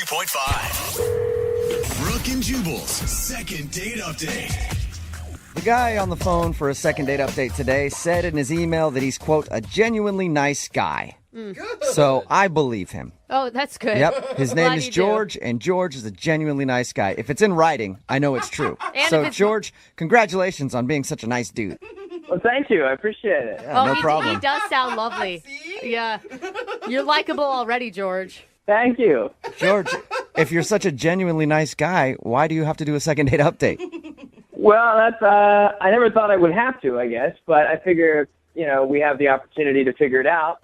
92.5. Brooke and Jubal's second date update. The guy on the phone for a second date update today said in his email that he's, quote, a genuinely nice guy. So I believe him. Oh, that's good. Yep. His name is George, and George is a genuinely nice guy. If it's in writing, I know it's true. So, George, congratulations on being such a nice dude. Well, thank you. I appreciate it. Yeah, no problem. He does sound lovely. Yeah. You're likable already, George. Thank you. George, if you're such a genuinely nice guy, why do you have to do a second date update? Well, that's I never thought I would have to, I guess, but I figure, we have the opportunity to figure it out.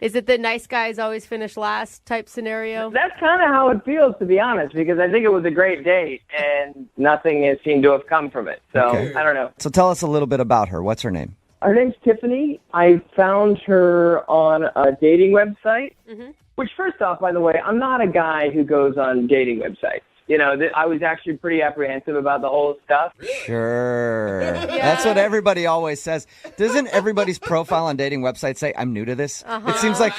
Is it the nice guys always finish last type scenario? That's kind of how it feels, to be honest, because I think it was a great date, and nothing has seemed to have come from it. So, Okay. I don't know. So tell us a little bit about her. What's her name? Her name's Tiffany. I found her on a dating website, which, first off, by the way, I'm not a guy who goes on dating websites. I was actually pretty apprehensive about the whole stuff. Sure. That's what everybody always says. Doesn't everybody's profile on dating websites say, I'm new to this? It seems like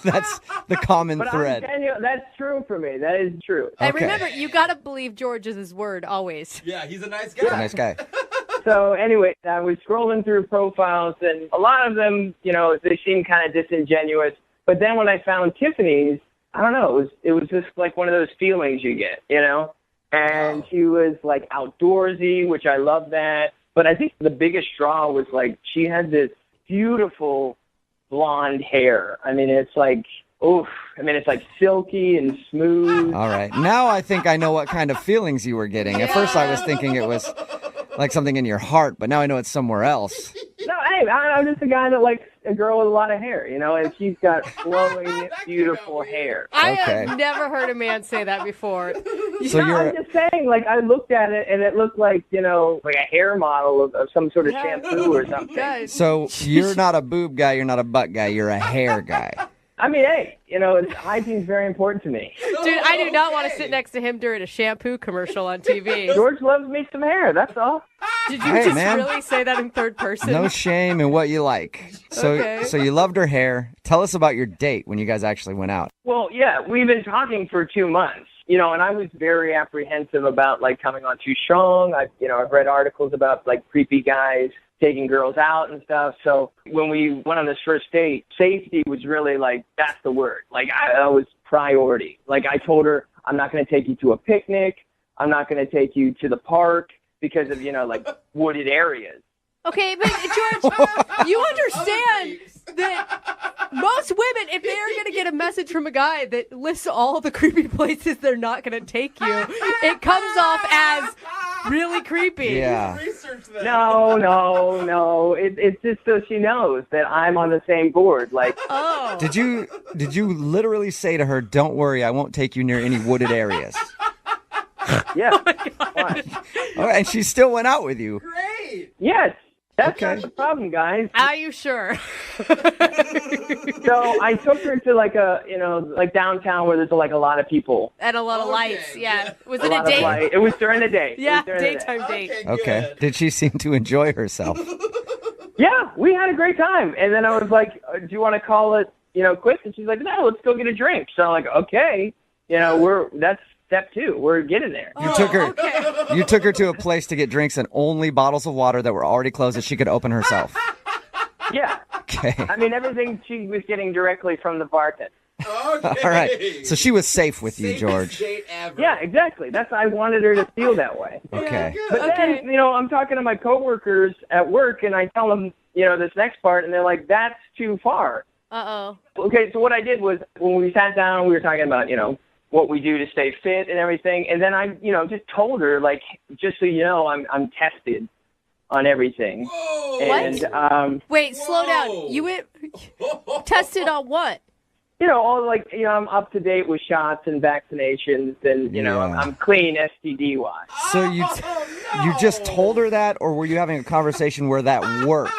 that's the common thread. That's true for me. That is true. And remember, you got to believe George is his word always. Yeah, he's a nice guy. He's a nice guy. So anyway, I was scrolling through profiles, and a lot of them, they seem kind of disingenuous. But then when I found Tiffany's, I don't know, it was just like one of those feelings you get, And she was like outdoorsy, which I love that. But I think the biggest draw was like she had this beautiful blonde hair. I mean, it's like, it's like silky and smooth. All right. Now I think I know what kind of feelings you were getting. At first I was thinking it was like something in your heart, but now I know it's somewhere else. No, hey, I'm just a guy that likes a girl with a lot of hair, and she's got flowing, beautiful hair. I have never heard a man say that before. So I'm just saying, like, I looked at it, and it looked like, like a hair model of some sort of shampoo or something. So you're not a boob guy, you're not a butt guy, you're a hair guy. I mean, hey, hygiene's very important to me. Dude, I do not want to sit next to him during a shampoo commercial on TV. George loves me some hair, that's all. Did you really say that in third person? No shame in what you like. So you loved her hair. Tell us about your date when you guys actually went out. Well, yeah, we've been talking for 2 months, and I was very apprehensive about, like, coming on too strong. I've read articles about, like, creepy guys taking girls out and stuff. So when we went on this first date, safety was really like, that's the word. Like, that was priority. Like, I told her, I'm not going to take you to a picnic. I'm not going to take you to the park because of, like wooded areas. Okay, but George, you understand that most women, if they're going to get a message from a guy that lists all the creepy places they're not going to take you, it comes off as really creepy. Yeah. No. It's just so she knows that I'm on the same board. Like, Did you literally say to her, don't worry, I won't take you near any wooded areas? Yeah. Oh, and she still went out with you. Great. Yes. That's not the problem, guys. Are you sure? So I took her to like like downtown where there's like a lot of people. And a lot of lights, yeah. Was it A a lot of date? light. It was during the day. Yeah, It was during the day. daytime date. Okay. Did she seem to enjoy herself? Yeah, we had a great time. And then I was like, do you want to call it, quits? And she's like, no, let's go get a drink. So I'm like, okay. That's step 2. We're getting there. You took her to a place to get drinks and only bottles of water that were already closed that she could open herself. Yeah. Okay. I mean, everything she was getting directly from the bartender. Okay. All right. So she was safe with you, George. Safest date ever. Yeah, exactly. I wanted her to feel that way. Okay. But then, I'm talking to my coworkers at work, and I tell them, this next part, and they're like, that's too far. Uh-oh. Okay, so what I did was, when we sat down, we were talking about, what we do to stay fit and everything, and then I, just told her, like, just so you know, I'm tested on everything. Whoa. And, Wait, slow down. You went tested on what? all like, I'm up to date with shots and vaccinations, and, I'm clean STD-wise. So you just told her that, or were you having a conversation where that worked?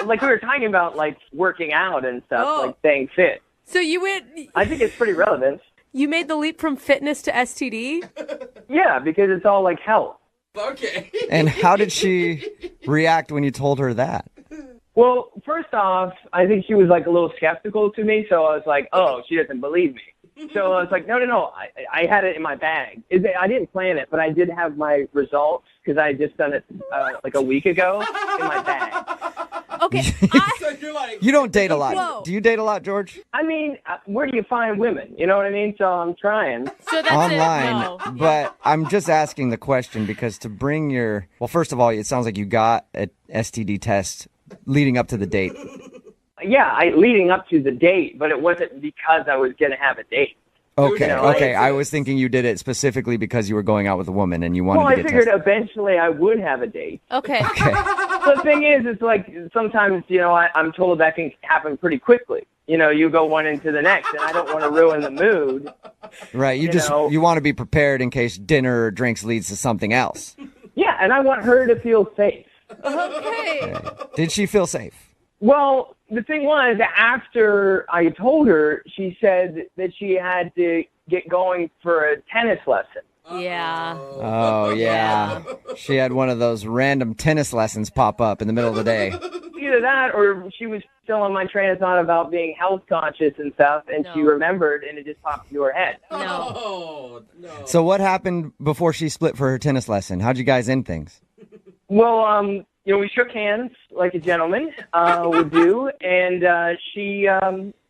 Like, we were talking about, like, working out and stuff, like staying fit. So you went... I think it's pretty relevant. You made the leap from fitness to STD? Yeah, because it's all, like, health. Okay. And how did she react when you told her that? Well, first off, I think she was, like, a little skeptical to me, so I was like, oh, she doesn't believe me. So I was like, no. I had it in my bag. I didn't plan it, but I did have my results because I had just done it like a week ago in my bag. Okay. So you're like, You don't date a lot. Whoa. Do you date a lot, George? I mean, where do you find women? You know what I mean? So I'm trying. So that's Online. it. No. But I'm just asking the question because to bring your... Well, first of all, it sounds like you got an STD test leading up to the date. Yeah, leading up to the date, but it wasn't because I was going to have a date. Okay, You know, okay. I was thinking you did it specifically because you were going out with a woman and you wanted Well, to I get figured tested. eventually I would have a date. Okay. Okay. The thing is, it's like sometimes, I'm told that can happen pretty quickly. You go one into the next, and I don't want to ruin the mood. Right. You want to be prepared in case dinner or drinks leads to something else. Yeah, and I want her to feel safe. Okay. Did she feel safe? Well, the thing was, after I told her, she said that she had to get going for a tennis lesson. Yeah. Oh, yeah. She had one of those random tennis lessons pop up in the middle of the day. Either that or she was still on my train of thought about being health conscious and stuff, and she remembered, and it just popped into her head. No. oh, no. So what happened before she split for her tennis lesson? How'd you guys end things? Well, we shook hands like a gentleman would do, and she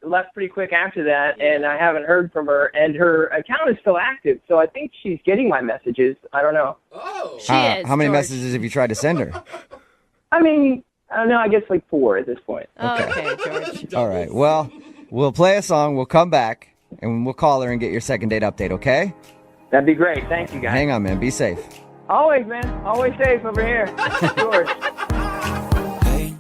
left pretty quick after that, and I haven't heard from her, and her account is still active, so I think she's getting my messages. I don't know. Oh. She is. How many George. messages have you tried to send her? I mean, I don't know, I guess like 4 at this point. Okay, George. All right. Well, we'll play a song. We'll come back, and we'll call her and get your second date update, okay? That'd be great. Thank you, guys. Hang on, man. Be safe. Always, man. Always safe over here. George. Moving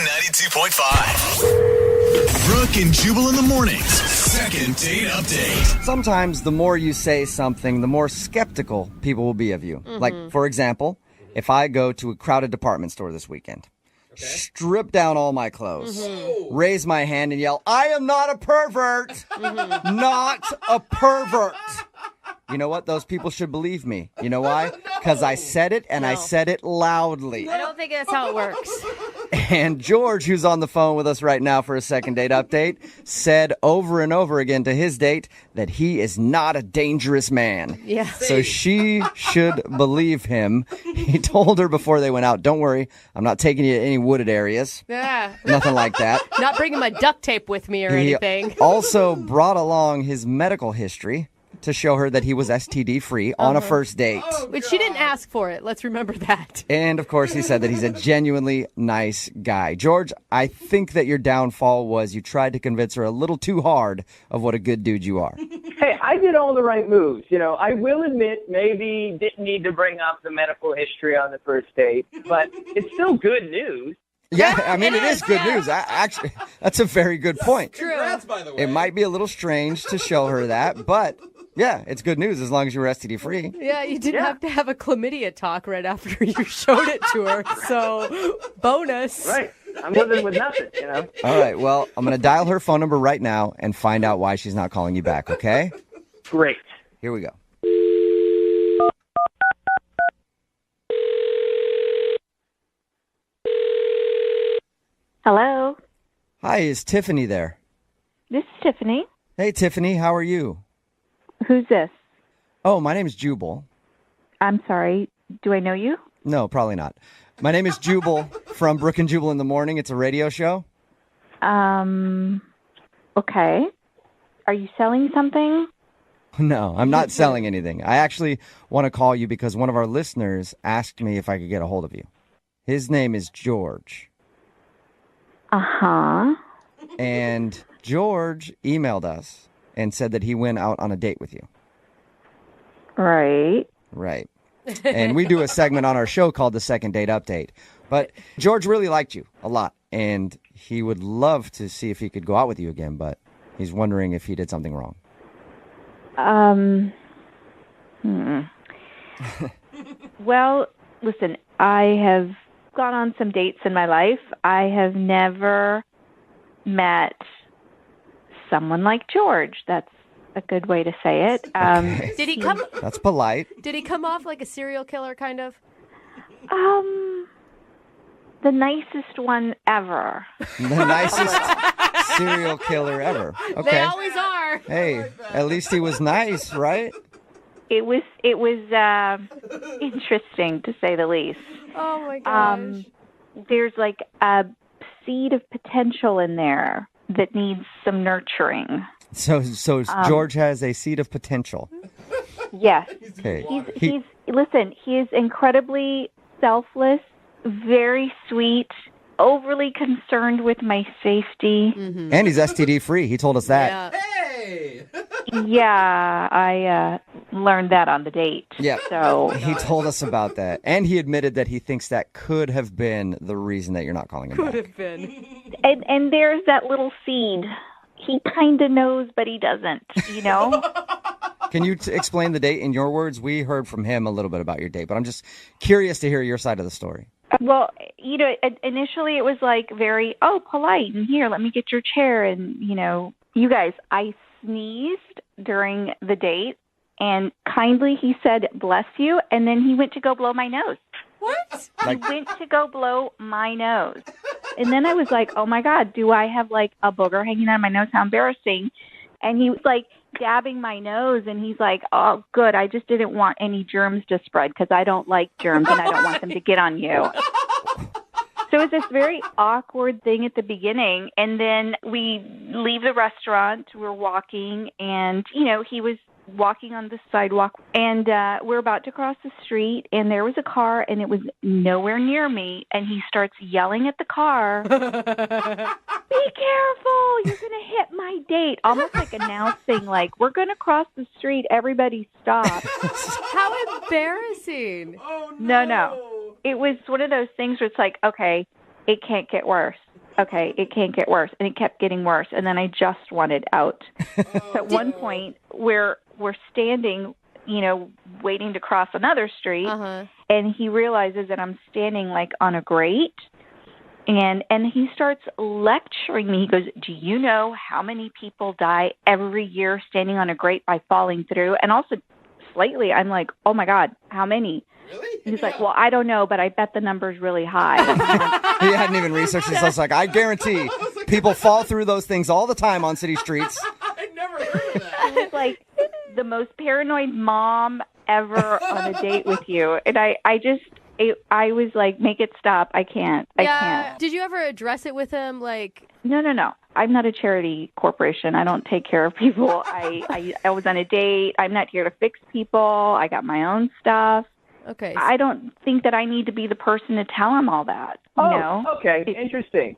92.5. Brooke and Jubal in the mornings. Second date update. Sometimes the more you say something, the more skeptical people will be of you. Like, for example, if I go to a crowded department store this weekend, strip down all my clothes, raise my hand and yell, I am not a pervert! Not a pervert! You know what? Those people should believe me. You know why? Because I said it, and I said it loudly. I don't think that's how it works. And George, who's on the phone with us right now for a second date update, said over and over again to his date that he is not a dangerous man. Yeah. So she should believe him. He told her before they went out, don't worry, I'm not taking you to any wooded areas. Yeah. Nothing like that. Not bringing my duct tape with me or He anything. also brought along his medical history to show her that he was STD free on a first date. Which she didn't ask for it. Let's remember that. And of course, he said that he's a genuinely nice guy. George, I think that your downfall was you tried to convince her a little too hard of what a good dude you are. Hey, I did all the right moves. I will admit maybe didn't need to bring up the medical history on the first date, but it's still good news. Yeah, I mean, it is good news. Actually, that's a very good point. Congrats, by the way. It might be a little strange to show her that, but yeah, it's good news as long as you were STD free. Yeah, you didn't have to have a chlamydia talk right after you showed it to her. So, bonus. Right. I'm living with nothing, All right, well, I'm going to dial her phone number right now and find out why she's not calling you back, okay? Great. Here we go. Hello, Hi, is Tiffany there? this is Tiffany. Hey, Tiffany, how are you? Who's this? Oh, my name is Jubal. I'm sorry. Do I know you? No, probably not. My name is Jubal from Brooke and Jubal in the Morning. It's a radio show. Okay. Are you selling something? No, I'm not selling anything. I actually want to call you because one of our listeners asked me if I could get a hold of you. His name is George. Uh-huh. And George emailed us and said that he went out on a date with you. Right. Right. And we do a segment on our show called the Second Date Update. But George really liked you a lot, and he would love to see if he could go out with you again, but he's wondering if he did something wrong. Well, listen, I have gone on some dates in my life. I have never met someone like George. That's a good way to say it. Did he come? That's polite. Did he come off like a serial killer, kind of? the nicest one ever. The nicest serial killer ever. Okay. They always are. Hey, at least he was nice, right? It was interesting, to say the least. Oh, my gosh. There's like a seed of potential in there that needs some nurturing. So George has a seed of potential. Yes. Okay. He is incredibly selfless, very sweet, overly concerned with my safety. Mm-hmm. And he's STD free. He told us that. Yeah. Hey! Yeah, I learned that on the date. Yeah. So He told us about that. And he admitted that he thinks that could have been the reason that you're not calling him back. Could have been. and there's that little seed. He kind of knows, but he doesn't, you know? Can you explain the date in your words? We heard from him a little bit about your date, but I'm just curious to hear your side of the story. Well, you know, initially it was like very, polite, and here, let me get your chair. And, you know, you guys, I sneezed during the date, and kindly he said, bless you, and then he went to go blow my nose. What? He went to go blow my nose. And then I was like, oh, my God, do I have, like, a booger hanging out of my nose? How embarrassing. And he was, like, dabbing my nose, and he's like, oh, good, I just didn't want any germs to spread because I don't like germs and I don't want them to get on you. So it was this very awkward thing at the beginning, and then we leave the restaurant, we're walking, and, you know, he was walking on the sidewalk, and we're about to cross the street, and there was a car, and it was nowhere near me, and he starts yelling at the car, be careful, you're going to hit my date, almost like announcing, like, we're going to cross the street, everybody stop. How embarrassing. Oh, No. It was one of those things where it's like, okay, it can't get worse. Okay, it can't get worse. And it kept getting worse. And then I just wanted out. So at one point, we're standing, you know, waiting to cross another street. Uh-huh. And he realizes that I'm standing, like, on a grate. And he starts lecturing me. He goes, do you know how many people die every year standing on a grate by falling through? And also, slightly, I'm like, oh, my God, how many? Really? He's like, well, I don't know, but I bet the number's really high. He hadn't even researched this. I was like, I guarantee people fall through those things all the time on city streets. I never heard of that. I was like the most paranoid mom ever on a date with you. And I was like, make it stop. I can't. Did you ever address it with him? Like, No. I'm not a charity corporation. I don't take care of people. I was on a date. I'm not here to fix people. I got my own stuff. okay. I don't think that I need to be the person to tell him all that. You know? Okay, interesting.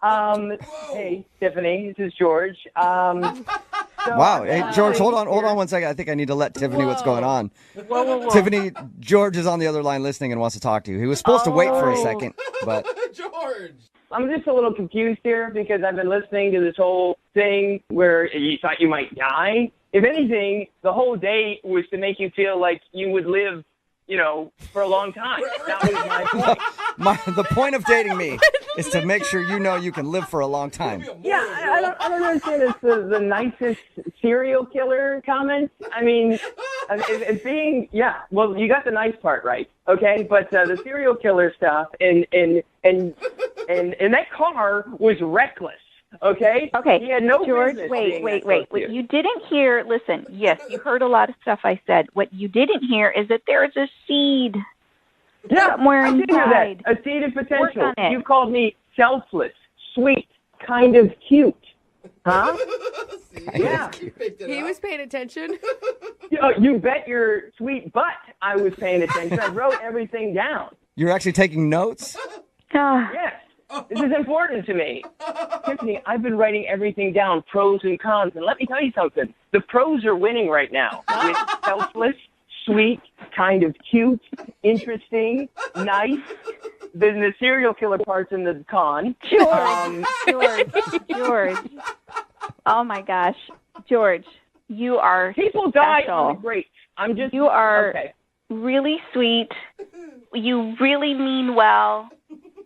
Hey, Tiffany, this is George. Wow. Hey, George, hold on 1 second. I think I need to let Tiffany what's going on. Whoa. Tiffany, George is on the other line listening and wants to talk to you. He was supposed to wait for a second, but George. I'm just a little confused here because I've been listening to this whole thing where you thought you might die. If anything, the whole date was to make you feel like you would live, you know, for a long time. That was my point. the point of dating me is to make sure you know you can live for a long time. Yeah, I don't understand. It's the nicest serial killer comment. I mean, it's being, yeah, well, you got the nice part right, okay? But the serial killer stuff and that car was reckless. Okay. Okay. He had no George, business wait. being that close to What you didn't hear, listen, yes, you heard a lot of stuff I said. What you didn't hear is that there's a seed somewhere I did hear inside. that. A seed of potential. Work on it. You called me selfless, sweet, kind of cute. Huh? Yeah. He was paying attention. You bet your sweet butt I was paying attention. I wrote everything down. You're actually taking notes? Ah, Yes. This is important to me. Tiffany, I've been writing everything down, pros and cons. And let me tell you something. The pros are winning right now. With selfless, sweet, kind of cute, interesting, nice. Then the serial killer part's in the con. George. Oh, my gosh. George, you are People die special. on the great. You are okay. really sweet. You really mean well.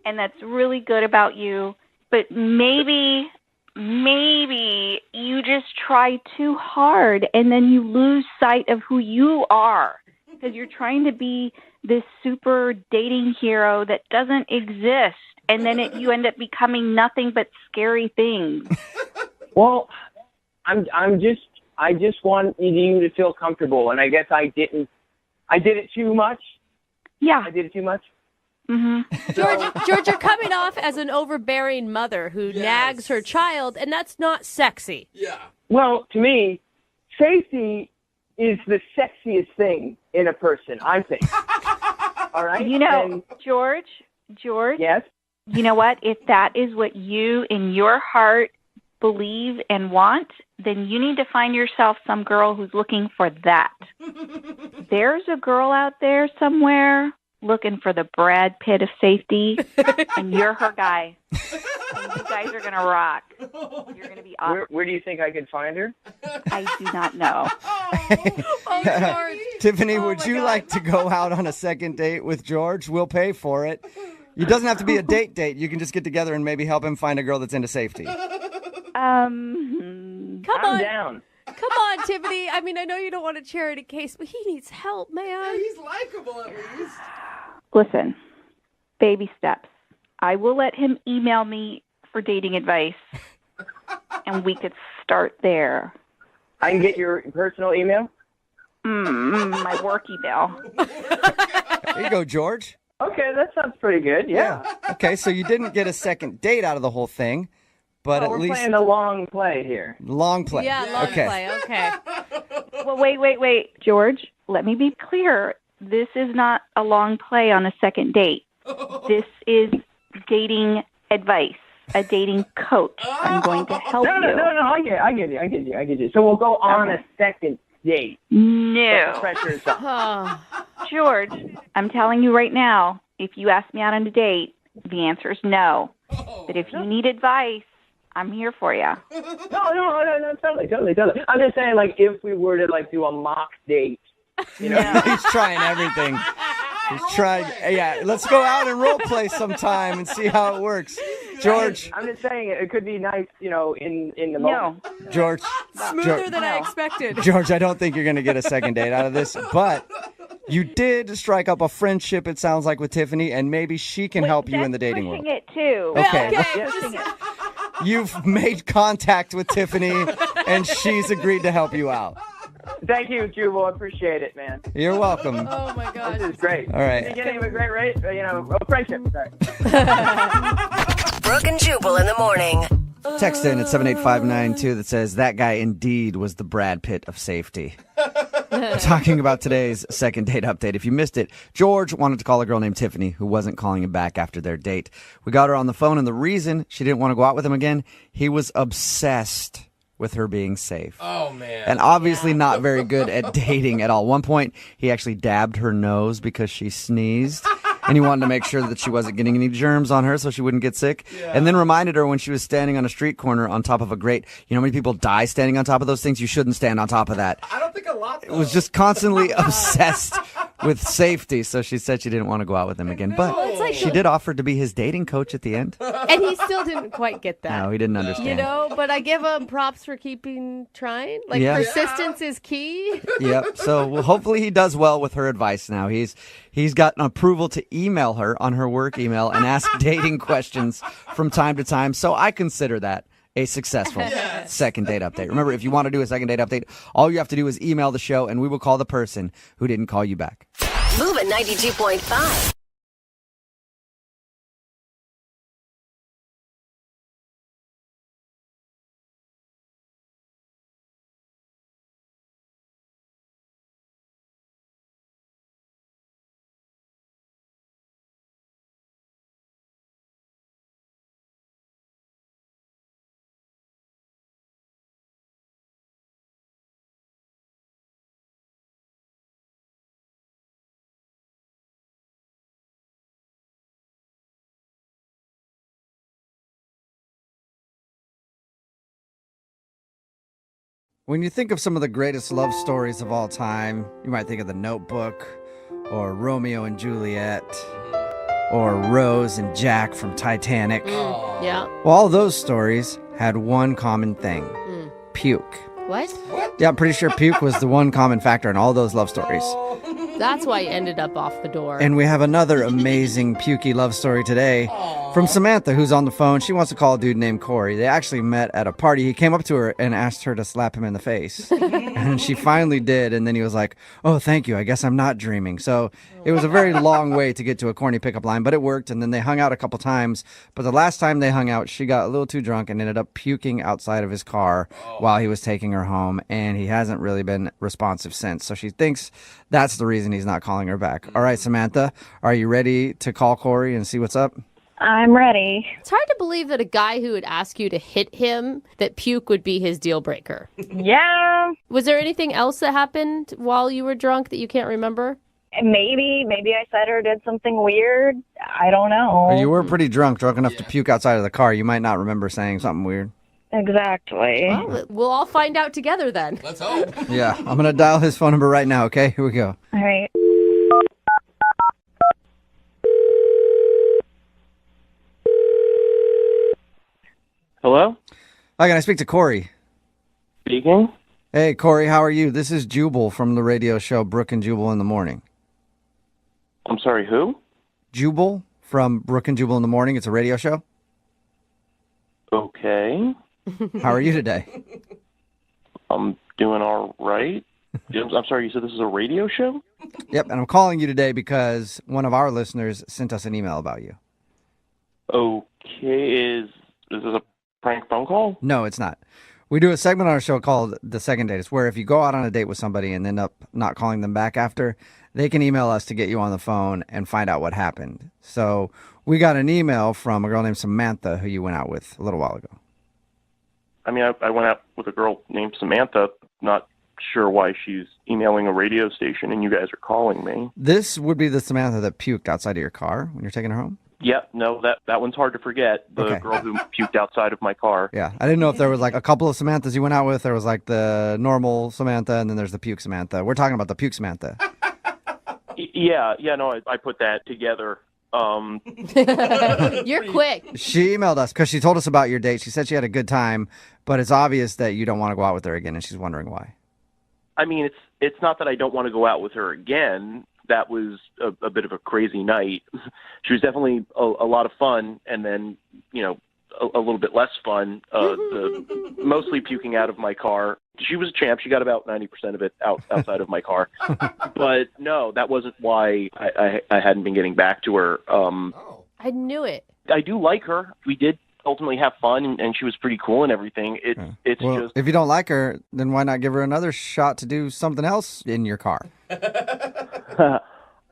And that's really good about you. But maybe you just try too hard and then you lose sight of who you are because you're trying to be this super dating hero that doesn't exist. and then you end up becoming nothing but scary things. Well, I just want you to feel comfortable, and I guess I did it too much. Yeah. I did it too much. Mm-hmm. George, you're coming off as an overbearing mother who nags her child, and that's not sexy. Yeah. Well, to me, safety is the sexiest thing in a person, I think. All right? You know, George, Yes? you know what? If that is what you in your heart believe and want, then you need to find yourself some girl who's looking for that. There's a girl out there somewhere looking for the Brad Pitt of safety, and you're her guy. And you guys are going to rock. You're going to be awesome. Where do you think I could find her? I do not know. Oh, George. Tiffany, would you like to go out on a second date with George? We'll pay for it. It doesn't have to be a date. You can just get together and maybe help him find a girl that's into safety. Come I'm on. down. Come on, Tiffany. I mean, I know you don't want a charity case, but he needs help, man. He's likable at least. Listen, baby steps. I will let him email me for dating advice, and we could start there. I can get your personal email? My work email. There you go, George. Okay, that sounds pretty good. Yeah. Okay, so you didn't get a second date out of the whole thing, but Oh, at we're least playing a long play here. long play. Yeah, long okay. play. Okay. Well, wait. George, let me be clear. This is not a long play on a second date. This is dating advice, a dating coach. I'm going to help No, you. I get you. So we'll go on a second date. No. The pressure is on. Oh, George, I'm telling you right now, if you ask me out on a date, the answer is no. But if you need advice, I'm here for you. No, totally. I'm just saying, like, if we were to, like, do a mock date, you know? He's trying everything. He's trying. Yeah, let's go out and role play sometime and see how it works. George. I'm just saying it could be nice, you know, in the moment. No. George. smoother than I expected. George, I don't think you're going to get a second date out of this, but you did strike up a friendship, it sounds like, with Tiffany, and maybe she can help you in the dating world. Pushing it, too. Okay. Yeah, Pushing it. You've made contact with Tiffany, and she's agreed to help you out. Thank you, Jubal. I appreciate it, man. You're welcome. Oh, my God. This is great. All right. Beginning of a great rate, friendship. Sorry. Brooke and Jubal in the morning. Text in at 78592 that says, that guy indeed was the Brad Pitt of safety. We're talking about today's second date update. If you missed it, George wanted to call a girl named Tiffany who wasn't calling him back after their date. We got her on the phone, and the reason she didn't want to go out with him again, he was obsessed with her being safe. Oh, man. And obviously not very good at dating at all. One point, he actually dabbed her nose because she sneezed. And he wanted to make sure that she wasn't getting any germs on her so she wouldn't get sick. Yeah. And then reminded her when she was standing on a street corner on top of a grate. You know how many people die standing on top of those things? You shouldn't stand on top of that. I don't think a lot, though. It was just constantly obsessed with safety. So she said she didn't want to go out with him again. But Well, it's like she did offer to be his dating coach at the end. And he still didn't quite get that. No, he didn't understand. You know, but I give him props for trying. Like, Yeah. persistence is key. Yep. So well, hopefully he does well with her advice now. He's got an approval to email her on her work email and ask dating questions from time to time. So I consider that a successful second date update. Remember, if you want to do a second date update, all you have to do is email the show and we will call the person who didn't call you back. Move at 92.5. When you think of some of the greatest love stories of all time, you might think of The Notebook, or Romeo and Juliet, or Rose and Jack from Titanic. Yeah. Well, all those stories had one common thing. Puke. What? Yeah, I'm pretty sure puke was the one common factor in all those love stories. That's why he ended up off the door. And we have another amazing pukey love story today from Samantha, who's on the phone. She wants to call a dude named Corey. They actually met at a party. He came up to her and asked her to slap him in the face. And she finally did. And then he was like, oh, thank you. I guess I'm not dreaming. So it was a very long way to get to a corny pickup line, but it worked. And then they hung out a couple times. But the last time they hung out, she got a little too drunk and ended up puking outside of his car while he was taking her home. And he hasn't really been responsive since. So she thinks that's the reason he's not calling her back. All right, Samantha, are you ready to call Corey and see what's up? I'm ready. It's hard to believe that a guy who would ask you to hit him, that puke would be his deal breaker. Yeah, Was there anything else that happened while you were drunk that you can't remember? maybe I said or did something weird. I don't know. You were pretty drunk enough to puke outside of the car. You might not remember saying something weird. Exactly. Well, we'll all find out together then. Let's hope. Yeah, I'm going to dial his phone number right now, okay? Here we go. All right. Hello? Hi, can I speak to Corey? Speaking? Hey, Corey, how are you? This is Jubal from the radio show Brooke and Jubal in the Morning. I'm sorry, who? Jubal from Brooke and Jubal in the Morning. It's a radio show. Okay. How are you today? I'm doing all right. I'm sorry, you said this is a radio show? Yep, and I'm calling you today because one of our listeners sent us an email about you. Okay, is this a prank phone call? No, it's not. We do a segment on our show called The Second Date. It's where if you go out on a date with somebody and end up not calling them back after, they can email us to get you on the phone and find out what happened. So we got an email from a girl named Samantha who you went out with a little while ago. I mean, I went out with a girl named Samantha, not sure why she's emailing a radio station and you guys are calling me. This would be the Samantha that puked outside of your car when you're taking her home? Yeah, no, that one's hard to forget. The Okay. girl who puked outside of my car. Yeah, I didn't know if there was like a couple of Samanthas you went out with. There was like the normal Samantha and then there's the puke Samantha. We're talking about the puke Samantha. Yeah, no, I put that together. You're quick. She emailed us because she told us about your date. She said she had a good time, but it's obvious that you don't want to go out with her again, and she's wondering why. I mean, it's not that I don't want to go out with her again. That was a bit of a crazy night. She was definitely a lot of fun, and then, a little bit less fun, mostly puking out of my car. She was a champ. She got about 90% of it outside of my car. But no, that wasn't why I hadn't been getting back to her. I knew it. I do like her. We did ultimately have fun, and she was pretty cool and everything. It's Well, just... if you don't like her, then why not give her another shot to do something else in your car?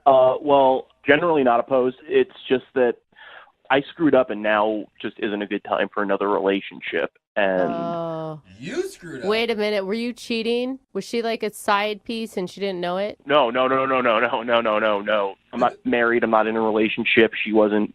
Well, generally not opposed. It's just that I screwed up, and now just isn't a good time for another relationship. And Oh. You screwed up. Wait a minute. Were you cheating? Was she like a side piece and she didn't know it? no. I'm not married. I'm not in a relationship. She wasn't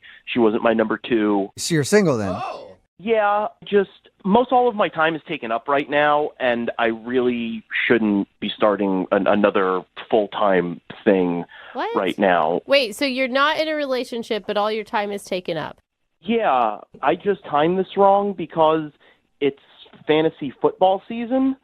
my number two. So you're single then? Oh. Yeah, just most all of my time is taken up right now, and I really shouldn't be starting another full-time thing What? right now. Wait, so you're not in a relationship, but all your time is taken up. Yeah, I just timed this wrong because it's fantasy football season.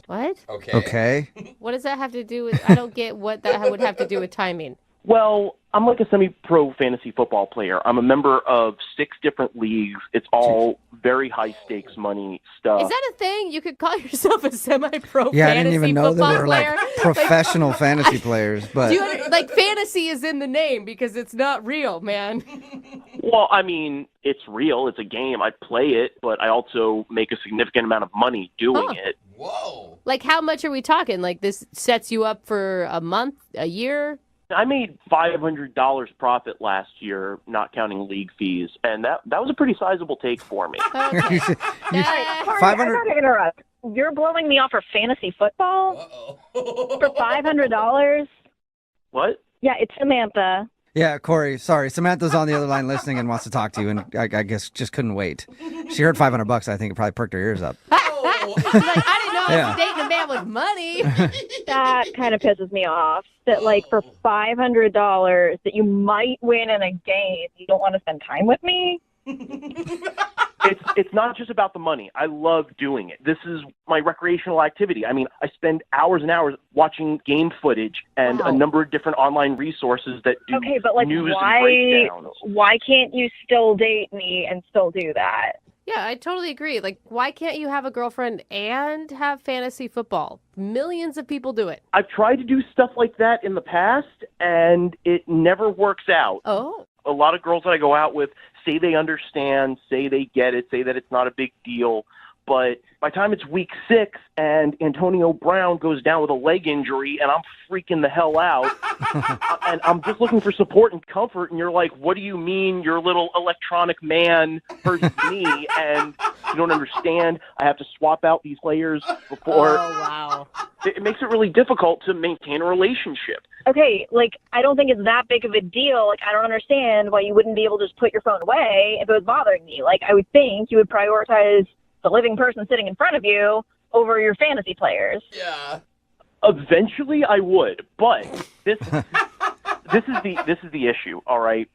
What? Okay. What does that have to do with? I don't get what that would have to do with timing. Well, I'm like a semi-pro fantasy football player. I'm a member of 6 different leagues. It's all very high-stakes money stuff. Is that a thing? You could call yourself a semi-pro Yeah, I fantasy didn't even know football there were player? like professional fantasy players, but Do you like fantasy is in the name because it's not real, man. Well, I mean, it's real. It's a game. I play it, but I also make a significant amount of money doing Huh. it. Whoa. Like, how much are we talking? Like, this sets you up for a month, a year? I made $500 profit last year, not counting league fees, and that was a pretty sizable take for me. Okay. Sorry, 500 I gotta interrupt. You're blowing me off for fantasy football Uh-oh. for $500? What? Yeah, it's Samantha. Yeah, Corey, sorry. Samantha's on the other line listening and wants to talk to you, and I guess just couldn't wait. She heard $500. I think it probably perked her ears up. Like, I didn't know I Yeah. was dating a man with money. That kind of pisses me off. That like for $500 that you might win in a game, you don't want to spend time with me. it's not just about the money. I love doing it. This is my recreational activity. I mean, I spend hours and hours watching game footage and a number of different online resources that do Okay, but like, news and breakdowns. why can't you still date me and still do that? Yeah, I totally agree. Like, why can't you have a girlfriend and have fantasy football? Millions of people do it. I've tried to do stuff like that in the past, and it never works out. Oh. A lot of girls that I go out with say they understand, say they get it, say that it's not a big deal. But by the time it's week 6 and Antonio Brown goes down with a leg injury and I'm freaking the hell out and I'm just looking for support and comfort, and you're like, what do you mean your little electronic man hurts me and you don't understand? I have to swap out these players before. Oh, wow. It makes it really difficult to maintain a relationship. Okay, like, I don't think it's that big of a deal. Like, I don't understand why you wouldn't be able to just put your phone away if it was bothering me. Like, I would think you would prioritize the living person sitting in front of you over your fantasy players. Yeah. Eventually I would, but this is the issue, all right?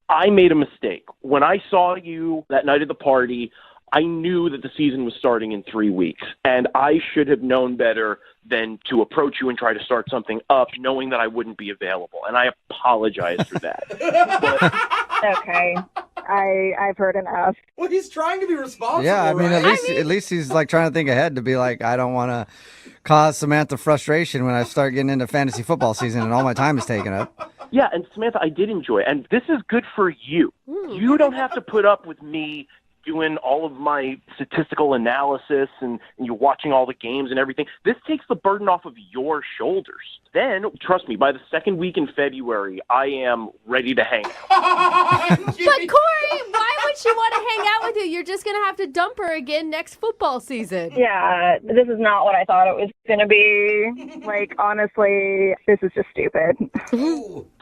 I made a mistake. When I saw you that night at the party, I knew that the season was starting in 3 weeks, and I should have known better than to approach you and try to start something up knowing that I wouldn't be available, and I apologize for that. But Okay. I've heard enough. Well, he's trying to be responsible. Yeah, I mean, right? at least he's like trying to think ahead to be like, I don't want to cause Samantha frustration when I start getting into fantasy football season and all my time is taken up. yeah, and Samantha, I did enjoy it, and this is good for you. You don't have to put up with me doing all of my statistical analysis and you watching all the games and everything. This takes the burden off of your shoulders. Then, trust me, by the second week in February, I am ready to hang out. But Corey, why would she want to hang out with you? You're just going to have to dump her again next football season. Yeah, this is not what I thought it was going to be. Like, honestly, this is just stupid.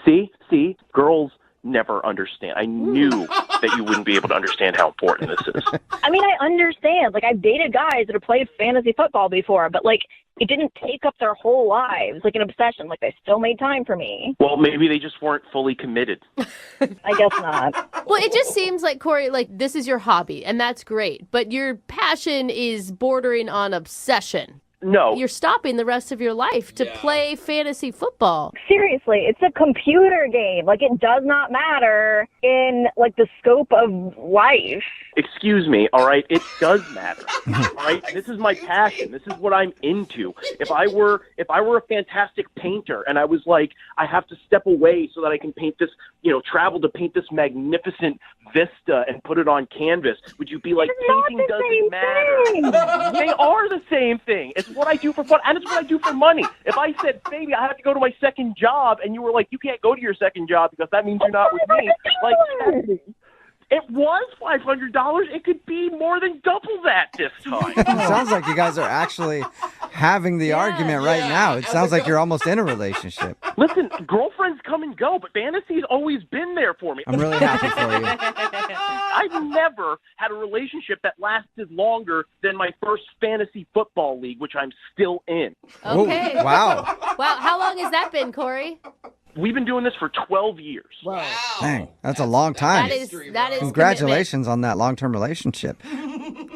See, girls never understand. I knew that you wouldn't be able to understand how important this is. I mean, I understand. Like, I've dated guys that have played fantasy football before, but, like, it didn't take up their whole lives, like an obsession. Like, they still made time for me. Well, maybe they just weren't fully committed. I guess not. Well, it just seems like, Corey, like, this is your hobby, and that's great, but your passion is bordering on obsession. No. You're stopping the rest of your life to play fantasy football. Seriously, it's a computer game. Like, it does not matter in, like, the scope of life. Excuse me, all right? It does matter, all right? This is my passion. This is what I'm into. If I were a fantastic painter and I was like, I have to step away so that I can paint this, travel to paint this magnificent vista and put it on canvas, would you be like, painting doesn't matter? They are the same thing. It's what I do for fun, and it's what I do for money. If I said, baby, I have to go to my second job, and you were like, you can't go to your second job because that means you're not with me. Like, it was $500. It could be more than double that this time. It sounds like you guys are actually having the argument right now. It sounds like you're almost in a relationship. Listen, girlfriends come and go, but fantasy's always been there for me. I'm really happy for you. I've never had a relationship that lasted longer than my first fantasy football league, which I'm still in. Okay. Oh, wow. Wow, how long has that been, Corey? We've been doing this for 12 years. Wow. Dang, that's a long time. That is Congratulations on that long-term relationship.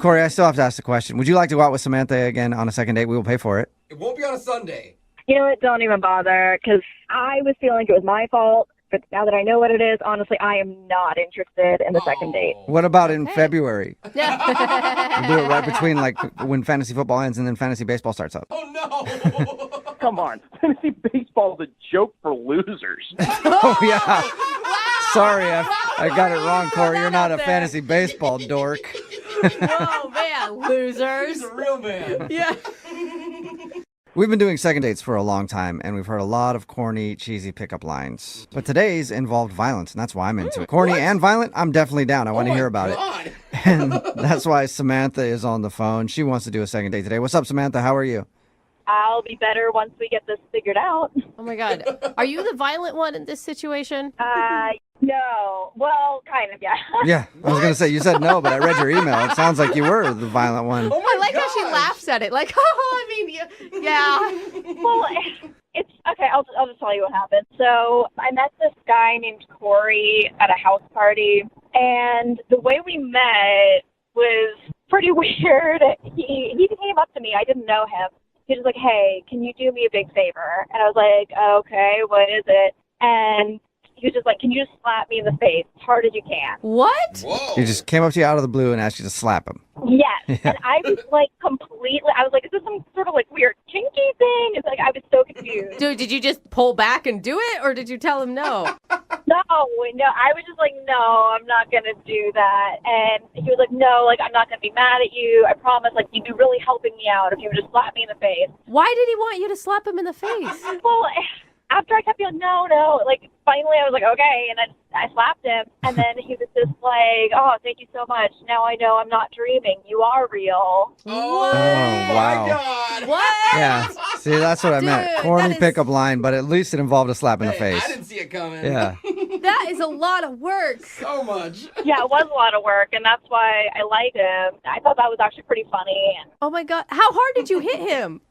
Corey, I still have to ask the question. Would you like to go out with Samantha again on a second date? We will pay for it. It won't be on a Sunday. You know what? Don't even bother, because I was feeling like it was my fault. But now that I know what it is, honestly, I am not interested in the second date. What about in February? Yeah. We'll do it right between like when fantasy football ends and then fantasy baseball starts up. Oh, no. Come on. Fantasy baseball is a joke for losers. Oh, yeah. Sorry, I got it wrong, Corey. You're not a fantasy baseball dork. Oh, man, losers. He's a real man. Yeah. We've been doing second dates for a long time, and we've heard a lot of corny, cheesy pickup lines. But today's involved violence, and that's why I'm into it. Corny and violent, I'm definitely down. I want to hear about it. And that's why Samantha is on the phone. She wants to do a second date today. What's up, Samantha? How are you? I'll be better once we get this figured out. Oh, my God. Are you the violent one in this situation? No. Well, kind of, yeah. Yeah, I was going to say, you said no, but I read your email. It sounds like you were the violent one. I like how she laughs at it. Like, oh, I mean, yeah. Well, it's okay. I'll just tell you what happened. So I met this guy named Corey at a house party, and the way we met was pretty weird. He came up to me. I didn't know him. He was like, hey, can you do me a big favor? And I was like, okay, what is it? And he was just like, can you just slap me in the face as hard as you can? What? Whoa. He just came up to you out of the blue and asked you to slap him. Yes. Yeah. And I was like I was like, is this some sort of like weird kinky thing? It's like, I was so confused. Dude, did you just pull back and do it, or did you tell him no? No, I was just like, no, I'm not going to do that. And he was like, no, like, I'm not going to be mad at you. I promise, like, you'd be really helping me out if you would just slap me in the face. Why did he want you to slap him in the face? Well, after I kept being no, like, finally I was like, okay, and I slapped him, and then he was just like, oh, thank you so much. Now I know I'm not dreaming. You are real. Oh, wow. my God. What? Yeah. See, that's what I meant. Dude, Corny that is- pickup line, but at least it involved a slap in the Hey, face. I didn't see it coming. Yeah. That is a lot of work. So much. Yeah, it was a lot of work, and that's why I liked him. I thought that was actually pretty funny and Oh my God. How hard did you hit him?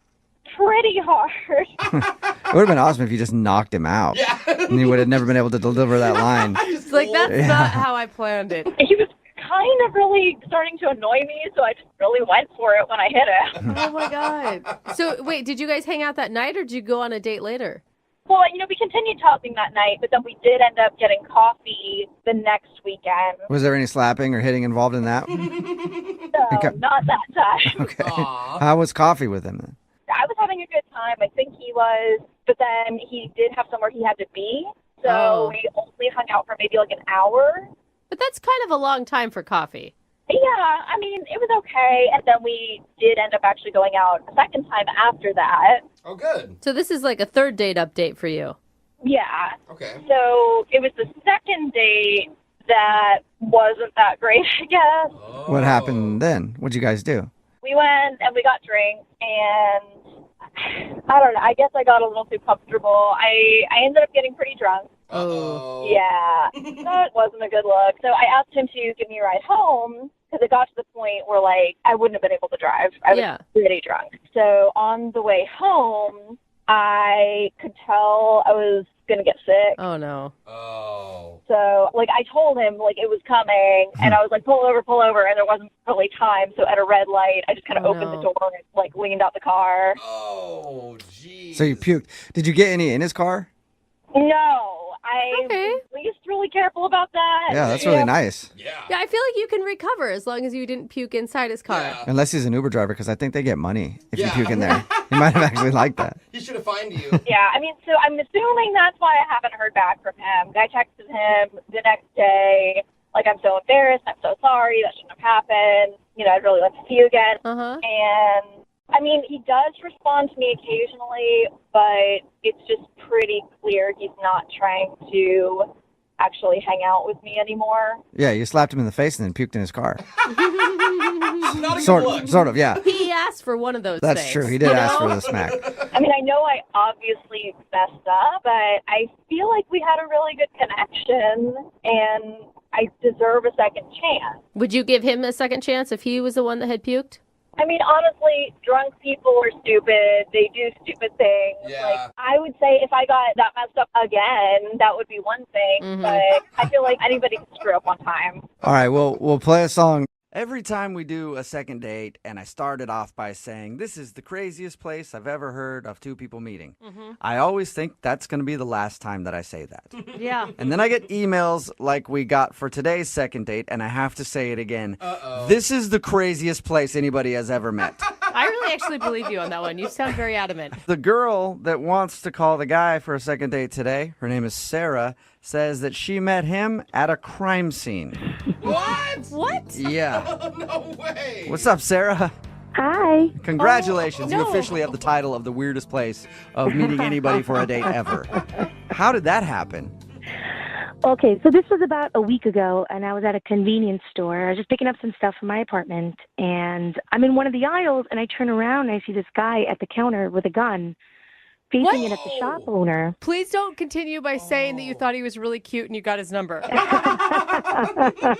pretty hard. It would have been awesome if you just knocked him out. Yeah. And you would have never been able to deliver that line. It's like, that's Yeah. not how I planned it. He was kind of really starting to annoy me, so I just really went for it when I hit him. Oh my God. So wait, did you guys hang out that night, or did you go on a date later? Well, we continued talking that night, but then we did end up getting coffee the next weekend. Was there any slapping or hitting involved in that? So, Okay. not that time. Okay. Aw. How was coffee with him then? I was having a good time. I think he was, but then he did have somewhere he had to be. So Oh. we only hung out for maybe like an hour. But that's kind of a long time for coffee. Yeah, I mean, it was okay. And then we did end up actually going out a second time after that. Oh, good. So this is like a third date update for you. Yeah. Okay. So it was the second date that wasn't that great, I guess. Oh. What happened then? What'd you guys do? We went and we got drinks, and I don't know. I guess I got a little too comfortable. I ended up getting pretty drunk. Uh-oh. Yeah, that wasn't a good look. So I asked him to give me a ride home because it got to the point where, like, I wouldn't have been able to drive. I was Yeah. pretty drunk. So on the way home, I could tell I was going to get sick. Oh no. Oh. So, like, I told him, like, it was coming, and I was like, pull over, and there wasn't really time. So at a red light, I just kind of Oh, opened no. the door and, like, leaned out the car. Oh, geez. So you puked. Did you get any in his car? No, I Okay. was at least really careful about that. Yeah, that's really nice. Yeah. Yeah, I feel like you can recover as long as you didn't puke inside his car. Yeah. Unless he's an Uber driver, because I think they get money if you Yeah. puke in there. He might have actually liked that. He should have fined you. Yeah, I mean, so I'm assuming that's why I haven't heard back from him. I texted him the next day, like, I'm so embarrassed, I'm so sorry, that shouldn't have happened. I'd really like to see you again. Uh-huh. And, I mean, he does respond to me occasionally, but it's just pretty clear he's not trying to actually hang out with me anymore. Yeah, you slapped him in the face and then puked in his car. Not a good look. Sort of, yeah. He asked for one of those That's things. true. He did you ask know? for the smack. I mean, I know I obviously messed up, but I feel like we had a really good connection, and I deserve a second chance. Would you give him a second chance if he was the one that had puked? I mean, honestly, drunk people are stupid. They do stupid things. Yeah. Like, I would say if I got that messed up again, that would be one thing. Mhm. But I feel like anybody can screw up one time. All right, well, we'll play a song. Every time we do a second date, and I started off by saying, this is the craziest place I've ever heard of two people meeting. I always think that's going to be the last time that I say that. Yeah. And then I get emails like we got for today's second date, and I have to say it again. Uh-oh. This is the craziest place anybody has ever met. I really actually believe you on that one. You sound very adamant. The girl that wants to call the guy for a second date today, her name is Sarah, says that she met him at a crime scene. What? What? Yeah. No way. What's up, Sarah? Hi. Congratulations. Oh, You no. officially have the title of the weirdest place of meeting anybody for a date ever. How did that happen? Okay, so this was about a week ago, and I was at a convenience store. I was just picking up some stuff from my apartment, and I'm in one of the aisles, and I turn around, and I see this guy at the counter with a gun, facing What? it at the shop owner. Please don't continue by saying that you thought he was really cute and you got his number. That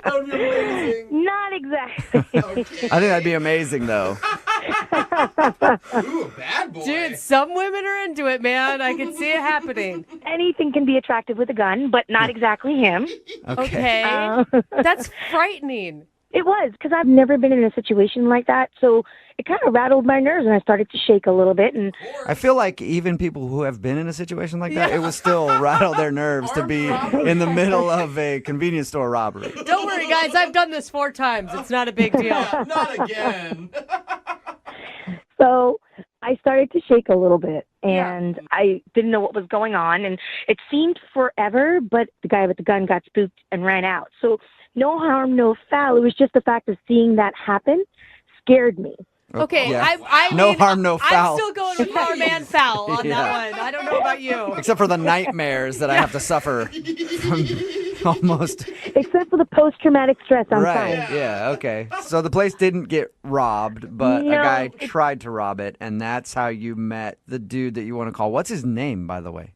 would be amazing. Not exactly. Okay. I think that'd be amazing, though. Ooh, a bad boy. Dude, some women are into it, man. I can see it happening. Anything can be attractive with a gun, but not exactly him. Okay. Uh, That's frightening. It was, because I've never been in a situation like that, so it kind of rattled my nerves, and I started to shake a little bit. And I feel like even people who have been in a situation like that, it would still rattle their nerves to be in the middle of a convenience store robbery. Don't worry, guys. I've done this 4 times. It's not a big deal. Not again. So I started to shake a little bit, and I didn't know what was going on, and it seemed forever, but the guy with the gun got spooked and ran out. So no harm, no foul. It was just the fact of seeing that happen scared me. Okay, Yeah. I No mean, harm, no foul. I'm still going with harm and foul on that one. I don't know about you. Except for the nightmares that I have to suffer from almost. Except for the post-traumatic stress, I'm Right, fine. yeah, okay. So the place didn't get robbed, but a No, guy tried to rob it, and that's how you met the dude that you want to call. What's his name, by the way?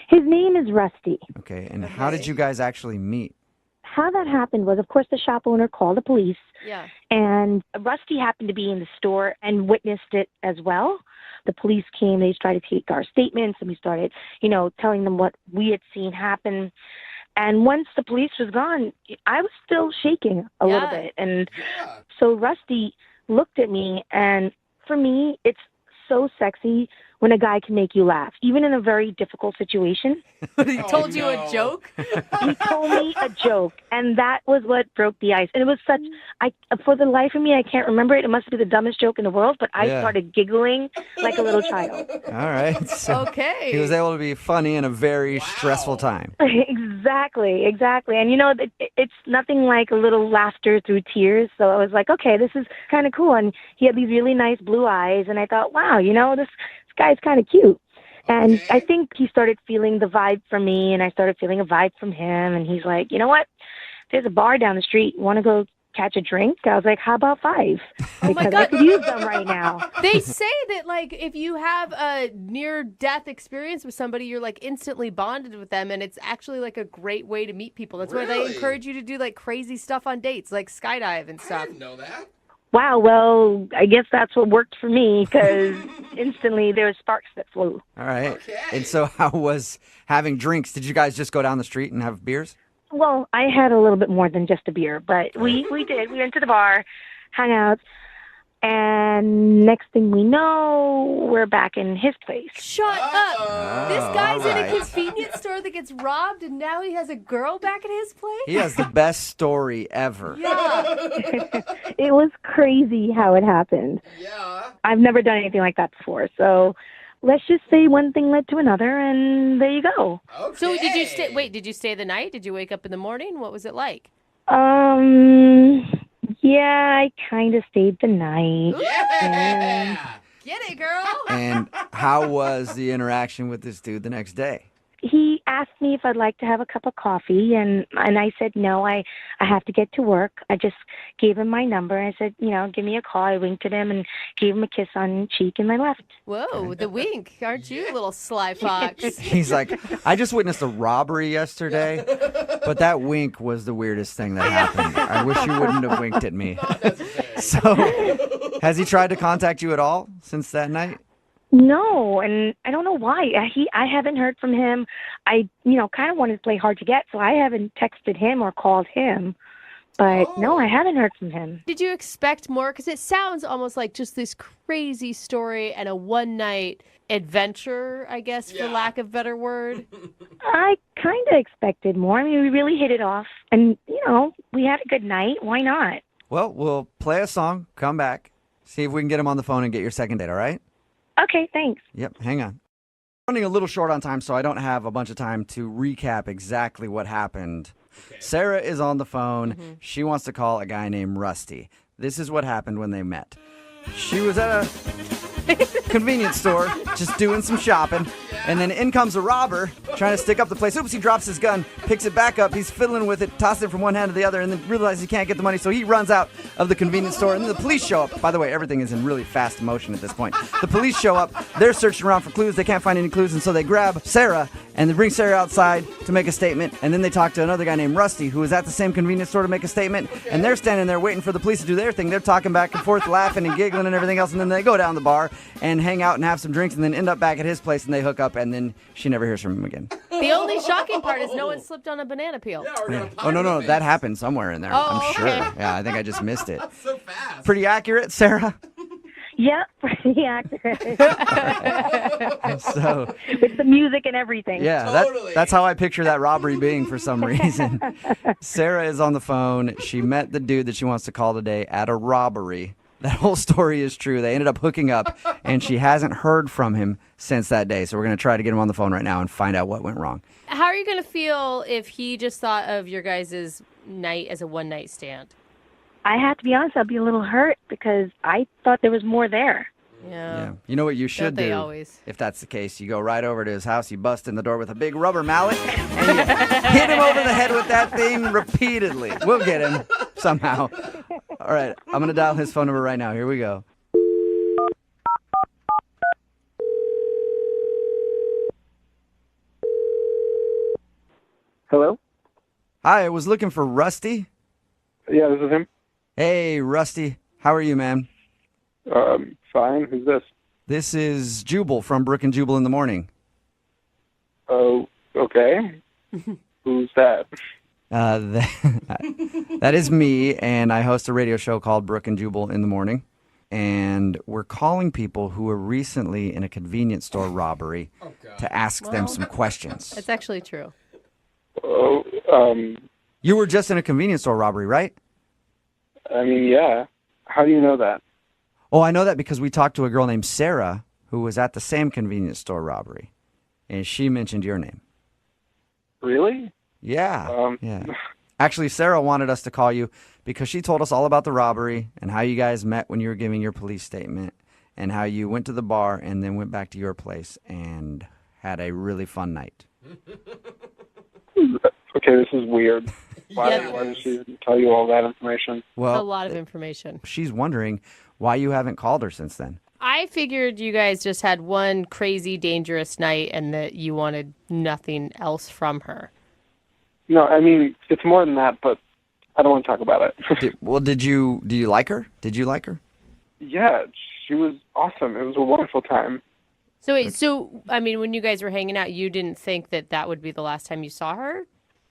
His name is Rusty. Okay, and how did you guys actually meet? How that happened was, of course, the shop owner called the police, Yeah. and Rusty happened to be in the store and witnessed it as well. The police came, they tried to take our statements, and we started, telling them what we had seen happen. And once the police was gone, I was still shaking a little bit. And so Rusty looked at me, and for me, it's so sexy when a guy can make you laugh, even in a very difficult situation. He told you a joke? He told me a joke, and that was what broke the ice. And it was for the life of me, I can't remember it. It must be the dumbest joke in the world, but I started giggling like a little child. All right. So Okay. he was able to be funny in a very stressful time. Exactly. And, it's nothing like a little laughter through tears. So I was like, okay, this is kind of cool. And he had these really nice blue eyes, and I thought, wow, this guy's kind of cute. And I think he started feeling the vibe from me, and I started feeling a vibe from him. And he's like, you know what? There's a bar down the street. Want to go catch a drink? I was like, how about 5? Because I could use them right now. They say that, if you have a near-death experience with somebody, you're, instantly bonded with them, and it's actually, a great way to meet people. That's why they encourage you to do, crazy stuff on dates, like skydive and stuff. I didn't know that. Wow, well, I guess that's what worked for me, because instantly there were sparks that flew. All right. Okay. And so how was having drinks? Did you guys just go down the street and have beers? Well, I had a little bit more than just a beer, but we did. We went to the bar, hung out, and next thing we know, we're back in his place. Shut up. This guy's all in a right. convenience store that gets robbed, and now he has a girl back at his place? He has the best story ever. Yeah. It was crazy how it happened. Yeah. I've never done anything like that before, so let's just say one thing led to another, and there you go. Okay. So did you stay the night? Did you wake up in the morning? What was it like? Yeah, I kind of stayed the night. Yeah. Get it, girl. And how was the interaction with this dude the next day? He asked me if I'd like to have a cup of coffee, and I said no, I have to get to work. I just gave him my number. I said, give me a call. I winked at him and gave him a kiss on the cheek, and I left. Whoa, the wink. Aren't you, little sly fox? He's like, I just witnessed a robbery yesterday, but that wink was the weirdest thing that happened. I wish you wouldn't have winked at me. So, has he tried to contact you at all since that night? No, and I don't know why. I haven't heard from him. I, kind of wanted to play hard to get, so I haven't texted him or called him. But no, I haven't heard from him. Did you expect more? Because it sounds almost like just this crazy story and a one-night adventure, I guess, for lack of a better word. I kind of expected more. I mean, we really hit it off. And, we had a good night. Why not? Well, we'll play a song, come back, see if we can get him on the phone and get your second date, all right? Okay, thanks. Yep, hang on. Running a little short on time, so I don't have a bunch of time to recap exactly what happened. Okay. Sarah is on the phone. Mm-hmm. She wants to call a guy named Rusty. This is what happened when they met. She was at a convenience store just doing some shopping, and then in comes a robber trying to stick up the place. Oops, he drops his gun, picks it back up, he's fiddling with it, tosses it from one hand to the other, and then realizes he can't get the money, so he runs out of the convenience store, and then the police show up. By the way, everything is in really fast motion at this point. The police show up, they're searching around for clues, they can't find any clues, and so they grab Sarah, and they bring Sarah outside to make a statement, and then they talk to another guy named Rusty, who was at the same convenience store to make a statement, and they're standing there waiting for the police to do their thing. They're talking back and forth, laughing and giggling and everything else, and then they go down the bar and hang out and have some drinks, and then end up back at his place, and they hook up, and then she never hears from him again. The only shocking part is no one slipped on a banana peel. Yeah, or got a pie Oh, no, in the no, face. that happened somewhere in there. Oh, I'm sure. okay. Yeah, I think I just missed it. So fast. Pretty accurate, Sarah? Yep, pretty accurate. So, With the music and everything. yeah, Totally. that's how I picture that robbery being for some reason. Sarah is on the phone. She met the dude that she wants to call today at a robbery. That whole story is true. They ended up hooking up, and she hasn't heard from him since that day. So we're going to try to get him on the phone right now and find out what went wrong. How are you going to feel if he just thought of your guys' night as a one-night stand? I have to be honest, I'll be a little hurt because I thought there was more there. Yeah. You know what you should Don't they do? always? If that's the case, you go right over to his house, you bust in the door with a big rubber mallet, and you hit him over the head with that thing repeatedly. We'll get him somehow. All right, I'm going to dial his phone number right now. Here we go. Hello? Hi, I was looking for Rusty. Yeah, this is him. Hey, Rusty. How are you, man? Fine. Who's this? This is Jubal from Brooke and Jubal in the Morning. Oh, okay. Who's that? That is me, and I host a radio show called Brooke and Jubal in the Morning. And we're calling people who were recently in a convenience store robbery to ask them some questions. It's actually true. Oh, You were just in a convenience store robbery, right? I mean, yeah. How do you know that? Oh, I know that because we talked to a girl named Sarah who was at the same convenience store robbery, and she mentioned your name. Really? Yeah. Yeah. Actually, Sarah wanted us to call you because she told us all about the robbery and how you guys met when you were giving your police statement and how you went to the bar and then went back to your place and had a really fun night. Okay, this is weird. Why, Yeah. why did she tell you all that information? Well, a lot of information. she's wondering why you haven't called her since then. I figured you guys just had one crazy, dangerous night and that you wanted nothing else from her. No, I mean, it's more than that, but I don't want to talk about it. Do you like her? Did you like her? Yeah, she was awesome. It was a wonderful time. So wait, I mean, when you guys were hanging out, you didn't think that that would be the last time you saw her?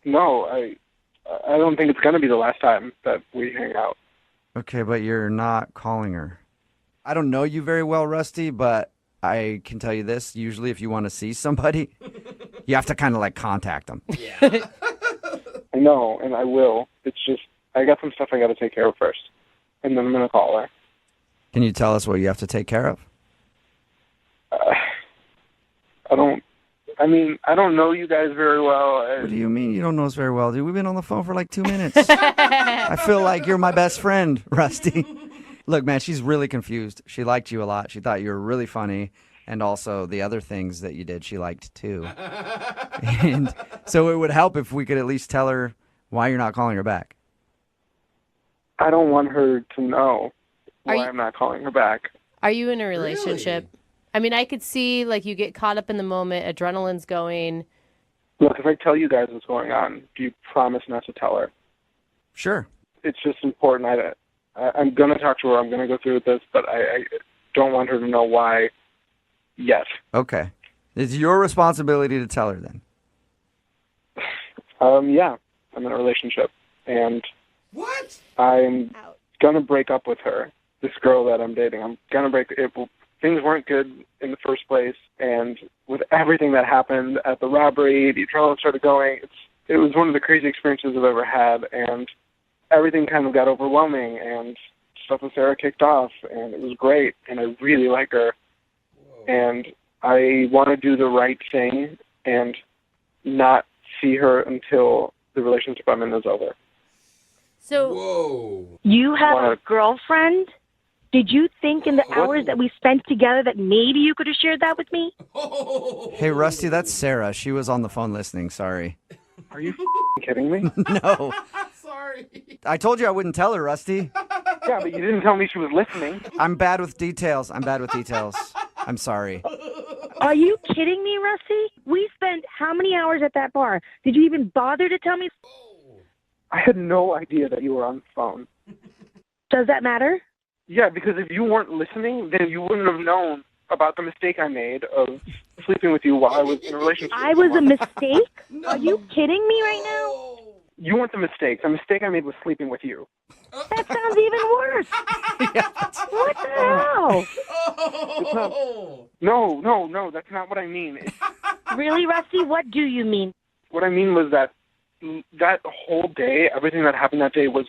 No, I don't think it's going to be the last time that we hang out. Okay, but you're not calling her. I don't know you very well, Rusty, but I can tell you this. Usually if you want to see somebody, you have to kind of like contact them. Yeah. I know, and I will. It's just, I got some stuff I got to take care of first, and then I'm going to call her. Can you tell us what you have to take care of? I don't know you guys very well. What do you mean you don't know us very well, dude? We've been on the phone for like 2 minutes. I feel like you're my best friend, Rusty. Look, man, she's really confused. She liked you a lot. She thought you were really funny. And also the other things that you did, she liked too. And so it would help if we could at least tell her why you're not calling her back. I don't want her to know Are why you- I'm not calling her back. Are you in a relationship? Really? I mean, I could see like you get caught up in the moment, adrenaline's going. Look, if I tell you guys what's going on, do you promise not to tell her? Sure. It's just important. I'm going to talk to her. I'm going to go through with this, but I don't want her to know why yet. Okay. It's your responsibility to tell her then. Yeah, I'm in a relationship, and What? I'm going to break up with her, this girl that I'm dating. I'm going to break it. Things weren't good in the first place, and with everything that happened at the robbery, the adrenaline started going. It was one of the crazy experiences I've ever had, and everything kind of got overwhelming, and stuff with Sarah kicked off, and it was great, and I really like her. And I want to do the right thing and not see her until the relationship I'm in is over. So Whoa. You have What? a girlfriend? Did you think in the hours that we spent together that maybe you could have shared that with me? Hey, Rusty, that's Sarah. She was on the phone listening. Sorry. Are you kidding me? No. Sorry. I told you I wouldn't tell her, Rusty. Yeah, but you didn't tell me she was listening. I'm bad with details. I'm sorry. Are you kidding me, Rusty? We spent how many hours at that bar? Did you even bother to tell me? I had no idea that you were on the phone. Does that matter? Yeah, because if you weren't listening, then you wouldn't have known about the mistake I made of sleeping with you while I was in a relationship. I was a mistake? Are you kidding me right now? You weren't the mistake. The mistake I made was sleeping with you. That sounds even worse. What the hell? No, that's not what I mean. Really, Rusty? What do you mean? What I mean was that whole day, everything that happened that day was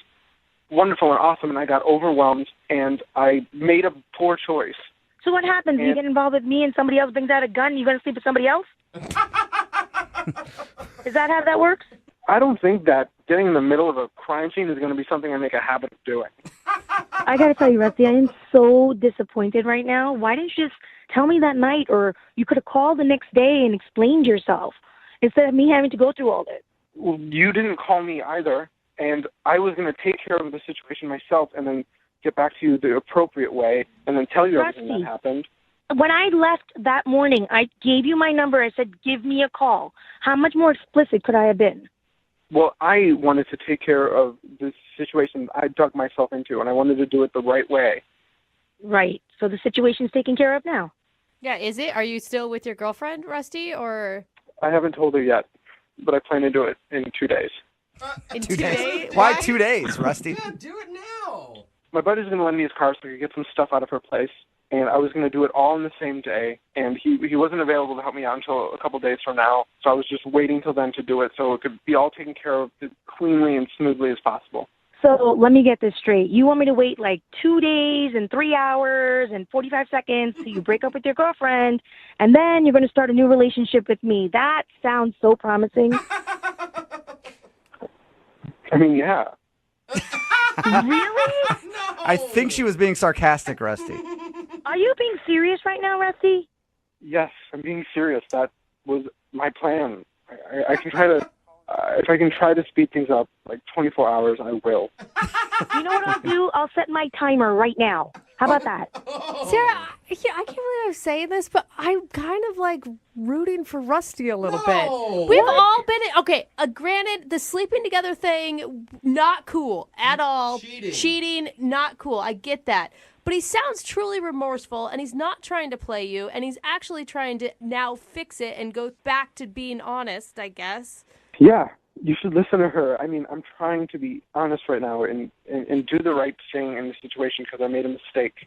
wonderful and awesome, and I got overwhelmed, and I made a poor choice. So what happens? You get involved with me and somebody else brings out a gun, you're going to sleep with somebody else? Is that how that works? I don't think that getting in the middle of a crime scene is going to be something I make a habit of doing. I got to tell you, Rusty, I am so disappointed right now. Why didn't you just tell me that night, or you could have called the next day and explained yourself instead of me having to go through all this? Well, you didn't call me either, and I was going to take care of the situation myself and then get back to you the appropriate way and then tell you everything that happened. When I left that morning, I gave you my number. I said, give me a call. How much more explicit could I have been? Well, I wanted to take care of this situation I dug myself into, and I wanted to do it the right way. Right. So the situation's taken care of now. Yeah, is it? Are you still with your girlfriend, Rusty, or? I haven't told her yet, but I plan to do it in 2 days. In 2 days? Why 2 days, Rusty? Yeah, do it now. My buddy's going to lend me his car so I could get some stuff out of her place, and I was going to do it all in the same day, and he wasn't available to help me out until a couple days from now, so I was just waiting till then to do it so it could be all taken care of as cleanly and smoothly as possible. So let me get this straight. You want me to wait like 2 days and 3 hours and 45 seconds till you break up with your girlfriend, and then you're going to start a new relationship with me. That sounds so promising. I mean, yeah. Really? I think she was being sarcastic, Rusty. Are you being serious right now, Rusty? Yes, I'm being serious. That was my plan. I can try to, if I can try to speed things up, like 24 hours, I will. You know what I'll do? I'll set my timer right now. How about that? Sarah, I can't believe I'm saying this, but I'm kind of like rooting for Rusty a little bit. We've all been okay. Granted, the sleeping together thing, not cool at all. Cheating, not cool. I get that. But he sounds truly remorseful, and he's not trying to play you, and he's actually trying to now fix it and go back to being honest, I guess. Yeah, you should listen to her. I mean, I'm trying to be honest right now and do the right thing in the situation because I made a mistake.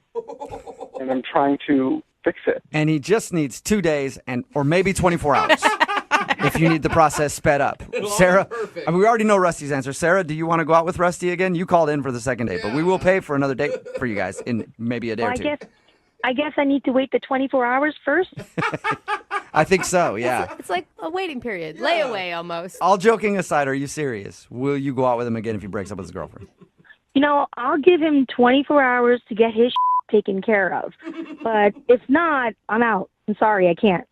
And I'm trying to fix it. And he just needs 2 days or maybe 24 hours if you need the process sped up. Sarah, I mean, we already know Rusty's answer. Sarah, do you want to go out with Rusty again? You called in for the second date, but we will pay for another date for you guys in maybe a day or two. I guess I need to wait the 24 hours first. I think so, yeah. It's like a waiting period, layaway almost. All joking aside, are you serious? Will you go out with him again if he breaks up with his girlfriend? You know, I'll give him 24 hours to get his taken care of. But if not, I'm out. I'm sorry, I can't.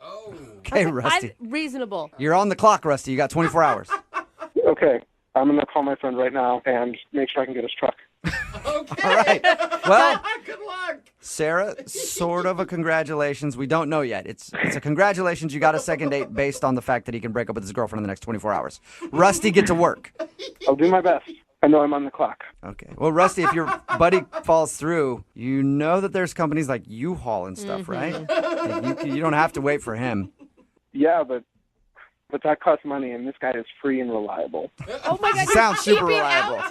Okay, Rusty. Reasonable. You're on the clock, Rusty. You got 24 hours. Okay, I'm going to call my friend right now and make sure I can get his truck. Okay. All right. Well, good luck. Sarah, sort of a congratulations. We don't know yet. It's a congratulations. You got a second date based on the fact that he can break up with his girlfriend in the next 24 hours. Rusty, get to work. I'll do my best. I know I'm on the clock. Okay. Well, Rusty, if your buddy falls through, you know that there's companies like U-Haul and stuff, right? You don't have to wait for him. Yeah, but that costs money, and this guy is free and reliable. Oh, my God. Sounds super reliable.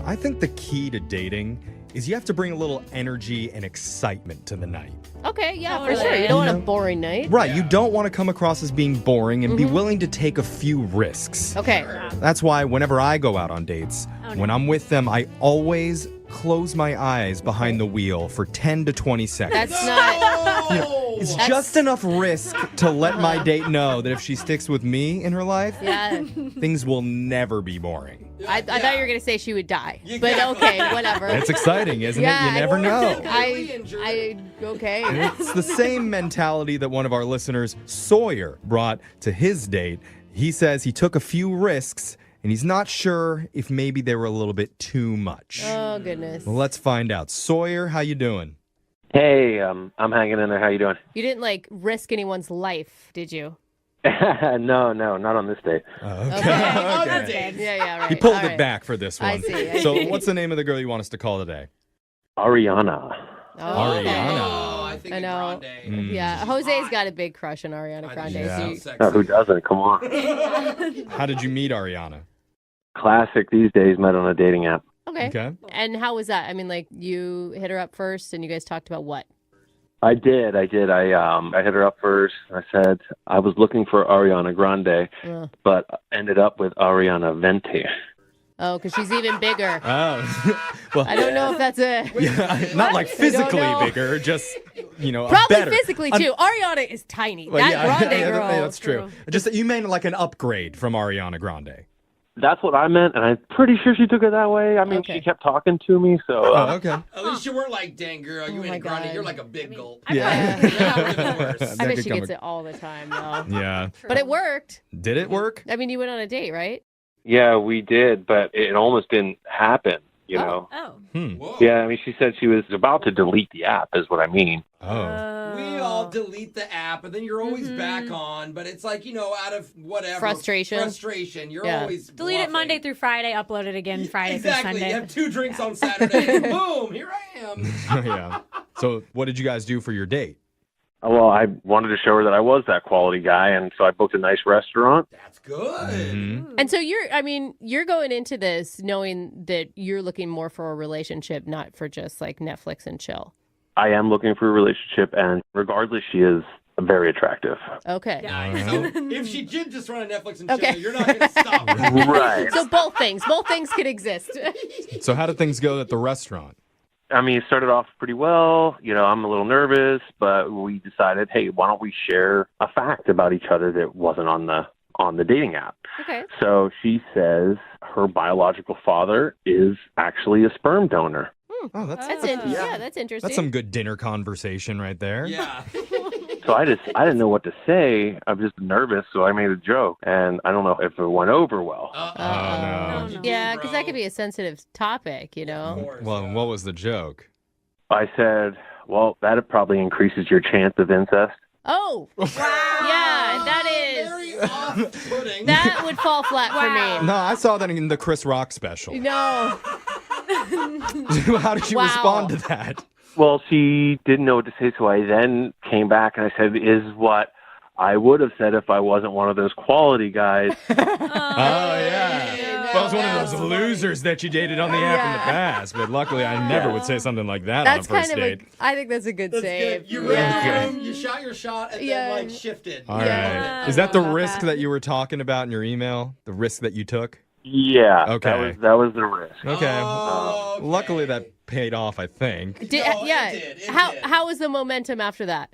I think the key to dating is you have to bring a little energy and excitement to the night. Okay, yeah, for sure. You don't want a boring night. Right, you don't want to come across as being boring and be willing to take a few risks. Okay. That's why whenever I go out on dates, when I'm with them, I always close my eyes behind the wheel for 10 to 20 seconds. That's not... It's just enough risk to let my date know that if she sticks with me in her life, things will never be boring. I thought you were going to say she would die. But okay, whatever. It's exciting, isn't it? You never know. Okay. It's the same mentality that one of our listeners, Sawyer, brought to his date. He says he took a few risks, and he's not sure if maybe they were a little bit too much. Oh, goodness. Well, let's find out. Sawyer, how you doing? Hey, I'm hanging in there. How you doing? You didn't, risk anyone's life, did you? No, not on this date. Okay. Yeah, right. He pulled All it right. back for this one. I see. So what's the name of the girl you want us to call today? Ariana. Ariana. I think I know. Grande. Yeah, Jose's got a big crush on Ariana Grande. Yeah. So No, who doesn't? Come on. How did you meet Ariana? Classic these days, met on a dating app. okay. And how was that? I mean, like, you hit her up first and you guys talked about what? I did. I hit her up first. I said I was looking for Ariana Grande, but ended up with Ariana Venti. Oh, because she's even bigger. Oh. Well, I don't know if that's not like physically know. bigger, just, Probably better. physically, too. Ariana is tiny. Well, that Grande girl. That's true. Just that you meant like an upgrade from Ariana Grande. That's what I meant, and I'm pretty sure she took it that way. I mean, she kept talking to me, so... okay. At least you weren't like, dang girl, you ain't Grande. God. You're like a big gulp. Yeah. I bet she gets it all the time, though. Yeah. But it worked. Did it work? I mean, you went on a date, right? Yeah, we did, but it almost didn't happen, you know? Oh. Yeah, I mean, she said she was about to delete the app, is what I mean. Oh. We all delete the app, and then you're always back on. But it's like, out of whatever. Frustration. You're always delete it Monday through Friday, upload it again Friday through Exactly. Sunday. You have 2 drinks on Saturday, and boom, here I am. Yeah. So what did you guys do for your date? Well, I wanted to show her that I was that quality guy, and so I booked a nice restaurant. That's good. Mm-hmm. And so you're going into this knowing that you're looking more for a relationship, not for just like Netflix and chill. I am looking for a relationship, and regardless, she is very attractive. Okay. Yeah, so if she did just run a Netflix and chill, Okay. you're not going to stop. Right. So both things could exist. So how did things go at the restaurant? I mean, it started off pretty well. I'm a little nervous, but we decided, hey, why don't we share a fact about each other that wasn't on the dating app? Okay. So she says her biological father is actually a sperm donor. Oh, that's interesting. That's some good dinner conversation right there. Yeah. So I didn't know what to say. I was just nervous, so I made a joke, and I don't know if it went over well. Oh, no. Yeah, because that could be a sensitive topic, Well, what was the joke? I said, well, that probably increases your chance of incest. Oh, yeah, that is. Very off-putting. That would fall flat for me. No, I saw that in the Chris Rock special. No. How did you respond to that? Well, she didn't know what to say, so I then came back and I said, is what I would have said if I wasn't one of those quality guys. Oh, yeah. Well, I was one of those losers that you dated on the app in the past, but luckily I never would say something like that That's on a first kind of date. I think that's a good save. Good. You read the room, you shot your shot, and then shifted. All right. Is that the risk that you were talking about in your email? The risk that you took? Yeah. Okay. That was the risk. Okay. Okay. Luckily that paid off, I think. It did. How was the momentum after that?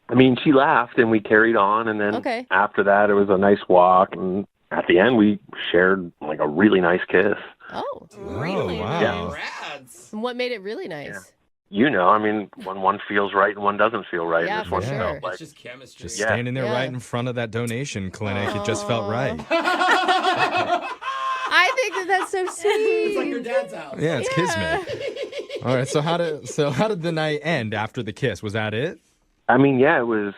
I mean, she laughed and we carried on, and then after that it was a nice walk, and at the end we shared like a really nice kiss. Oh. Really? Wow. Yeah. And what made it really nice? I mean, when one feels right and one doesn't feel right. Yeah, this one for felt sure. like It's just chemistry. Just standing there right in front of that donation clinic. It just felt right. I think that's so sweet. It's like your dad's house. Yeah, it's kismet. All right, so how did the night end after the kiss? Was that it? I mean, yeah, it was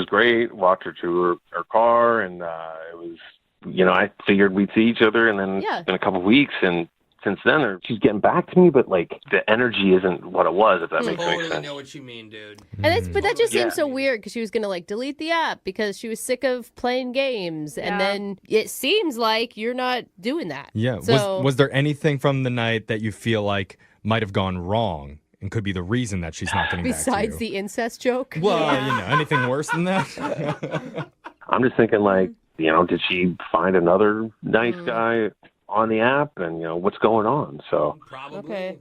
great. Walked her to her car, and it was, I figured we'd see each other, and then in a couple of weeks, and since then, she's getting back to me, but like the energy isn't what it was, if that makes Totally sense. know what you mean, dude. But that just seems so weird because she was gonna delete the app because she was sick of playing games, and then it seems like you're not doing that. Yeah. So, Was there anything from the night that you feel like might have gone wrong and could be the reason that she's not getting back to you? besides the incest joke? Well, anything worse than that? I'm just thinking, like, did she find another nice guy on the app, and what's going on? So Probably. Okay.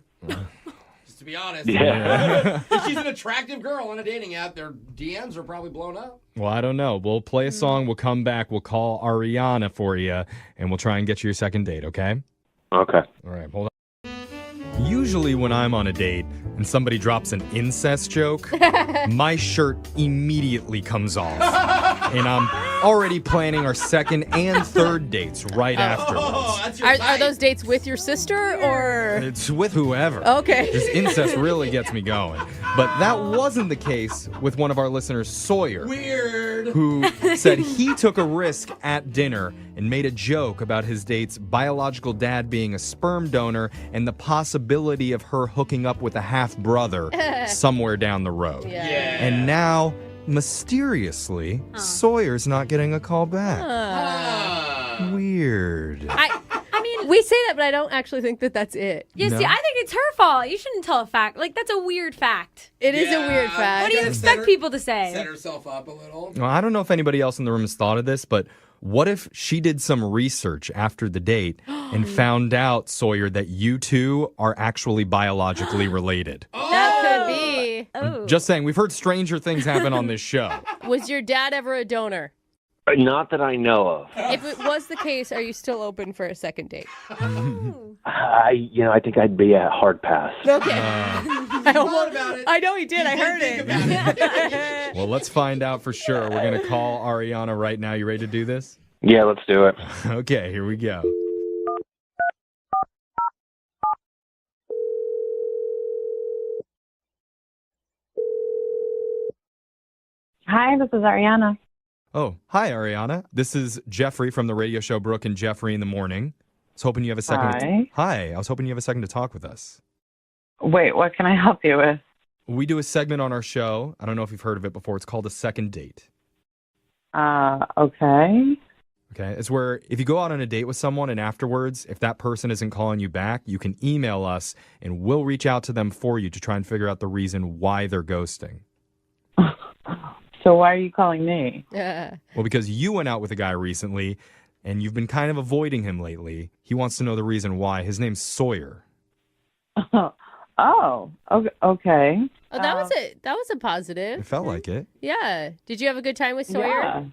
Just to be honest. Yeah. If she's an attractive girl on a dating app, their DMs are probably blown up. Well, I don't know. We'll play a song. We'll come back. We'll call Ariana for you, and we'll try and get you your second date, okay? Okay. All right, hold on. Usually when I'm on a date and somebody drops an incest joke, my shirt immediately comes off. And I'm already planning our second and third dates right afterwards. Are those dates with your sister or? It's with whoever. Okay. This incest really gets me going. But that wasn't the case with one of our listeners, Sawyer. Weird. who said he took a risk at dinner and made a joke about his date's biological dad being a sperm donor and the possibility of her hooking up with a half-brother somewhere down the road. Yeah. And now, mysteriously, Sawyer's not getting a call back. Weird. I mean, we say that, but I don't actually think that that's it. Yeah, No? see, I think it's her fault. You shouldn't tell a fact. Like, that's a weird fact. It is a weird fact. What do you expect people to say? Set herself up a little. Well, I don't know if anybody else in the room has thought of this, but what if she did some research after the date and found out, Sawyer, that you two are actually biologically related? That could be. Just saying, we've heard stranger things happen on this show. Was your dad ever a donor? Not that I know of. If it was the case, are you still open for a second date? I think I'd be a hard pass. Okay. I know he did. I heard it. Well, let's find out for sure. We're going to call Ariana right now. You ready to do this? Yeah, let's do it. Okay, here we go. Hi, this is Ariana. Oh, hi, Ariana. This is Jeffrey from the radio show Brooke and Jeffrey in the Morning. I was hoping you have a second. Hi. Hi. I was hoping you have a second to talk with us. Wait, what can I help you with? We do a segment on our show. I don't know if you've heard of it before. It's called A Second Date. Okay. Okay. It's where if you go out on a date with someone and afterwards, if that person isn't calling you back, you can email us and we'll reach out to them for you to try and figure out the reason why they're ghosting. So why are you calling me? Well, because you went out with a guy recently and you've been kind of avoiding him lately. He wants to know the reason why. His name's Sawyer. Oh, okay. Oh, that was it. That was a positive. It felt like it. Yeah. Did you have a good time with Sawyer?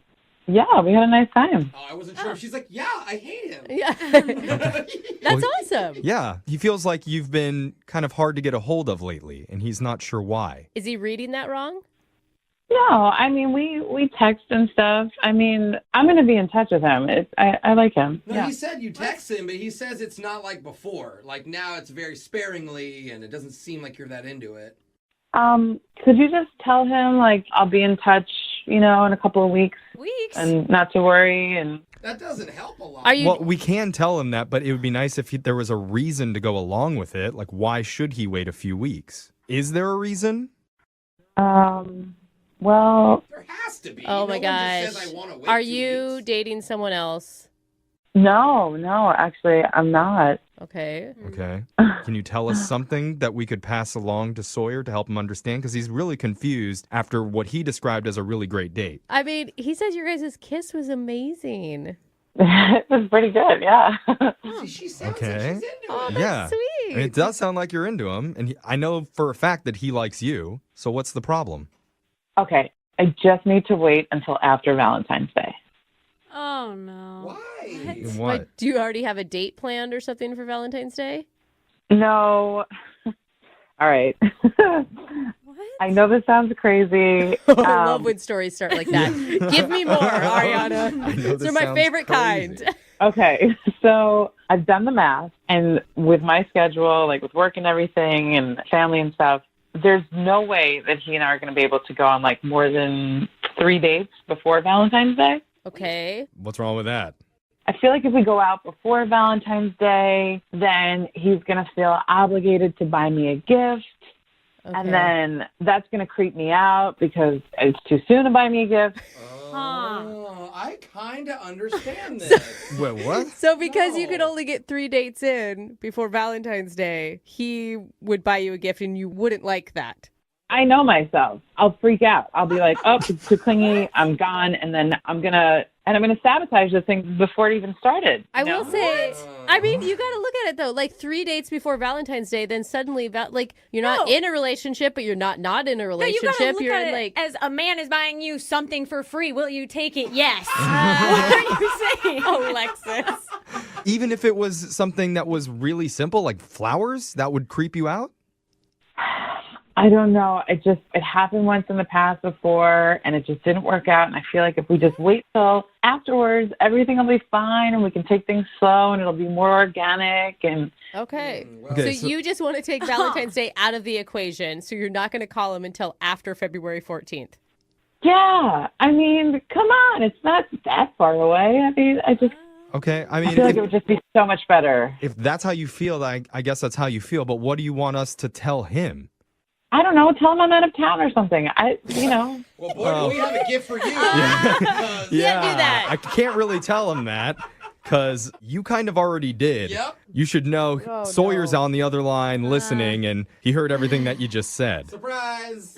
Yeah, we had a nice time. Oh, I wasn't sure if she's like, yeah, I hate him. Yeah. That's awesome. Yeah. He feels like you've been kind of hard to get a hold of lately, and he's not sure why. Is he reading that wrong? No, I mean, we text and stuff. I mean, I'm going to be in touch with him. I like him. No, yeah. he said you text him, but he says it's not like before. Like now it's very sparingly, and it doesn't seem like you're that into it. Could you just tell him, like, I'll be in touch, in a couple of weeks? Weeks? And not to worry, and... That doesn't help a lot. Well, we can tell him that, but it would be nice if there was a reason to go along with it. Like, why should he wait a few weeks? Is there a reason? Well... There has to be. Oh, my No one gosh. just says, I wanna wait Are 2 you weeks. dating someone else? No, actually, I'm not. Okay. Okay. Can you tell us something that we could pass along to Sawyer to help him understand? Because he's really confused after what he described as a really great date. I mean, he says your guys' kiss was amazing. It was pretty good, yeah. She sounds Okay. like she's into it. Oh, that's Yeah. sweet. And it does sound like you're into him. And I know for a fact that he likes you. So what's the problem? Okay, I just need to wait until after Valentine's Day. Oh, no. Why? What? But do you already have a date planned or something for Valentine's Day? No. All right. I know this sounds crazy. I love when stories start like that. Give me more, Ariana. These are my favorite kind. Okay, so I've done the math, and with my schedule, like with work and everything and family and stuff, there's no way that he and I are going to be able to go on like more than 3 dates before Valentine's Day. Okay. What's wrong with that? I feel like if we go out before Valentine's Day, then he's going to feel obligated to buy me a gift. Okay. And then that's going to creep me out because it's too soon to buy me a gift. Oh, I kind of understand this. Wait, what? So because you could only get 3 dates in before Valentine's Day, he would buy you a gift and you wouldn't like that. I know myself. I'll freak out. I'll be like, oh, it's too clingy. I'm gone. And then I'm going to sabotage this thing before it even started. I will say, I mean, you got to look at it though. Like 3 dates before Valentine's Day, then suddenly, like you're not in a relationship, but you're not in a No, relationship. you gotta look You're at in it like as a man is buying you something for free. Will you take it? Yes. What are you saying? Alexis. Even if it was something that was really simple, like flowers, that would creep you out? I don't know. It happened once in the past before, and it just didn't work out. And I feel like if we just wait till afterwards, everything will be fine, and we can take things slow, and it'll be more organic. And Okay. Okay, So you just want to take Valentine's Day out of the equation, so you're not going to call him until after February 14th. Yeah, I mean, come on, it's not that far away. I mean, Okay, I I mean, feel like it would just be so much better. if that's how you feel, I guess that's how you feel. But what do you want us to tell him? I don't know. Tell him I'm out of town or something. Well, boy, do we have a gift for you. Yeah, Can't do that. I can't really tell him that because you kind of already did. Yep. You should know Sawyer's on the other line listening, and he heard everything that you just said. Surprise.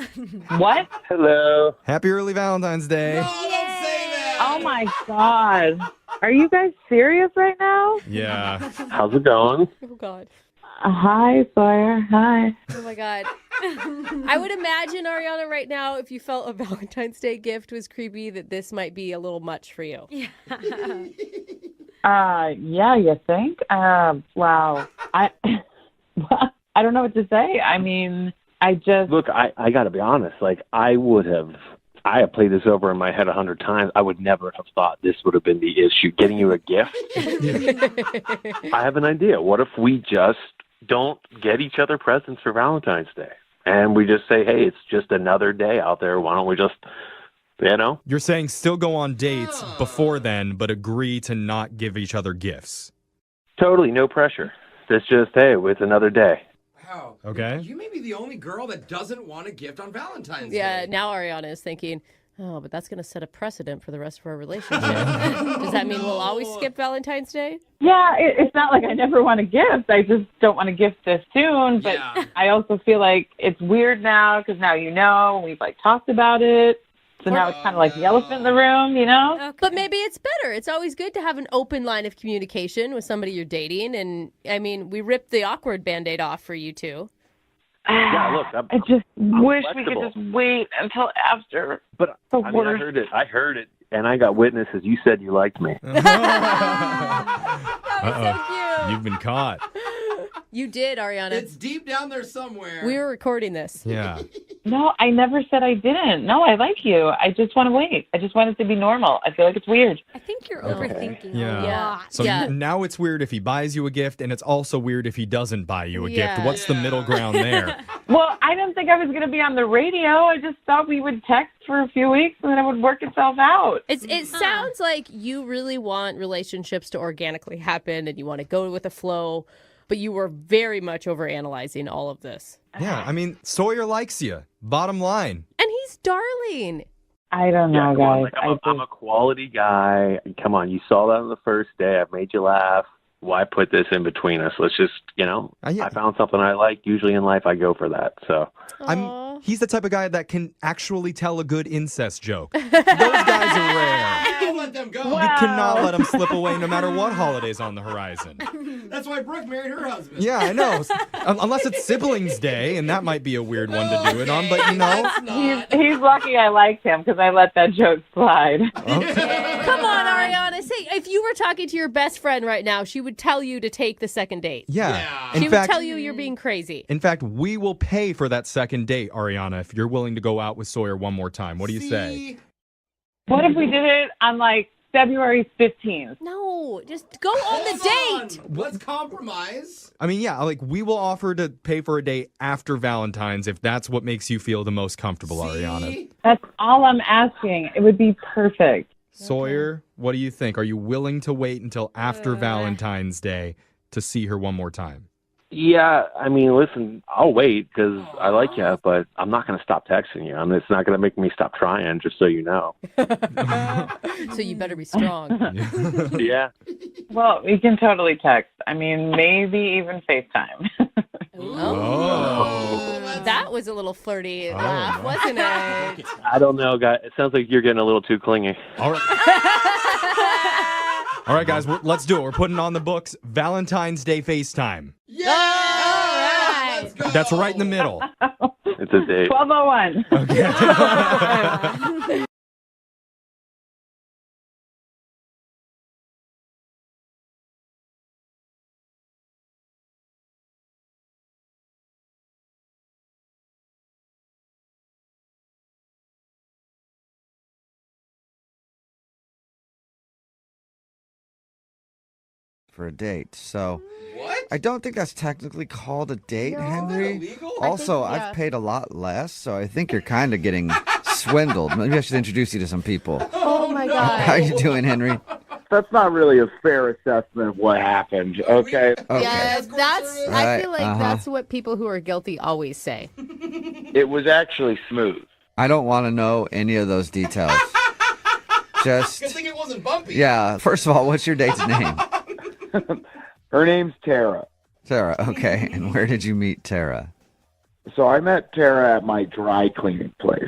What? Hello. Happy early Valentine's Day. No, don't say that. Oh my God. Are you guys serious right now? Yeah. How's it going? Oh, God. Hi, Sawyer. Hi. Oh, my God. I would imagine, Ariana, right now, if you felt a Valentine's Day gift was creepy, that this might be a little much for you. Yeah. Yeah, you think? Wow. I don't know what to say. I mean, Look, I got to be honest. Like, I have played this over in my head 100 times. I would never have thought this would have been the issue. Getting you a gift? I have an idea. What if we just don't get each other presents for Valentine's Day? And we just say, hey, it's just another day out there. Why don't we just, You're saying still go on dates before then, but agree to not give each other gifts. Totally, no pressure. It's just, hey, it's another day. Wow. Okay. You may be the only girl that doesn't want a gift on Valentine's Day. Yeah, now Ariana is thinking, oh, but that's going to set a precedent for the rest of our relationship. Does that mean we'll always skip Valentine's Day? Yeah, it's not like I never want a gift. I just don't want a gift this soon. But I also feel like it's weird now because now we've talked about it. So now it's kind of like the elephant in the room, Okay. But maybe it's better. It's always good to have an open line of communication with somebody you're dating. And, I mean, we ripped the awkward Band-Aid off for you two. Yeah, look, I just wish we flexible. could just wait until after. But I heard it, and I got witnesses. You said you liked me. Uh-oh. You've been caught. You did, Ariana. It's deep down there somewhere. We were recording this. Yeah. No, I never said I didn't. No, I like you. I just want to wait. I just want it to be normal. I feel like it's weird. I think you're overthinking Yeah. a lot. So now it's weird if he buys you a gift, and it's also weird if he doesn't buy you a gift. What's the middle ground there? Well, I didn't think I was going to be on the radio. I just thought we would text for a few weeks and then it would work itself out. It sounds like you really want relationships to organically happen and you want to go with the flow, but you were very much overanalyzing all of this. Yeah, I mean, Sawyer likes you. Bottom line. And he's darling. I don't know, come on, guys. I'm a quality guy. Come on, you saw that on the first day. I've made you laugh. Why put this in between us? Let's just, I found something I like. Usually in life, I go for that. So he's the type of guy that can actually tell a good incest joke. Those guys are rare. Don't let them go. You cannot let them slip away no matter what holiday's on the horizon. That's why Brooke married her husband. Yeah, I know. Unless it's Siblings Day, and that might be a weird one to do it on, but He's lucky I liked him because I let that joke slide. Okay. Come on, Ariana. Say, if you were talking to your best friend right now, she would tell you to take the second date. Yeah. She would tell you you're being crazy. In fact, we will pay for that second date, Ariana, if you're willing to go out with Sawyer one more time. What do you say? What if we did it on February 15th? No, just go on the date. Let's compromise. I mean, we will offer to pay for a date after Valentine's if that's what makes you feel the most comfortable, Ariana. That's all I'm asking. It would be perfect. Sawyer, what do you think? Are you willing to wait until after Valentine's Day to see her one more time? Yeah, I mean, listen, I'll wait because I like you, but I'm not going to stop texting you. It's not going to make me stop trying, just so you know. So you better be strong. Yeah. Well, we can totally text. I mean, maybe even FaceTime. That was a little flirty laugh, wasn't it? I don't know, guys. It sounds like you're getting a little too clingy. All right, guys, let's do it. We're putting on the books Valentine's Day FaceTime. Yeah! All right. Let's go. That's right in the middle. It's a date. 12:01. Okay. For a date. So what? I don't think that's technically called a date, No, Henry. is that illegal? Also, I've paid a lot less, so I think you're kind of getting swindled. Maybe I should introduce you to some people. Oh my God. How you doing, Henry? That's not really a fair assessment of what happened, okay? Yeah, that's. I feel like Uh-huh. that's what people who are guilty always say. It was actually smooth. I don't want to know any of those details. Just, Good thing it wasn't bumpy. yeah. First of all, what's your date's name? Her name's Tara. Tara, okay. And where did you meet Tara? So I met Tara at my dry cleaning place.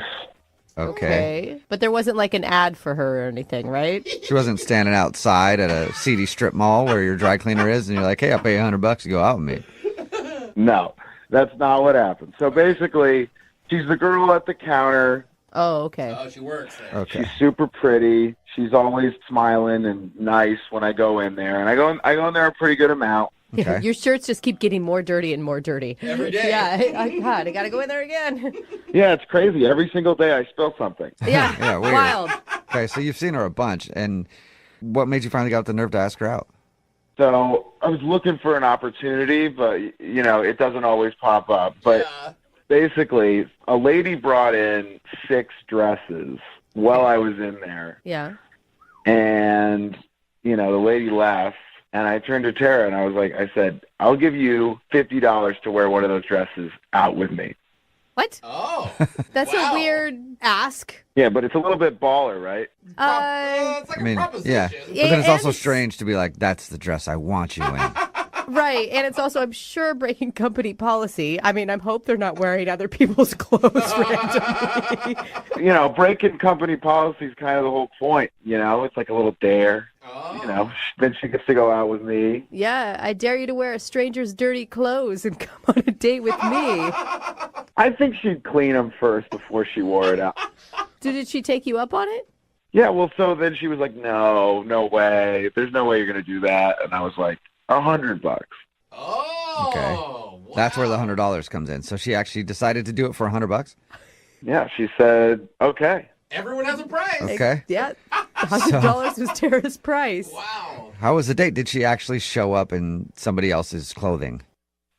Okay. But there wasn't like an ad for her or anything, right? She wasn't standing outside at a seedy strip mall where your dry cleaner is, and you're like, hey, I'll pay you $100 to go out with me. No, that's not what happened. So basically, she's the girl at the counter. Oh, okay. Oh, she works there. Okay. She's super pretty. She's always smiling and nice when I go in there. And I go in there a pretty good amount. Yeah, your shirts just keep getting more dirty and more dirty. Every day. Yeah, God, I got to go in there again. Yeah, it's crazy. Every single day I spill something. Yeah, Yeah, weird. wild. Okay, so you've seen her a bunch, and what made you finally get the nerve to ask her out? So I was looking for an opportunity, but, it doesn't always pop up. But basically, a lady brought in 6 dresses while I was in there. Yeah. And, the lady left. And I turned to Tara and I said, I'll give you $50 to wear one of those dresses out with me. What? Oh. That's a weird ask. Yeah, but it's a little bit baller, right? It's like I mean, a proposition. yeah. But then it's also strange to be like, that's the dress I want you in. Right, and it's also, I'm sure, breaking company policy. I mean, I hope they're not wearing other people's clothes randomly. Breaking company policy is kind of the whole point. It's like a little dare. Then she gets to go out with me. Yeah, I dare you to wear a stranger's dirty clothes and come on a date with me. I think she'd clean them first before she wore it out. Did she take you up on it? Yeah, well, so then she was like, no way. There's no way you're going to do that. And I was like, $100. Oh. Okay. Wow. That's where the $100 comes in. So she actually decided to do it for $100? Yeah, she said, okay. Everyone has a price. Okay. Yeah, $100 was Tara's price. Wow. How was the date? Did she actually show up in somebody else's clothing?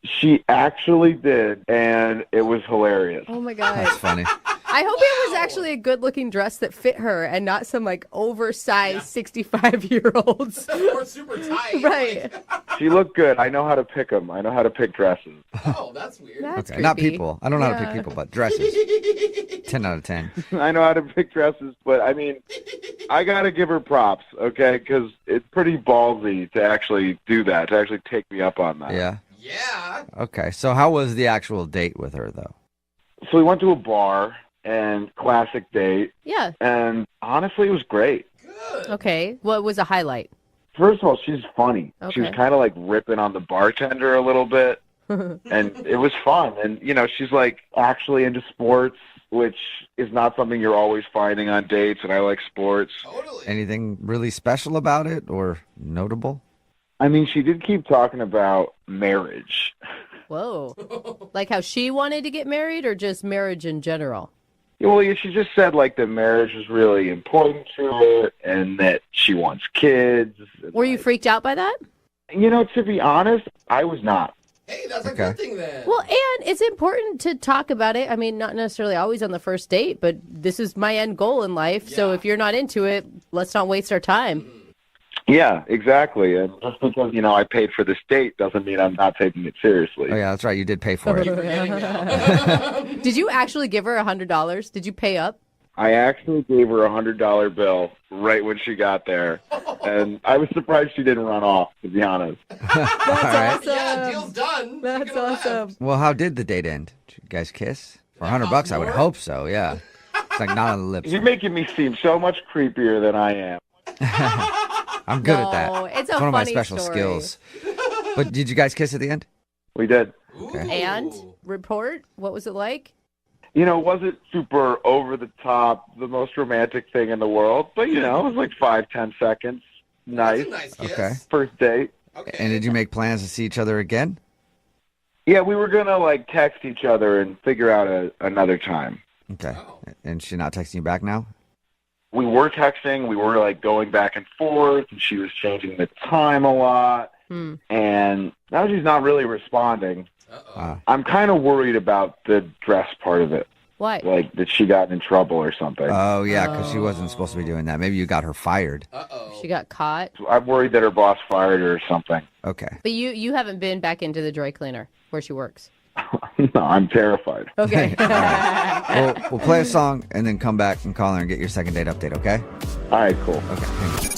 She actually did, and it was hilarious. Oh, my God. That's funny. I hope it was actually a good-looking dress that fit her and not some, oversized 65-year-olds. Or super tight. Right. She looked good. I know how to pick them. I know how to pick dresses. Oh, that's weird. That's Okay, not creepy. people. I don't know how to pick people, but dresses. 10 out of 10. I know how to pick dresses, but, I got to give her props, okay? Because it's pretty ballsy to actually do that, to actually take me up on that. Yeah. Yeah. Okay, so how was the actual date with her, though? So we went to a bar, and classic date, Yeah. and honestly, it was great. Good. Okay. What was a highlight? First of all, she's funny. She was Okay. kind of ripping on the bartender a little bit, and it was fun. And, she's actually into sports, which is not something you're always finding on dates, and I like sports. Totally. Anything really special about it or notable? She did keep talking about marriage. Whoa. Like how she wanted to get married or just marriage in general? Well, yeah, she just said that marriage was really important to her and that she wants kids. Were you freaked out by that? To be honest, I was not. Hey, that's a Okay. good thing then. Well, and it's important to talk about it. I mean, not necessarily always on the first date, but this is my end goal in life. So if you're not into it, let's not waste our time. Yeah, exactly. And just because, I paid for this date doesn't mean I'm not taking it seriously. Oh, yeah, that's right. You did pay for it. Did you actually give her $100? Did you pay up? I actually gave her a $100 bill right when she got there. And I was surprised she didn't run off, to be honst. All right. Awesome. Yeah, deal's done. That's Taking a left. awesome. Well, how did the date end? Did you guys kiss? For $100, I would more? hope so, yeah. It's not on the lips. You're making me seem so much creepier than I am. I'm good No, at that. it's a one of my funny special story. skills. But did you guys kiss at the end? We did. Okay. And report, what was it like? It wasn't super over the top, the most romantic thing in the world, but it was 5-10 seconds. Nice. That's a nice kiss. Okay. First date. Okay. And did you make plans to see each other again? Yeah, we were gonna text each other and figure out another time. Okay. Oh. And she not texting you back now? We were texting, we were going back and forth, and she was changing the time a lot. And now she's not really responding. Uh-oh. I'm kind of worried about the dress part of it. Why? Like that she got in trouble or something. Oh, yeah, because she wasn't supposed to be doing that. Maybe you got her fired. She got caught. I'm worried that her boss fired her or something. Okay. But you haven't been back into the dry cleaner where she works. No, I'm terrified. Okay. We'll play a song and then come back and call her and get your second date update, okay? All right, cool. Okay.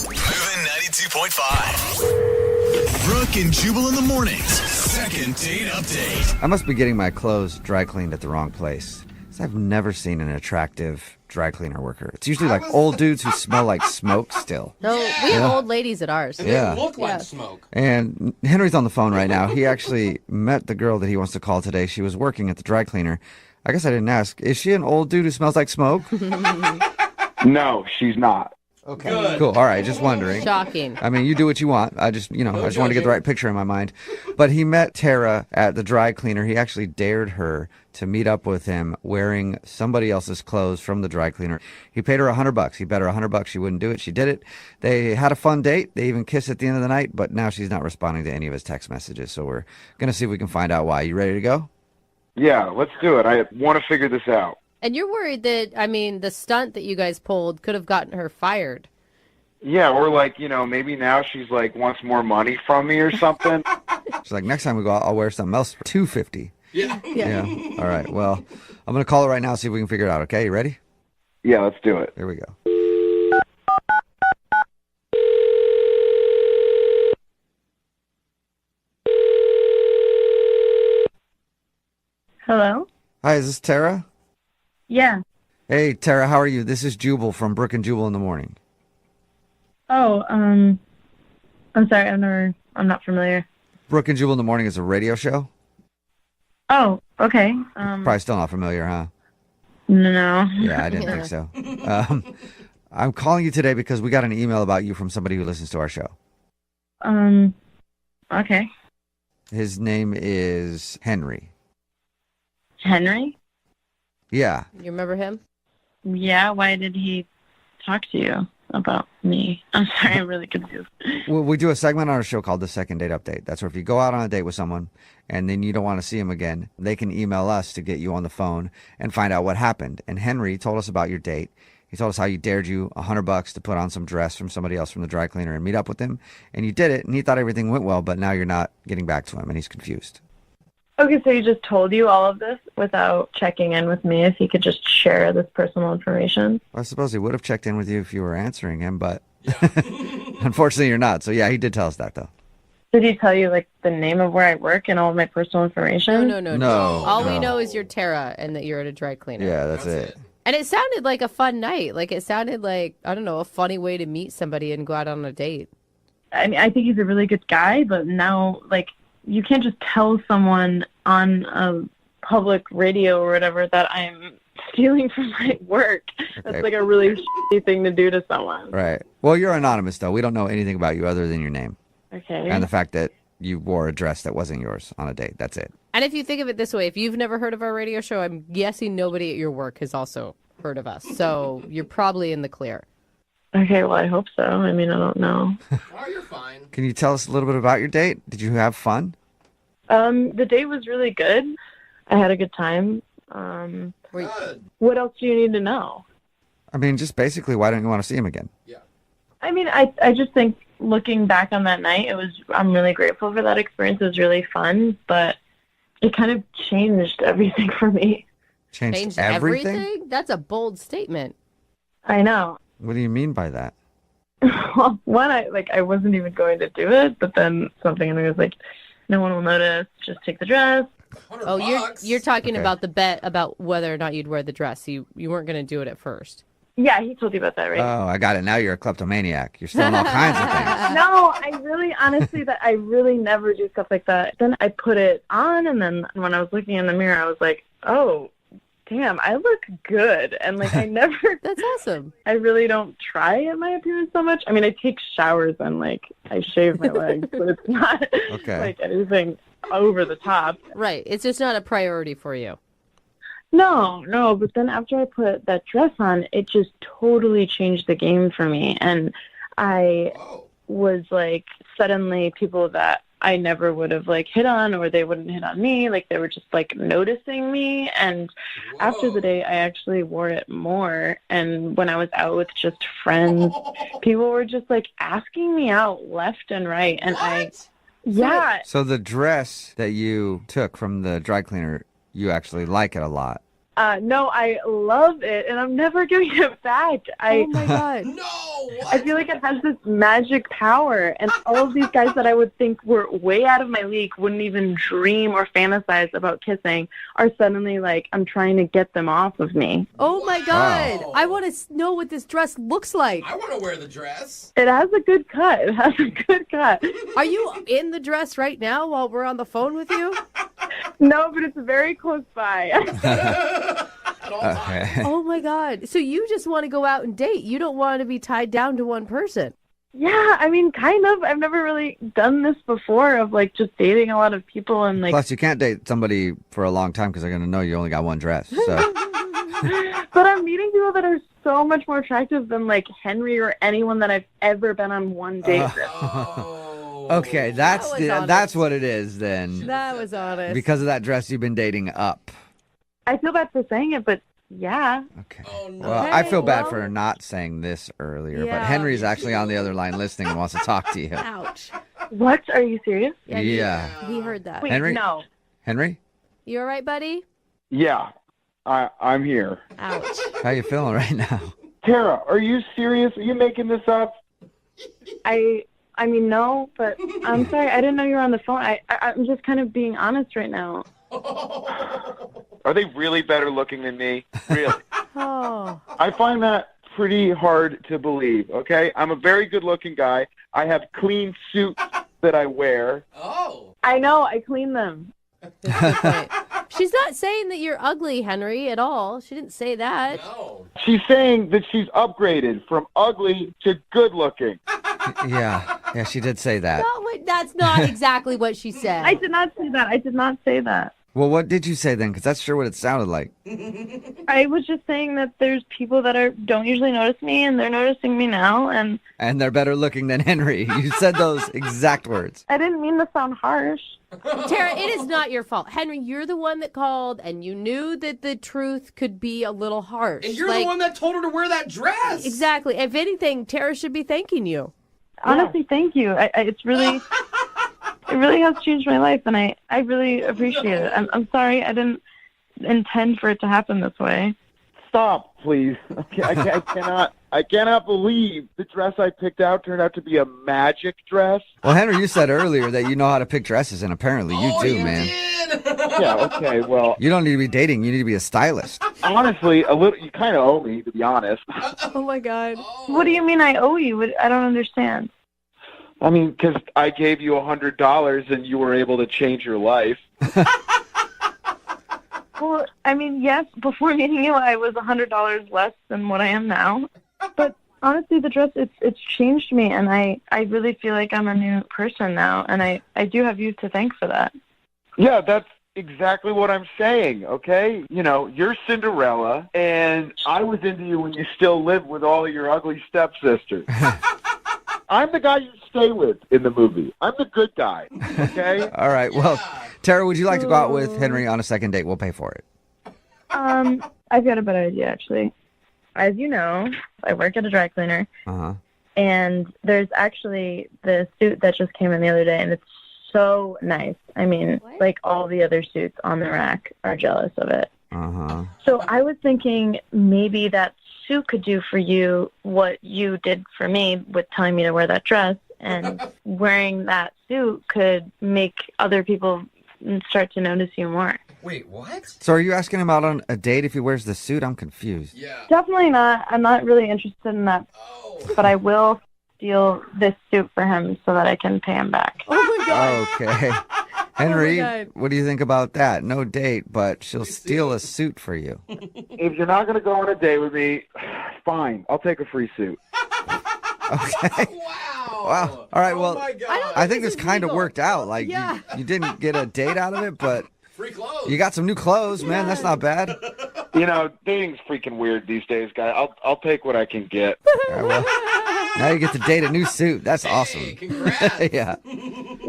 Moving 92.5. Brooke and Jubal in the mornings. Second date update. I must be getting my clothes dry cleaned at the wrong place. 'Cause I've never seen an attractive dry cleaner worker. It's usually like old dudes who smell like smoke still. No, we have old ladies at ours. And Yeah. they look like smoke. And Henry's on the phone right now. He actually met the girl that he wants to call today. She was working at the dry cleaner. I guess I didn't ask. Is she an old dude who smells like smoke? No, she's not. Okay. Cool. All right. Just wondering. Shocking. I mean, you do what you want. I just wanted to get the right picture in my mind. But he met Tara at the dry cleaner. He actually dared her to meet up with him wearing somebody else's clothes from the dry cleaner. He paid her $100. He bet her $100 she wouldn't do it. She did it. They had a fun date. They even kissed at the end of the night, but now she's not responding to any of his text messages. So we're going to see if we can find out why. You ready to go? Yeah, let's do it. I want to figure this out. And you're worried that, the stunt that you guys pulled could have gotten her fired. Yeah, or like, maybe now she's like wants more money from me or something. She's like, next time we go out, I'll wear something else for $250. Yeah. Yeah. All right. Well, I'm going to call her right now, see if we can figure it out. Okay. You ready? Yeah, let's do it. Here we go. Hello? Hi, is this Tara? Yeah. Hey, Tara, how are you? This is Jubal from Brooke and Jubal in the morning. Oh, I'm sorry, I'm not familiar. Brooke and Jubal in the morning is a radio show? Oh, okay. Probably still not familiar, huh? No. Yeah, I didn't think so. I'm calling you today because we got an email about you from somebody who listens to our show. Okay. His name is Henry. Henry? Yeah. You remember him? Yeah, why did he talk to you about me? I'm sorry, I'm really confused. Well, we do a segment on our show called the Second Date Update. That's where if you go out on a date with someone and then you don't want to see him again, they can email us to get you on the phone and find out what happened. And Henry told us about your date. He told us how you dared you $100 to put on some dress from somebody else from the dry cleaner and meet up with him. And you did it, and he thought everything went well, but now you're not getting back to him, and he's confused. Okay, so he just told you all of this without checking in with me if he could just share this personal information? I suppose he would have checked in with you if you were answering him, but unfortunately you're not. So yeah, he did tell us that, though. Did he tell you, like, the name of where I work and all of my personal information? No. All we know is you're Tara and that you're at a dry cleaner. Yeah, that's it. And it sounded like a fun night. Like, it sounded like, I don't know, a funny way to meet somebody and go out on a date. I mean, I think he's a really good guy, but now, like, you can't just tell someone on a public radio or whatever that I'm stealing from my work. That's like a really shitty thing to do to someone. Right. Well, you're anonymous, though. We don't know anything about you other than your name. Okay. And the fact that you wore a dress that wasn't yours on a date. That's it. And if you think of it this way, if you've never heard of our radio show, I'm guessing nobody at your work has also heard of us. So you're probably in the clear. Okay, well, I hope so. I mean, I don't know. Oh, you're fine. Can you tell us a little bit about your date? Did you have fun? The date was really good. I had a good time. What else do you need to know? I mean, just basically, why don't you want to see him again? I mean, I just think looking back on that night, I'm really grateful for that experience. It was really fun, but it kind of changed everything for me. Changed everything? That's a bold statement. I know. What do you mean by that? Well, one, I wasn't even going to do it, but then something in me was like, no one will notice. Just take the dress. Oh, you're talking Okay. about the bet about whether or not you'd wear the dress. You weren't going to do it at first. Yeah, he told you about that, right? Oh, I got it. Now you're a kleptomaniac. You're stealing all kinds of things. No, I really, honestly, I really never do stuff like that. Then I put it on, and then when I was looking in the mirror, I was like, oh, damn, I look good. And, like, I never... That's awesome. I really don't try at my appearance so much. I mean, I take showers and, like, I shave my legs, but it's not, like, anything over the top. Right. It's just not a priority for you. No, but then after I put that dress on, it just totally changed the game for me. And I was like, suddenly people that I never would have like hit on, or they wouldn't hit on me. Like they were just like noticing me. And after the date, I actually wore it more. And when I was out with just friends, people were just like asking me out left and right. And yeah. So the dress that you took from the dry cleaner, you actually like it a lot. No, I love it, and I'm never giving it back. Oh my God. No! I feel like it has this magic power, and all of these guys that I would think were way out of my league, wouldn't even dream or fantasize about kissing, are suddenly like, I'm trying to get them off of me. Oh my God. Wow. I want to know what this dress looks like. I want to wear the dress. It has a good cut. It has a good cut. Are you in the dress right now while we're on the phone with you? No, but it's very close by. Okay. Oh my God. So you just want to go out and date. You don't want to be tied down to one person. Yeah, I mean, kind of. I've never really done this before of like just dating a lot of people and like. Plus, you can't date somebody for a long time because they're going to know you only got one dress. So. But I'm meeting people that are so much more attractive than like Henry or anyone that I've ever been on one date with. Okay, that's what it is then. That was honest. Because of that dress, you've been dating up. I feel bad for saying it, but yeah. Okay. Oh, no. Well, I feel bad for not saying this earlier, but Henry's actually on the other line listening and wants to talk to you. Ouch. What? Are you serious? Yeah. He heard that. Wait, Henry? no. Henry? You all right, buddy? Yeah, I'm here. Ouch. How you feeling right now? Tara, are you serious? Are you making this up? I mean, no, but I'm sorry. I didn't know you were on the phone. I'm just kind of being honest right now. Are they really better looking than me? Really? Oh. I find that pretty hard to believe, okay? I'm a very good-looking guy. I have clean suits that I wear. Oh. I know. I clean them. She's not saying that you're ugly, Henry, at all. She didn't say that. No. She's saying that she's upgraded from ugly to good-looking. Yeah, she did say that. That's not exactly what she said. I did not say that. I did not say that. Well, what did you say then? Because that's sure what it sounded like. I was just saying that there's people that don't usually notice me, and they're noticing me now, and they're better looking than Henry. You said those exact words. I didn't mean to sound harsh. Tara, it is not your fault. Henry, you're the one that called, and you knew that the truth could be a little harsh. And you're the one that told her to wear that dress. Exactly. If anything, Tara should be thanking you. Honestly, thank you. It's really... It really has changed my life, and I really appreciate it. I'm sorry I didn't intend for it to happen this way. Stop, please. Okay, I cannot believe the dress I picked out turned out to be a magic dress. Well, Henry, you said earlier that you know how to pick dresses, and apparently you do, man. Yeah, okay, well... You don't need to be dating. You need to be a stylist. Honestly, you kind of owe me, to be honest. Oh, my God. What do you mean I owe you? I don't understand. I mean, because I gave you $100 and you were able to change your life. Well, I mean, yes, before meeting you, I was $100 less than what I am now. But honestly, the dress, it's changed me, and I really feel like I'm a new person now, and I do have you to thank for that. Yeah, that's exactly what I'm saying, okay? You know, you're Cinderella, and I was into you when you still lived with all of your ugly stepsisters. I'm the guy you stay with in the movie. I'm the good guy, okay? All right, well, Tara, would you like to go out with Henry on a second date? We'll pay for it. I've got a better idea, actually. As you know, I work at a dry cleaner, and there's actually the suit that just came in the other day, and it's so nice. I mean, like all the other suits on the rack are jealous of it. So I was thinking maybe that suit could do for you what you did for me with telling me to wear that dress, and wearing that suit could make other people start to notice you more. Wait, what? So are you asking him out on a date if he wears the suit? I'm confused. Yeah. Definitely not. I'm not really interested in that, but I will steal this suit for him so that I can pay him back. Oh, my God. Okay. Henry, God. what do you think about that? No date, but she'll steal a suit for you. If you're not going to go on a date with me, fine. I'll take a free suit. Okay. Wow. All right, well, I think this kind of worked out. Like, you didn't get a date out of it, but free clothes. You got some new clothes, man. That's not bad. You know, dating's freaking weird these days, guy. I'll take what I can get. All right, well, now you get to date a new suit. That's awesome. Congrats. Yeah.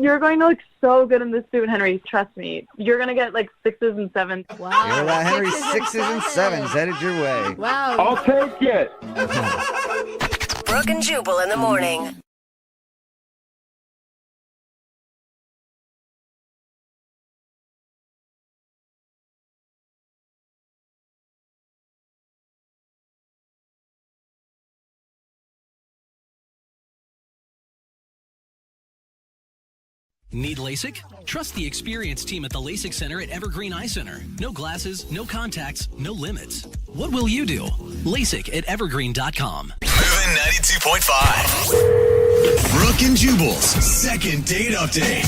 You're going to look so good in this suit, Henry. Trust me. You're going to get like 6s and 7s. Wow. You're that Henry 6s and 7s headed your way. Wow. I'll take it. Brooke and Jubal in the morning. Need LASIK? Trust the experienced team at the LASIK Center at Evergreen Eye Center. No glasses, no contacts, no limits. What will you do? LASIK at evergreen.com. Moving 92.5. Brooke and Jubal's second date update.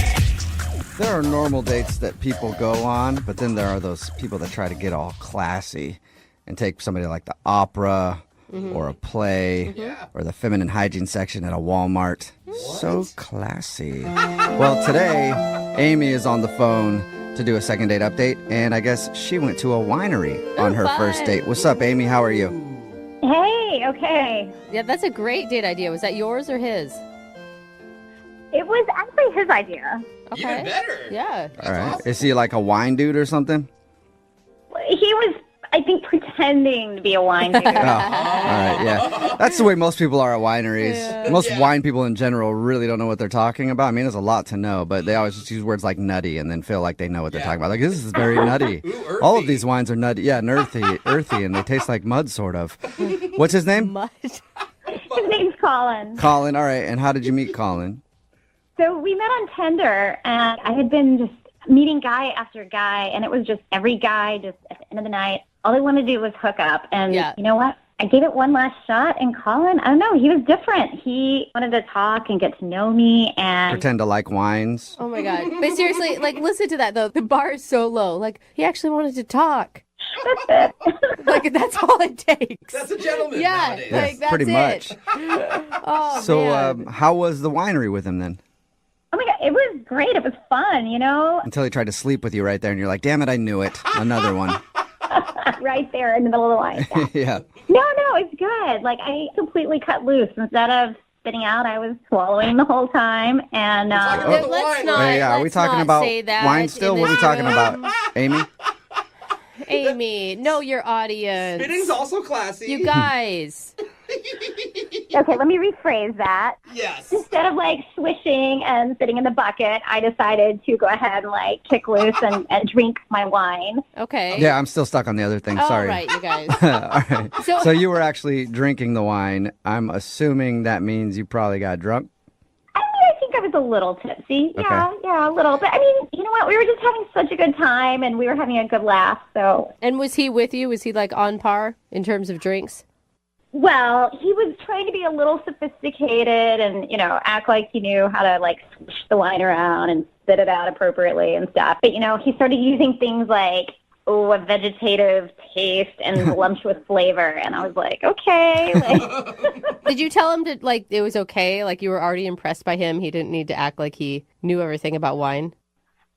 There are normal dates that people go on, but then there are those people that try to get all classy and take somebody like the opera or a play or the feminine hygiene section at a Walmart. So classy. Well, today, Amy is on the phone to do a second date update, and I guess she went to a winery on her first date. What's up, Amy? How are you? Hey, okay. Yeah, that's a great date idea. Was that yours or his? It was actually his idea. Okay. Even better. Yeah. All right. Is he like a wine dude or something? He was, I think, pretending to be a wine dude. Oh, all right, yeah. That's the way most people are at wineries. Yeah. Most wine people in general really don't know what they're talking about. I mean, there's a lot to know, but they always just use words like nutty and then feel like they know what they're talking about. Like, this is very nutty. Ooh, All of these wines are nutty. Yeah, and earthy, and they taste like mud, sort of. What's his name? Mud. His name's Colin. Colin. All right, and how did you meet Colin? So we met on Tinder, and I had been just meeting guy after guy, and it was just every guy just at the end of the night, all they wanted to do was hook up. And you know what? I gave it one last shot, and Colin, I don't know, he was different. He wanted to talk and get to know me and Pretend to like wines. Oh my God. But seriously, like, listen to that though. The bar is so low. Like, he actually wanted to talk. That's it. Like, that's all it takes. That's a gentleman Yeah, nowadays. like, that's pretty much. Oh, So, man. how was the winery with him then? Oh my God, it was great. It was fun, you know, Until he tried to sleep with you right there, and you're like, damn it, I knew it. Another one. right there in the middle of the line. Yeah. Yeah. No, it's good. Like, I completely cut loose. Instead of spitting out, I was swallowing the whole time. And let's not. Hey, are we let's talking not about say that wine still? in What are we this talking room. about? Amy? Amy, know your audience. Spitting's also classy. You guys. okay, let me rephrase that. Yes. Instead of like swishing and sitting in the bucket, I decided to go ahead and like kick loose and drink my wine. Okay. Yeah, I'm still stuck on the other thing. Sorry. All right, you guys. All right. So- So you were actually drinking the wine. I'm assuming that means you probably got drunk. I think I was a little tipsy. Yeah, a little. But I mean, you know what? We were just having such a good time, and we were having a good laugh. So, And was he with you? Was he like on par in terms of drinks? well, he was trying to be a little sophisticated and, you know, act like he knew how to like swish the wine around and spit it out appropriately and stuff. But, you know, he started using things like, a vegetative taste and voluptuous flavor. And I was like, okay. Like, Did you tell him to, like, it was okay? Like, you were already impressed by him? He didn't need to act like he knew everything about wine?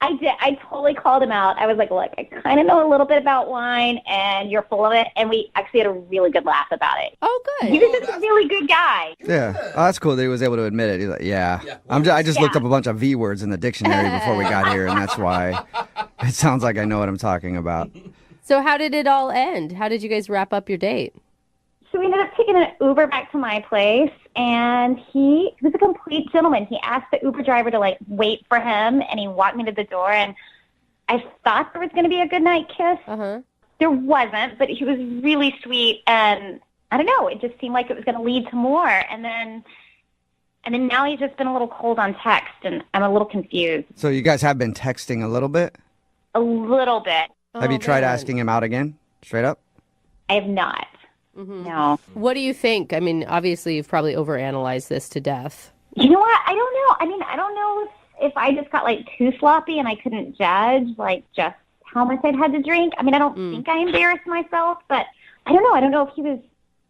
I did. I totally called him out. I was like, look, I kind of know a little bit about wine, and you're full of it. And we actually had a really good laugh about it. Oh, good. He was just a really good guy. Yeah. Oh, that's cool that he was able to admit it. He's like, yeah. I just looked up a bunch of V words in the dictionary before we got here, and that's why it sounds like I know what I'm talking about. So how did it all end? How did you guys wrap up your date? So we ended up taking an Uber back to my place, and he was a complete gentleman. He asked the Uber driver to, like, wait for him, and he walked me to the door, and I thought there was going to be a goodnight kiss. Uh-huh. There wasn't, but he was really sweet, and I don't know, it just seemed like it was going to lead to more. And then now he's just been a little cold on text, and I'm a little confused. So you guys have been texting a little bit? A little bit. Have you tried asking him out again? Straight up? I have not. Mm-hmm. No. What do you think? I mean, obviously you've probably overanalyzed this to death. You know what? I don't know. I mean, I don't know if I just got, like, too sloppy and I couldn't judge, like, just how much I'd had to drink. I mean, I don't think I embarrassed myself, but I don't know. I don't know if he was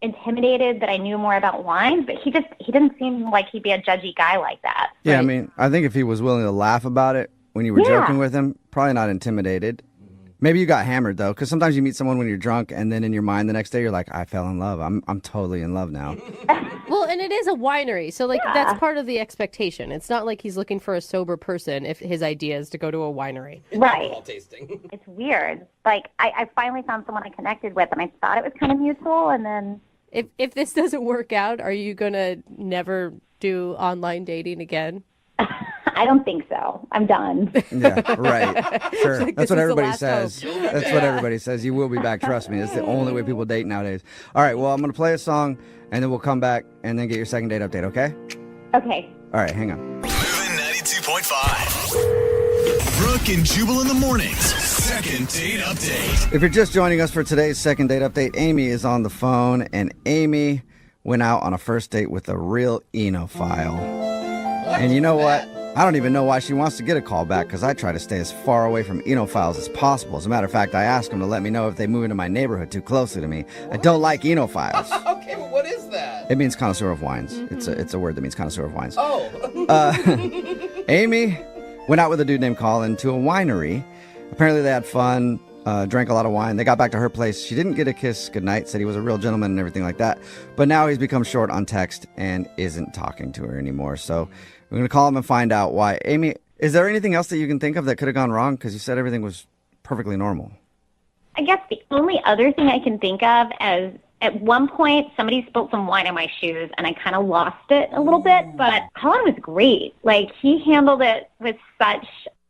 intimidated that I knew more about wine, but he didn't seem like he'd be a judgy guy like that. Yeah, I mean, I think if he was willing to laugh about it when you were joking with him, probably not intimidated. Maybe you got hammered, though, because sometimes you meet someone when you're drunk, and then in your mind the next day, you're like, I fell in love. I'm totally in love now. Well, and it is a winery, so that's part of the expectation. It's not like he's looking for a sober person if his idea is to go to a winery. Right. Tasting. It's weird. Like, I finally found someone I connected with, and I thought it was kind of mutual, and then... If this doesn't work out, are you going to never do online dating again? I don't think so. I'm done. Yeah, right. Sure. Like, That's this what is the everybody last says. hope. That's what everybody says. You will be back. Trust me. It's the only way people date nowadays. All right. Well, I'm going to play a song, and then we'll come back and then get your second date update, okay? Okay. All right. Hang on. Moving 92.5. Brooke and Jubal in the mornings. Second date update. If you're just joining us for today's second date update, Amy is on the phone, and Amy went out on a first date with a real enophile. And you know what? I don't even know why she wants to get a call back, because I try to stay as far away from enophiles as possible. As a matter of fact, I ask them to let me know if they move into my neighborhood too closely to me. I don't like enophiles. Okay, well, what is that? It means connoisseur of wines. It's a word that means connoisseur of wines. Oh. Amy went out with a dude named Colin to a winery. Apparently they had fun, drank a lot of wine. They got back to her place. She didn't get a kiss goodnight, said he was a real gentleman and everything like that. But now he's become short on text and isn't talking to her anymore. So we're going to call him and find out why. Amy, is there anything else that you can think of that could have gone wrong? Because you said everything was perfectly normal. I guess the only other thing I can think of is at one point somebody spilled some wine on my shoes and I kind of lost it a little bit, but Colin was great. Like, he handled it with such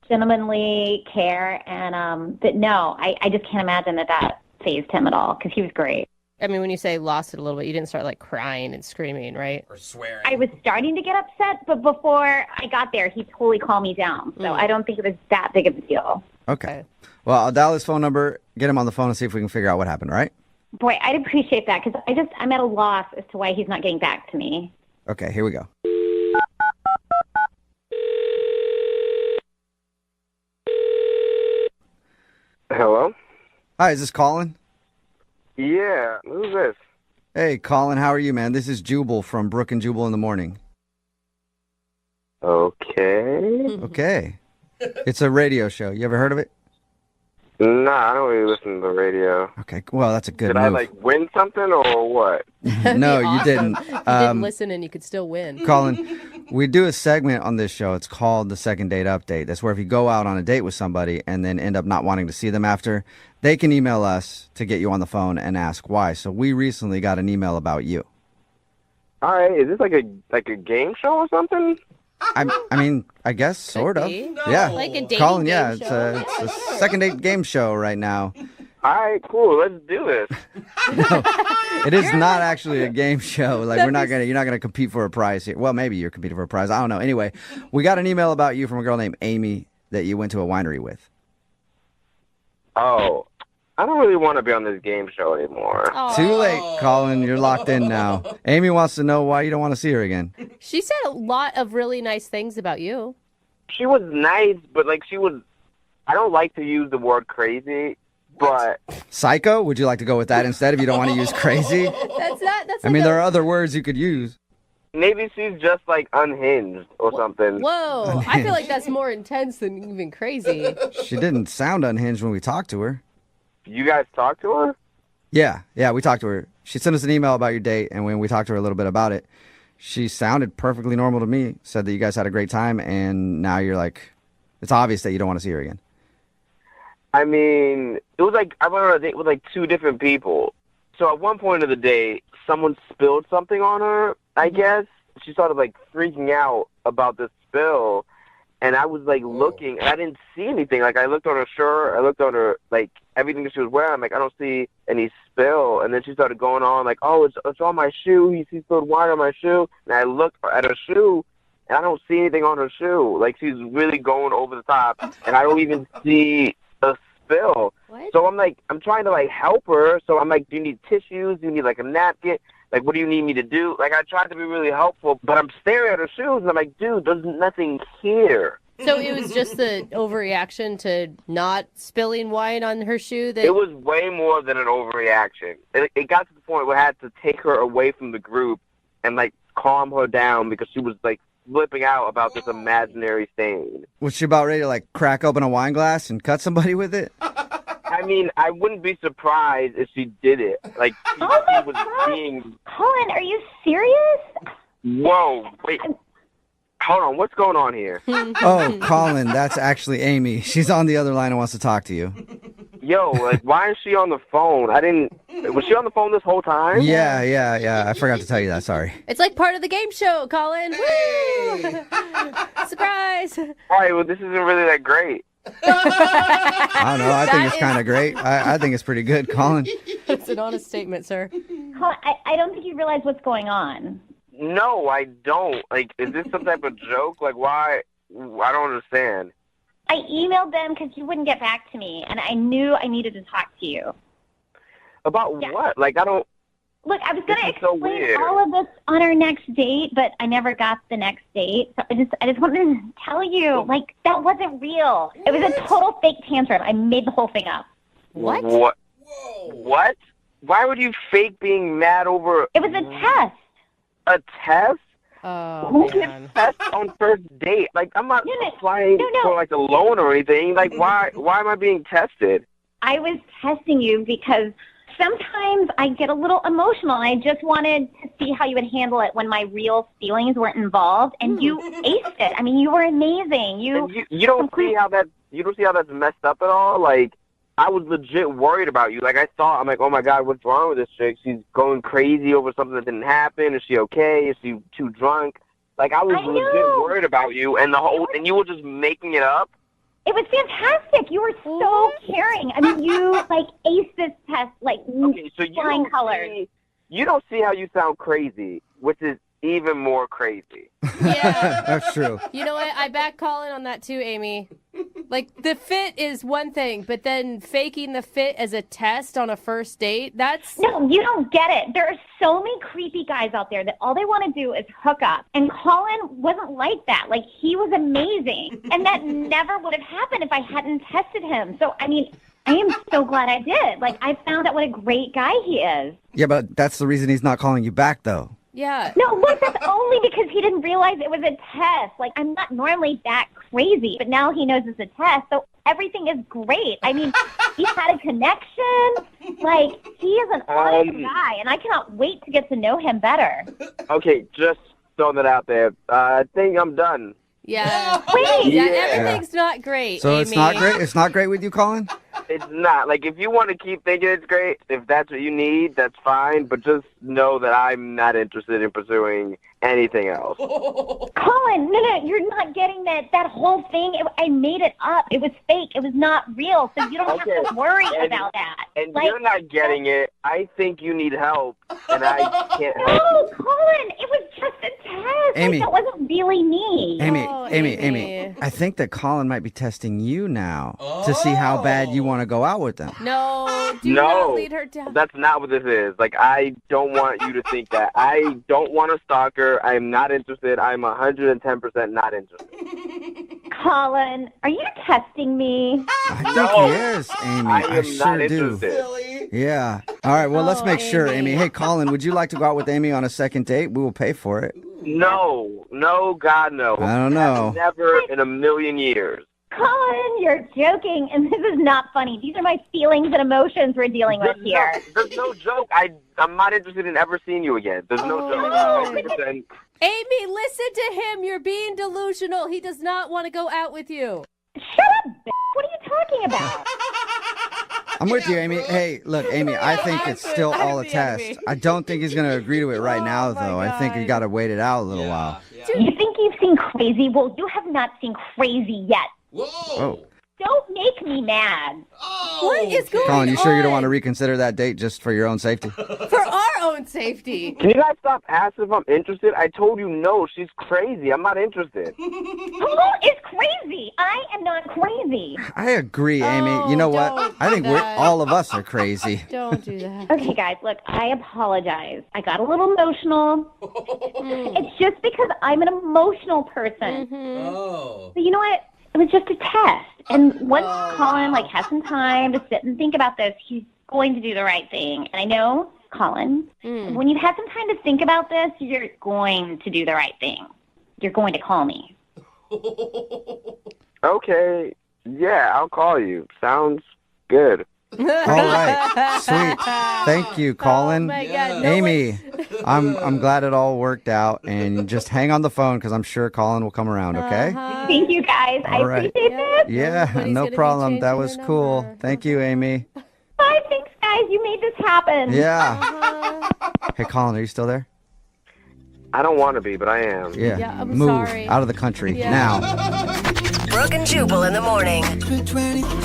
gentlemanly care, and but no, I just can't imagine that fazed him at all, because he was great. I mean, when you say lost it a little bit, you didn't start like crying and screaming, right? Or swearing. I was starting to get upset, but before I got there, he totally calmed me down. So I don't think it was that big of a deal. Okay. Well, I'll dial his phone number, get him on the phone, and see if we can figure out what happened, all right? Boy, I'd appreciate that, because I'm at a loss as to why he's not getting back to me. Okay, here we go. Hello? Hi, is this Colin? Yeah, who's this? Hey, Colin, how are you, man? This is Jubal from Brooke and Jubal in the Morning. Okay. Okay. It's a radio show. You ever heard of it? Nah, I don't really listen to the radio. Okay, well, that's a good Did move. I, win something or what? No, you didn't. You didn't listen and you could still win. Colin, we do a segment on this show. It's called the Second Date Update. That's where if you go out on a date with somebody and then end up not wanting to see them after, they can email us to get you on the phone and ask why. So we recently got an email about you. All right, is this like a game show or something? I mean, I guess sort of. be. No. Yeah, Like a dating Colin. game Yeah, show. it's a second date game show right now. All right, cool. Let's do this. It is not actually a game show. Like, you're not gonna compete for a prize here. Well, maybe you're competing for a prize. I don't know. Anyway, we got an email about you from a girl named Amy that you went to a winery with. Oh, I don't really want to be on this game show anymore. Too late, Colin. You're locked in now. Amy wants to know why you don't want to see her again. She said a lot of really nice things about you. She was nice, but I don't like to use the word crazy, but Psycho? Would you like to go with that instead if you don't want to use crazy? That's I mean, there are other words you could use. maybe she's just unhinged or something. Whoa, I feel like that's more intense than even crazy. She didn't sound unhinged when we talked to her. You guys talk to her? Yeah, we talked to her. She sent us an email about your date, and when we talked to her a little bit about it, she sounded perfectly normal to me, said that you guys had a great time, and now you're like, it's obvious that you don't want to see her again. I mean, it was I went on a date with two different people. So at one point of the day, someone spilled something on her, I guess. She started freaking out about this spill, and I was looking, and I didn't see anything. I looked on her shirt, I looked on her, everything that she was wearing. I'm I don't see any spill. And then she started going on oh, it's on my shoe. He spilled wine on my shoe. And I looked at her shoe, and I don't see anything on her shoe. She's really going over the top, and I don't even see a spill. What? So I'm trying to help her. So I'm do you need tissues? Do you need a napkin? What do you need me to do? I tried to be really helpful, but I'm staring at her shoes, and I'm dude, there's nothing here. So it was just the overreaction to not spilling wine on her shoe? It was way more than an overreaction. It got to the point where I had to take her away from the group and calm her down because she was flipping out about this imaginary stain. Was she about ready to crack open a wine glass and cut somebody with it? I mean, I wouldn't be surprised if she did it. Like, she was being... Colin, are you serious? Whoa, wait. Hold on, what's going on here? Oh, Colin, that's actually Amy. She's on the other line and wants to talk to you. Yo, like, why is she on the phone? Was she on the phone this whole time? Yeah. I forgot to tell you that. Sorry. It's like part of the game show, Colin. Woo! Surprise! All right, well, this isn't really that great. I don't know. I think it's kind of great. I think it's pretty good, Colin. That's an honest statement, sir. Colin, I don't think you realize what's going on. No, I don't. Like, is this some type of joke? Like, why? I don't understand. I emailed them because you wouldn't get back to me, and I knew I needed to talk to you. About what? Like, I don't... Look, I was going to so explain weird. all of this on our next date, but I never got the next date. So I just wanted to tell you, like, that wasn't real. It was a total fake tantrum. I made the whole thing up. What? What? Why would you fake being mad over... It was a test. A test? Oh, Who gets tests on first date? Like, I'm not applying for, like, a loan or anything. Like, why am I being tested? I was testing you because sometimes I get a little emotional, and I just wanted to see how you would handle it when my real feelings weren't involved, and you aced it. I mean, you were amazing. You don't see how that's messed up at all? Like, I was legit worried about you. Like, I'm like, oh my God, what's wrong with this chick? She's going crazy over something that didn't happen. Is she okay? Is she too drunk? Like, I was legit worried about you, and and you were just making it up. It was fantastic. You were so caring. I mean, you, like, aced this test, like, flying colors. You don't see how you sound crazy, which is even more crazy. Yeah. That's true. You know what? I back Colin on that too, Amy. Like, the fit is one thing, but then faking the fit as a test on a first date, that's... No, you don't get it. There are so many creepy guys out there that all they want to do is hook up. And Colin wasn't like that. Like, he was amazing. And that never would have happened if I hadn't tested him. So, I mean, I am so glad I did. Like, I found out what a great guy he is. Yeah, but that's the reason he's not calling you back, though. Yeah. No, look, that's only because he didn't realize it was a test. Like, I'm not normally that crazy, but now he knows it's a test, so everything is great. I mean, he's had a connection. Like, he is an honest guy, and I cannot wait to get to know him better. Okay, just throwing that out there. I think I'm done. Yeah. Wait. Yeah, everything's not great, So Amy. it's not great? It's not great with you, Colin? It's not. Like, if you want to keep thinking it's great, if that's what you need, that's fine. But just know that I'm not interested in pursuing anything else. Colin, no, you're not getting that whole thing. I made it up. It was fake. It was not real. So you don't have to worry about that. And like, you're not getting it. I think you need help, and I can't help. No, Colin, it was just a test. Amy. Like, that wasn't really me. Amy, I think that Colin might be testing you now to see how bad you want to go out with them. No, do not lead her down. That's not what this is. Like, I don't want you to think that. I don't want a stalker. I'm not interested. I'm 110% not interested. Colin, are you testing me? I think he is, Amy. I am sure not do. interested. Yeah. All right, well, let's make sure, Amy. Hey, Colin, would you like to go out with Amy on a second date? We will pay for it. No, God, no. I don't know. Never in a million years. Colin, you're joking, and this is not funny. These are my feelings and emotions we're dealing with here. There's no joke. I'm not interested in ever seeing you again. There's no joke. Amy, listen to him. You're being delusional. He does not want to go out with you. Shut up, bitch. What are you talking about? I'm with you, Amy. Hey, look, Amy, I think it's still all a test. I don't think he's going to agree to it right now, though. I think you got to wait it out a little while. You think you've seen crazy? Well, you have not seen crazy yet. Whoa. Oh. Don't make me mad. What is going Colin, you sure you don't on? want to reconsider that date just for your own safety? For our own safety. Can you guys stop asking if I'm interested? I told you no. She's crazy. I'm not interested. Who is crazy? I am not crazy. I agree, Amy. You know what? I think all of us are crazy. Don't do that. Okay, guys, look, I apologize. I got a little emotional. It's just because I'm an emotional person. But you know what? It was just a test. And once Colin has some time to sit and think about this, he's going to do the right thing. And I know, Colin, when you've had some time to think about this, you're going to do the right thing. You're going to call me. Okay. Yeah, I'll call you. Sounds good. All right. Sweet. Thank you, Colin. Oh my God, no Amy, I'm glad it all worked out. And just hang on the phone because I'm sure Colin will come around, okay? Thank you guys. All right. I appreciate this. Yeah, no problem. That was cool. Thank you, Amy. Bye, thanks, guys. You made this happen. Yeah. Hey, Colin, are you still there? I don't want to be, but I am. Yeah. I'm Move sorry. out of the country now. Brooke and Jubal in the morning.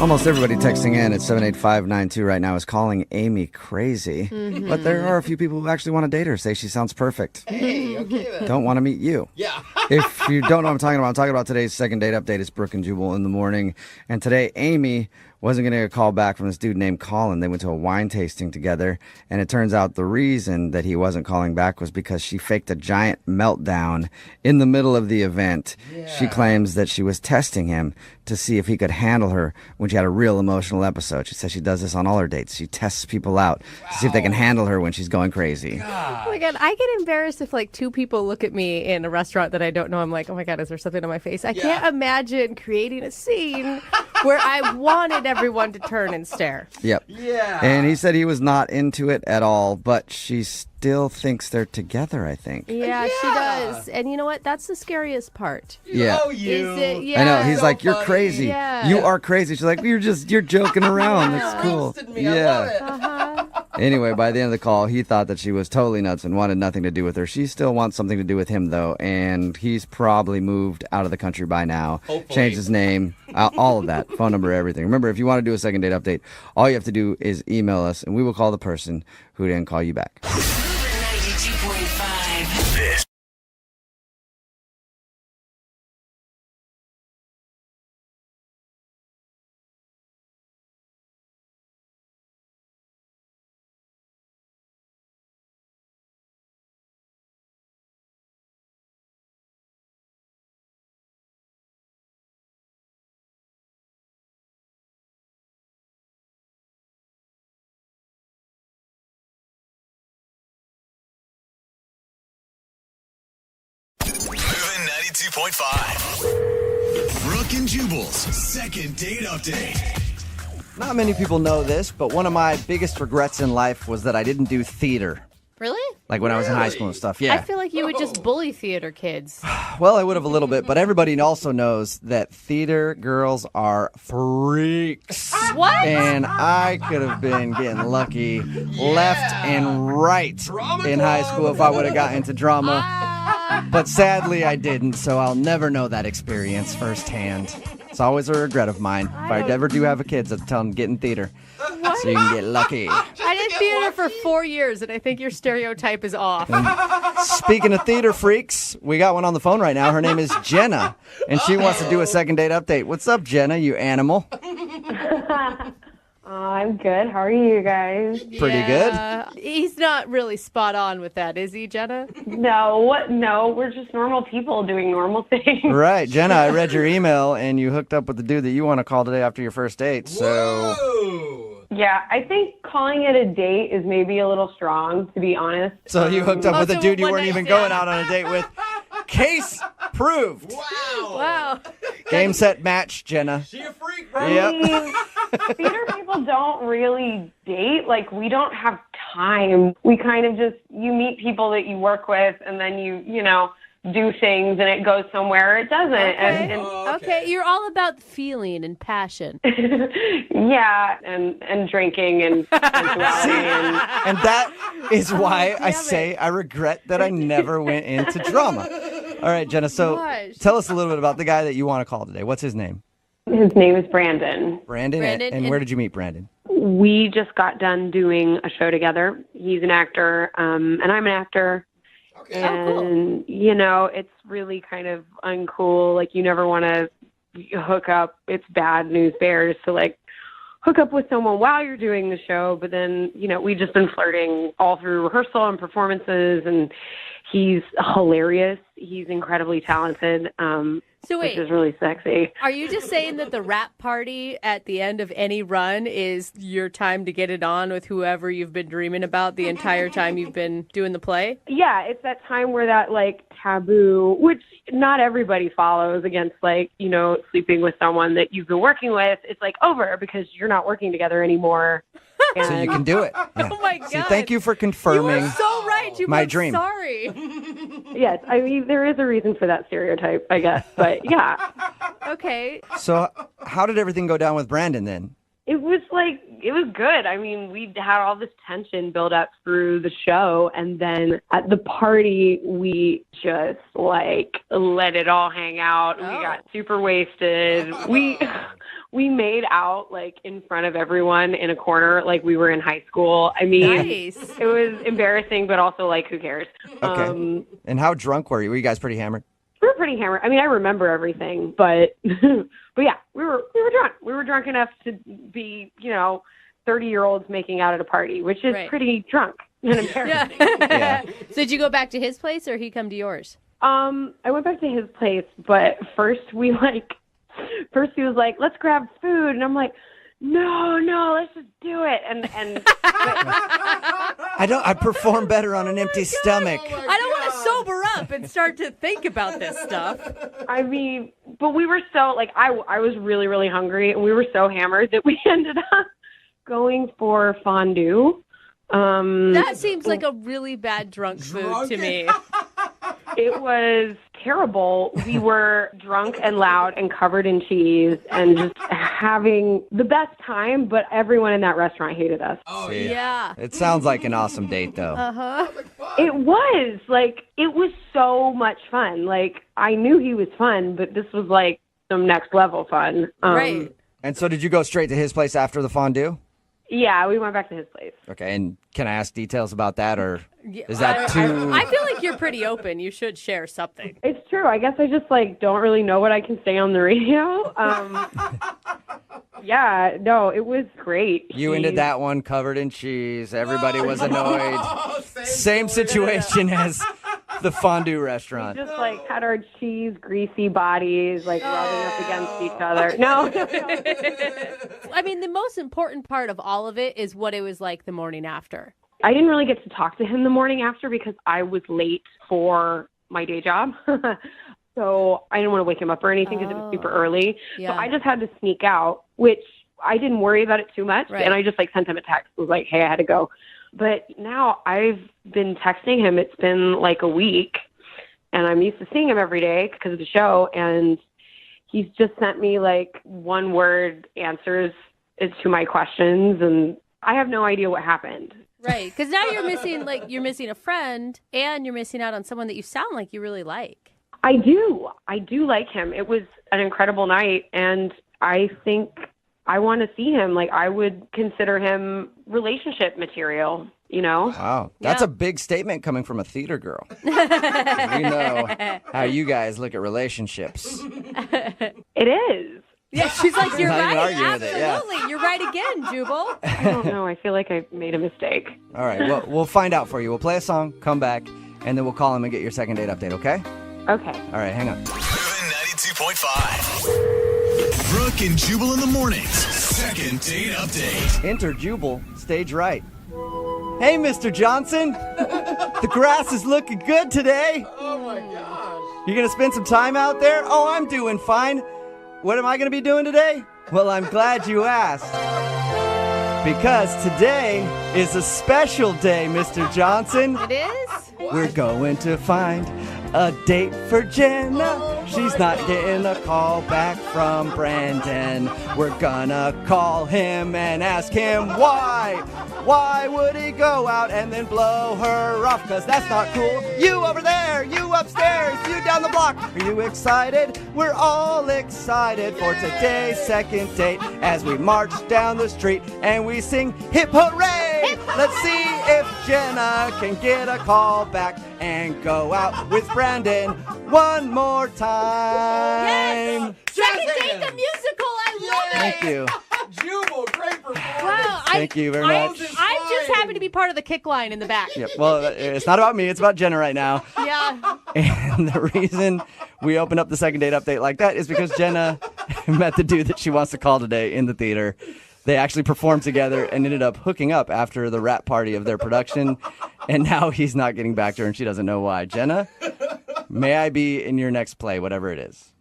Almost everybody texting in at 78592 right now is calling Amy crazy. Mm-hmm. But there are a few people who actually want to date her, say she sounds perfect. Hey, okay then. Don't want to meet you. Yeah. If you don't know what I'm talking about today's second date update. It's Brooke and Jubal in the morning. And today, Amy wasn't going to get a call back from this dude named Colin. They went to a wine tasting together. And it turns out the reason that he wasn't calling back was because she faked a giant meltdown in the middle of the event. She claims that she was testing him to see if he could handle her when she had a real emotional episode. She says she does this on all her dates. She tests people out to see if they can handle her when she's going crazy. Oh my God, I get embarrassed if like two people look at me in a restaurant that I don't know. I'm like, oh my God, is there something on my face? I can't imagine creating a scene where I wanted everyone to turn and stare. Yep. Yeah. And he said he was not into it at all, but she still thinks they're together, I think. Yeah, she does. And you know what? That's the scariest part. Yeah. Oh, you. Is it? Yeah. I know. He's So like, you're funny. crazy. Yeah. You are crazy. She's like, you're joking around. That's cool. Roasted me. I love it. Uh-huh. Anyway, by the end of the call, he thought that she was totally nuts and wanted nothing to do with her. She still wants something to do with him, though, and he's probably moved out of the country by now. Hopefully. Changed his name, all of that, phone number, everything. Remember, if you want to do a second date update, all you have to do is email us, and we will call the person who didn't call you back. 92.5. This Moving 92.5. Brooke and Jubal's second date update. Not many people know this, but one of my biggest regrets in life was that I didn't do theater. Really? Like when I was in high school and stuff, yeah. I feel like you would just bully theater kids. Well, I would have a little bit, but everybody also knows that theater girls are freaks. What? And I could have been getting lucky left and right in high school if I would have got into drama. But sadly, I didn't, so I'll never know that experience firsthand. It's always a regret of mine. If I ever do have a kid, I'll tell them get in theater so you can get lucky. I did theater for 4 years, and I think your stereotype is off. Speaking of theater freaks, we got one on the phone right now. Her name is Jenna, and she wants to do a second date update. What's up, Jenna, you animal? I'm good. How are you guys? Pretty good. He's not really spot on with that, is he, Jenna? No, we're just normal people doing normal things. Right, Jenna, I read your email, and you hooked up with the dude that you want to call today after your first date, so... Whoa. Yeah, I think calling it a date is maybe a little strong, to be honest. So you hooked up with a Also dude you one weren't night even stand. going out on a date with. Case proved. Wow. Game, set, match, Jenna. She a freak, bro. I mean, theater people don't really date. Like, we don't have time. We kind of just, you meet people that you work with, and then you know, do things, and it goes somewhere or it doesn't. Okay. And Okay, you're all about feeling and passion. yeah, and drinking and sensuality and And that is why I say I regret that I never went into drama. All right, Jenna, so Gosh. tell us a little bit about the guy that you want to call today. What's his name? his name is Brandon. Brandon? Brandon, And where did you meet Brandon? We just got done doing a show together. He's an actor, and I'm an actor. Okay. And, you know, it's really kind of uncool. Like, you never want to hook up. It's bad news bears to, like, hook up with someone while you're doing the show. But then, you know, we've just been flirting all through rehearsal and performances. And He's hilarious. He's incredibly talented. So wait, which is really sexy. Are you just saying that the rap party at the end of any run is your time to get it on with whoever you've been dreaming about the entire time you've been doing the play? Yeah, it's that time where that like taboo, which not everybody follows against like, you know, sleeping with someone that you've been working with, it's like over because you're not working together anymore. So you can do it. Yeah. Oh my God. So thank you for confirming You are so right. my dream. Sorry. Yes, I mean, there is a reason for that stereotype, I guess. But yeah. Okay. So how did everything go down with Brandon then? It was good. I mean, we had all this tension build up through the show. And then at the party, we just like let it all hang out. We got super wasted. We made out like in front of everyone in a corner like we were in high school. I mean, nice. It was embarrassing, but also like, who cares? Okay. And how drunk were you? Were you guys pretty hammered? We were pretty hammered. I mean, I remember everything, but but yeah, we were drunk. We were drunk enough to be, 30-year-olds making out at a party, which is pretty drunk and embarrassing. Yeah. So did you go back to his place or he come to yours? I went back to his place, but first he was like, let's grab food, and I'm like, no, let's just do it. And I perform better on an empty stomach. I don't want to sober up and start to think about this stuff. I mean, but we were so like, I was really, really hungry, and we were so hammered that we ended up going for fondue. That seems like a really bad drunk food to me. It was terrible. We were drunk and loud and covered in cheese and just having the best time, but everyone in that restaurant hated us. Oh, yeah. It sounds like an awesome date, though. Uh-huh. It was. Like, it was so much fun. Like, I knew he was fun, but this was like some next level fun. Right. And so did you go straight to his place after the fondue? Yeah, we went back to his place. Okay, and can I ask details about that, or is that too... I feel like you're pretty open. You should share something. It's true. I guess I just, don't really know what I can say on the radio. Yeah, no, it was great. You ended that one covered in cheese. Everybody was annoyed. Same situation as the fondue restaurant. We just, had our cheese, greasy bodies, rubbing up against each other. No. I mean, the most important part of all of it is what it was like the morning after. I didn't really get to talk to him the morning after because I was late for my day job. So I didn't want to wake him up or anything because it was super early. Yeah. So I just had to sneak out, which I didn't worry about it too much. Right. And I just sent him a text. It was like, hey, I had to go. But now I've been texting him. It's been a week. And I'm used to seeing him every day because of the show. And he's just sent me one-word answers to my questions. And I have no idea what happened. Right. Because now you're missing a friend and you're missing out on someone that you sound like you really like. I do like him. It was an incredible night, and I think I want to see him. I would consider him relationship material, Wow. That's a big statement coming from a theater girl. We know how you guys look at relationships. It is. Yeah, she's like, you're Not even right. arguing with it, yeah. Absolutely. You're right again, Jubal. I don't know. I feel like I made a mistake. All right. Well, we'll find out for you. We'll play a song, come back, and then we'll call him and get your second date update, okay? Okay. All right, hang on. 92.5. Brooke and Jubal in the mornings. Second date update. Enter Jubal, stage right. Hey, Mr. Johnson. The grass is looking good today. Oh, my gosh. You going to spend some time out there? Oh, I'm doing fine. What am I going to be doing today? Well, I'm glad you asked. Because today is a special day, Mr. Johnson. It is? We're going to find a date for Jenna. She's not getting a call back from Brandon. We're gonna call him and ask him why. Why would he go out and then blow her off? Cause that's not cool. You over there, you upstairs, you down the block. Are you excited? We're all excited for today's second date as we march down the street and we sing hip hooray. Let's see if Jenna can get a call back and go out with Brandon one more time. Yes! Second Date the musical. I love it. Thank you. Jubal, great performance. Wow. Thank you very much. I'm just just happen to be part of the kick line in the back. Yeah, well, it's not about me. It's about Jenna right now. Yeah. And the reason we opened up the second date update like that is because Jenna met the dude that she wants to call today in the theater. They actually performed together and ended up hooking up after the wrap party of their production. And now he's not getting back to her and she doesn't know why. Jenna, may I be in your next play, whatever it is?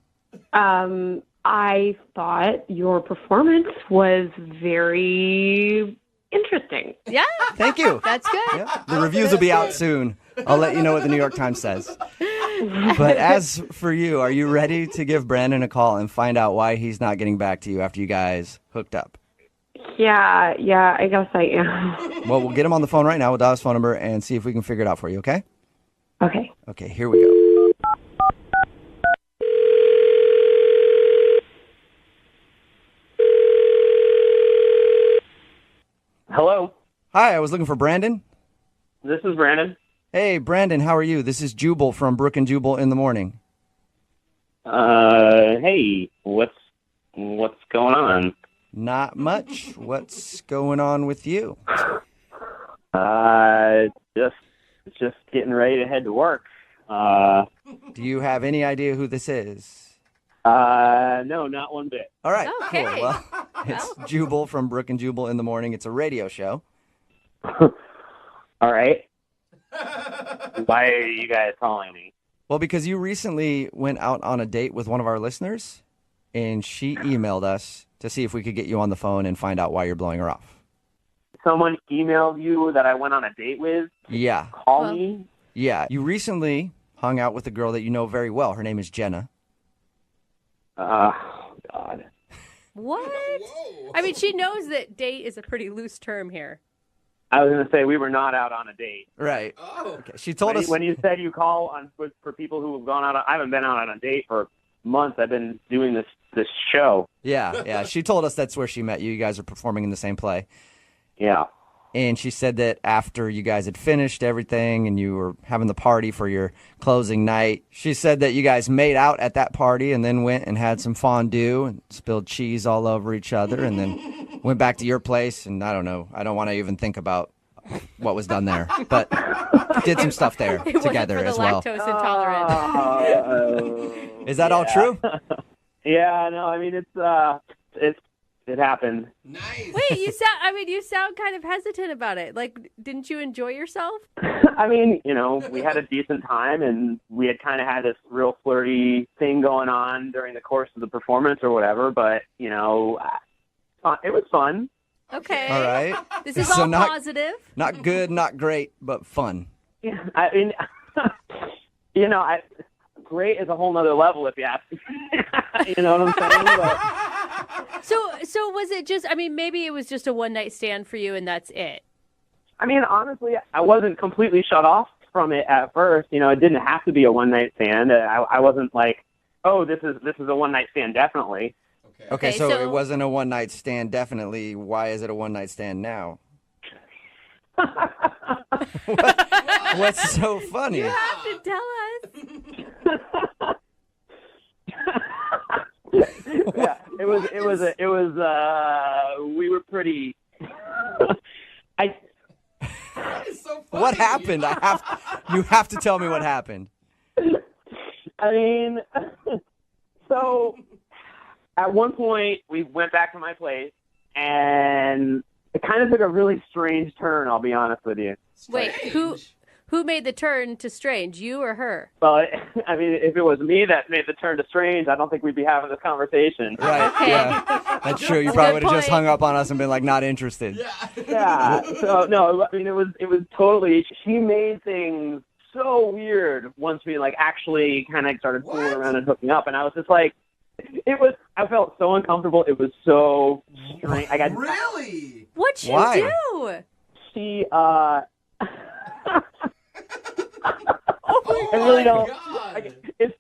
I thought your performance was very interesting. Yeah. Thank you. That's good. Yeah. The reviews will be out soon. I'll let you know what the New York Times says. But as for you, are you ready to give Brandon a call and find out why he's not getting back to you after you guys hooked up? Yeah, I guess I am. Well, we'll get him on the phone right now. We'll dial his phone number and see if we can figure it out for you, okay? Okay. Okay, here we go. Hello. Hi, I was looking for Brandon. This is Brandon. Hey, Brandon, how are you? This is Jubal from Brooke and Jubal in the morning. Hey, what's going on? Not much. What's going on with you? Just getting ready to head to work. Do you have any idea who this is? No, not one bit. All right. Okay. Cool. Well, it's Jubal from Brooke and Jubal in the morning. It's a radio show. All right. Why are you guys calling me? Well, because you recently went out on a date with one of our listeners, and she emailed us to see if we could get you on the phone and find out why you're blowing her off. Someone emailed you that I went on a date with? Yeah. Call me? Yeah. You recently hung out with a girl that you know very well. Her name is Jenna. Oh, God. What? I mean, she knows that date is a pretty loose term here. I was going to say we were not out on a date. Right. Oh. Okay. She told us when you said you call for people who have gone out. I haven't been out on a date for months. I've been doing this show. Yeah. She told us that's where she met you. You guys are performing in the same play. Yeah. And she said that after you guys had finished everything and you were having the party for your closing night, she said that you guys made out at that party and then went and had some fondue and spilled cheese all over each other and then went back to your place. And I don't know. I don't want to even think about what was done there, but did some stuff there together as well. Lactose intolerant. Is that all true? Yeah, no, I mean, it happened. Nice. Wait, you sound kind of hesitant about it. Like, didn't you enjoy yourself? I mean, we had a decent time and we had kind of had this real flirty thing going on during the course of the performance or whatever, but, it was fun. Okay. All right. This is So all not- positive. Not good, not great, but fun. Yeah, I mean, great is a whole nother level if you ask me. You know what I'm saying? But, So was it just, maybe it was just a one-night stand for you and that's it? I mean, honestly, I wasn't completely shut off from it at first. It didn't have to be a one-night stand. I wasn't like, oh, this is a one-night stand, definitely. Okay, so it wasn't a one-night stand, definitely. Why is it a one-night stand now? What's so funny? You have to tell us. Yeah, we were pretty. What happened? You have to tell me what happened. I mean, so at one point we went back to my place and it kind of took a really strange turn, I'll be honest with you. Wait, who made the turn to strange, you or her? Well, I mean, if it was me that made the turn to strange, I don't think we'd be having this conversation. Right, Okay. yeah. That's true. You probably would have just hung up on us and been like, not interested. Yeah. So, no, I mean, it was totally, she made things so weird once we, actually kind of started fooling around and hooking up. And I was just like, I felt so uncomfortable. It was so strange. Really? What'd you do? She, I really don't. It's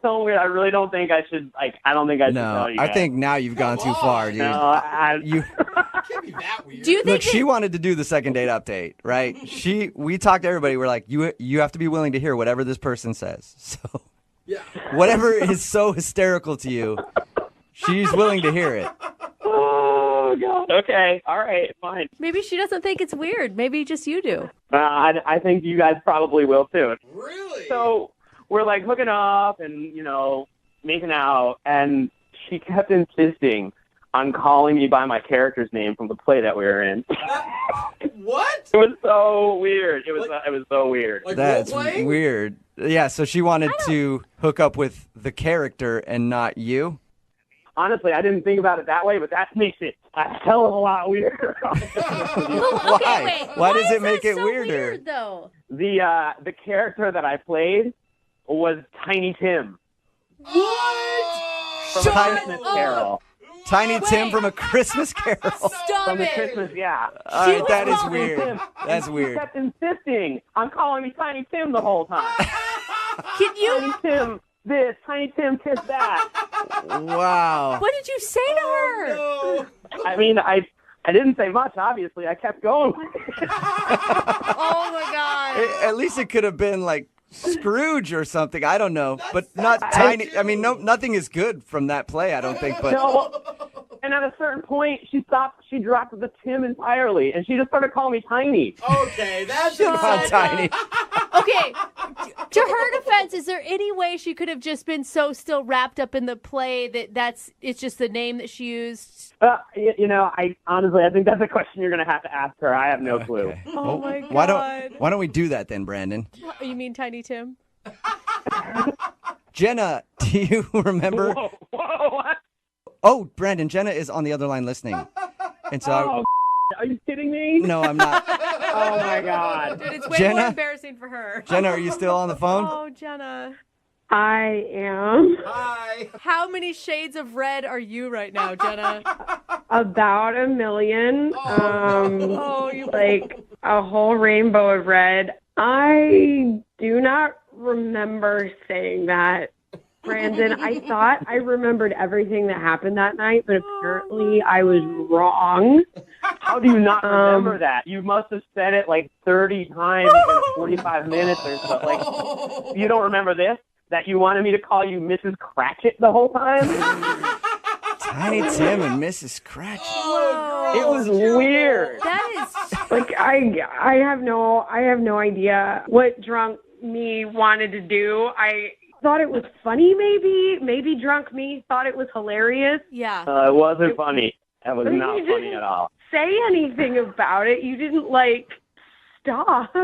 so weird. I really don't think I should. I don't think I should tell you. I think now you've gone too far, dude. No, Can't be that weird. Do you think Look, she wanted to do the second date update, right? We talked to everybody. We're like, you have to be willing to hear whatever this person says. So, whatever is so hysterical to you, she's willing to hear it. Oh Oh, God. Okay. All right. Fine. Maybe she doesn't think it's weird. Maybe just you do. I think you guys probably will, too. Really? So we're, like, hooking up and, making out, and she kept insisting on calling me by my character's name from the play that we were in. What? It was so weird. It was so weird. That's weird. Yeah, so she wanted to hook up with the character and not you? Honestly, I didn't think about it that way, but that makes it a hell of a lot weirder. Why? Why does it make that it so weirder? Weird, though? The character that I played was Tiny Tim. What? From A Christmas Carol. Tiny Tim from A Christmas Carol. Stop From the it. Christmas, yeah. All right, that is Tiny weird. Tim. That's And weird. She kept insisting on calling me Tiny Tim the whole time. Can you? Tiny Tim this, Tiny Tim kiss that. Wow. What did you say to her? No. I mean, I didn't say much, obviously. I kept going. Oh, my God. At least it could have been like Scrooge or something. I don't know. But not Tiny. I mean, nothing is good from that play, I don't think. But No. And at a certain point, she stopped. She dropped the Tim entirely, and she just started calling me Tiny. Okay, that's Come on, Tiny. Okay, to her defense, is there any way she could have just been so still wrapped up in the play that it's just the name that she used? I honestly, I think that's a question you're going to have to ask her. I have no clue. Okay. Oh, my God. Why don't we do that then, Brandon? You mean Tiny Tim? Jenna, do you remember? Whoa, what? Oh, Brandon, Jenna is on the other line listening. And so Are you kidding me? No, I'm not. Oh, my God. Dude, it's way Jenna? more embarrassing for her. Jenna, are you still on the phone? Oh, Jenna. I am. Hi. How many shades of red are you right now, Jenna? About 1 million. You Like a whole rainbow of red. I do not remember saying that. Brandon, I thought I remembered everything that happened that night, but apparently I was wrong. How do you not remember that? You must have said it like 30 times in 45 minutes or so. Like, you don't remember this? That you wanted me to call you Mrs. Cratchit the whole time? Tiny Tim and Mrs. Cratchit. It was weird. That is Like I have no idea what drunk me wanted to do. I thought it was funny, maybe drunk me thought it was hilarious. Yeah. It wasn't funny. That was But not you funny didn't at all. say anything about it. You didn't stop.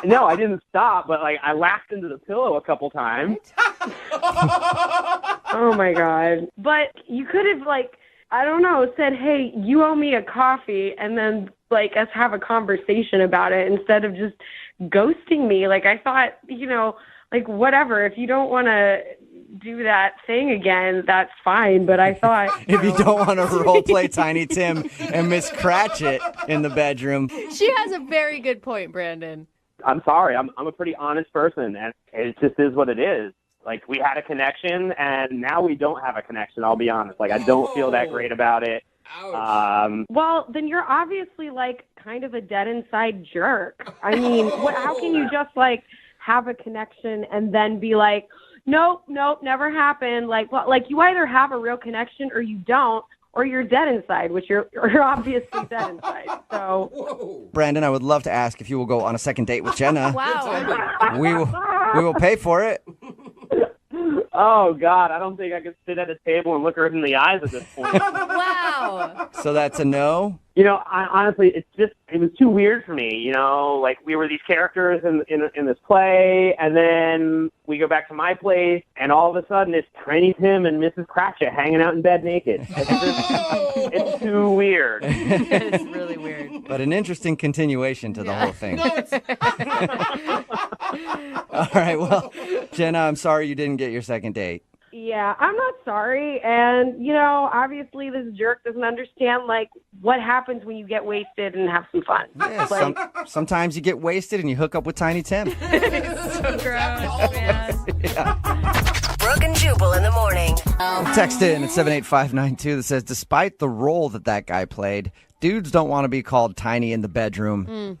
No, I didn't stop, but I laughed into the pillow a couple times. Oh my God. But you could have I don't know, said, "Hey, you owe me a coffee," and then us have a conversation about it instead of just ghosting me. I thought, whatever, if you don't want to do that thing again, that's fine. But I thought If you don't want to role play Tiny Tim and Miss Cratchit in the bedroom. She has a very good point, Brandon. I'm sorry. I'm a pretty honest person, and it just is what it is. We had a connection, and now we don't have a connection, I'll be honest. I don't feel that great about it. well, then you're obviously kind of a dead inside jerk. I mean, how can you just have a connection and then be nope, never happened. You either have a real connection or you don't, or you're dead inside, which you're obviously dead inside. So, Brandon, I would love to ask if you will go on a second date with Jenna. Wow. We will pay for it. Oh, God, I don't think I could sit at a table and look her in the eyes at this point. Wow. So that's a no? Honestly, it was too weird for me, we were these characters in this play, and then we go back to my place, and all of a sudden it's Tiny Tim and Mrs. Cratchit hanging out in bed naked. It's too weird. It's really weird. But an interesting continuation to the whole thing. No, All right, well, Jenna, I'm sorry you didn't get your second date. yeah, I'm not sorry. And, obviously this jerk doesn't understand, what happens when you get wasted and have some fun. Yeah, sometimes you get wasted and you hook up with Tiny Tim. So gross, man. Brooke and Jubal in the morning. Text in at 78592 that says, despite the role that guy played, dudes don't want to be called tiny in the bedroom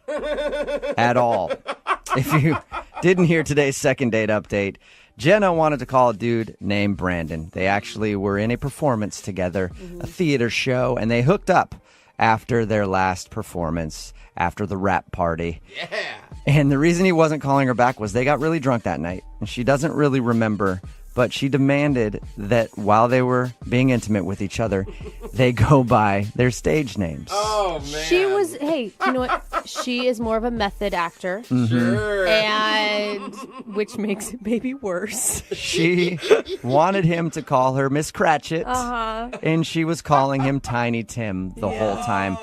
at all. If you didn't hear today's second date update, Jenna wanted to call a dude named Brandon. They actually were in a performance together, a theater show, and they hooked up after their last performance, after the rap party. Yeah. And the reason he wasn't calling her back was they got really drunk that night, and she doesn't really remember, but she demanded that while they were being intimate with each other, they go by their stage names. Oh, man. She was, hey, you know what? She is more of a method actor. Sure. And which makes it maybe worse. She wanted him to call her Miss Cratchit, Uh-huh. and she was calling him Tiny Tim the whole time,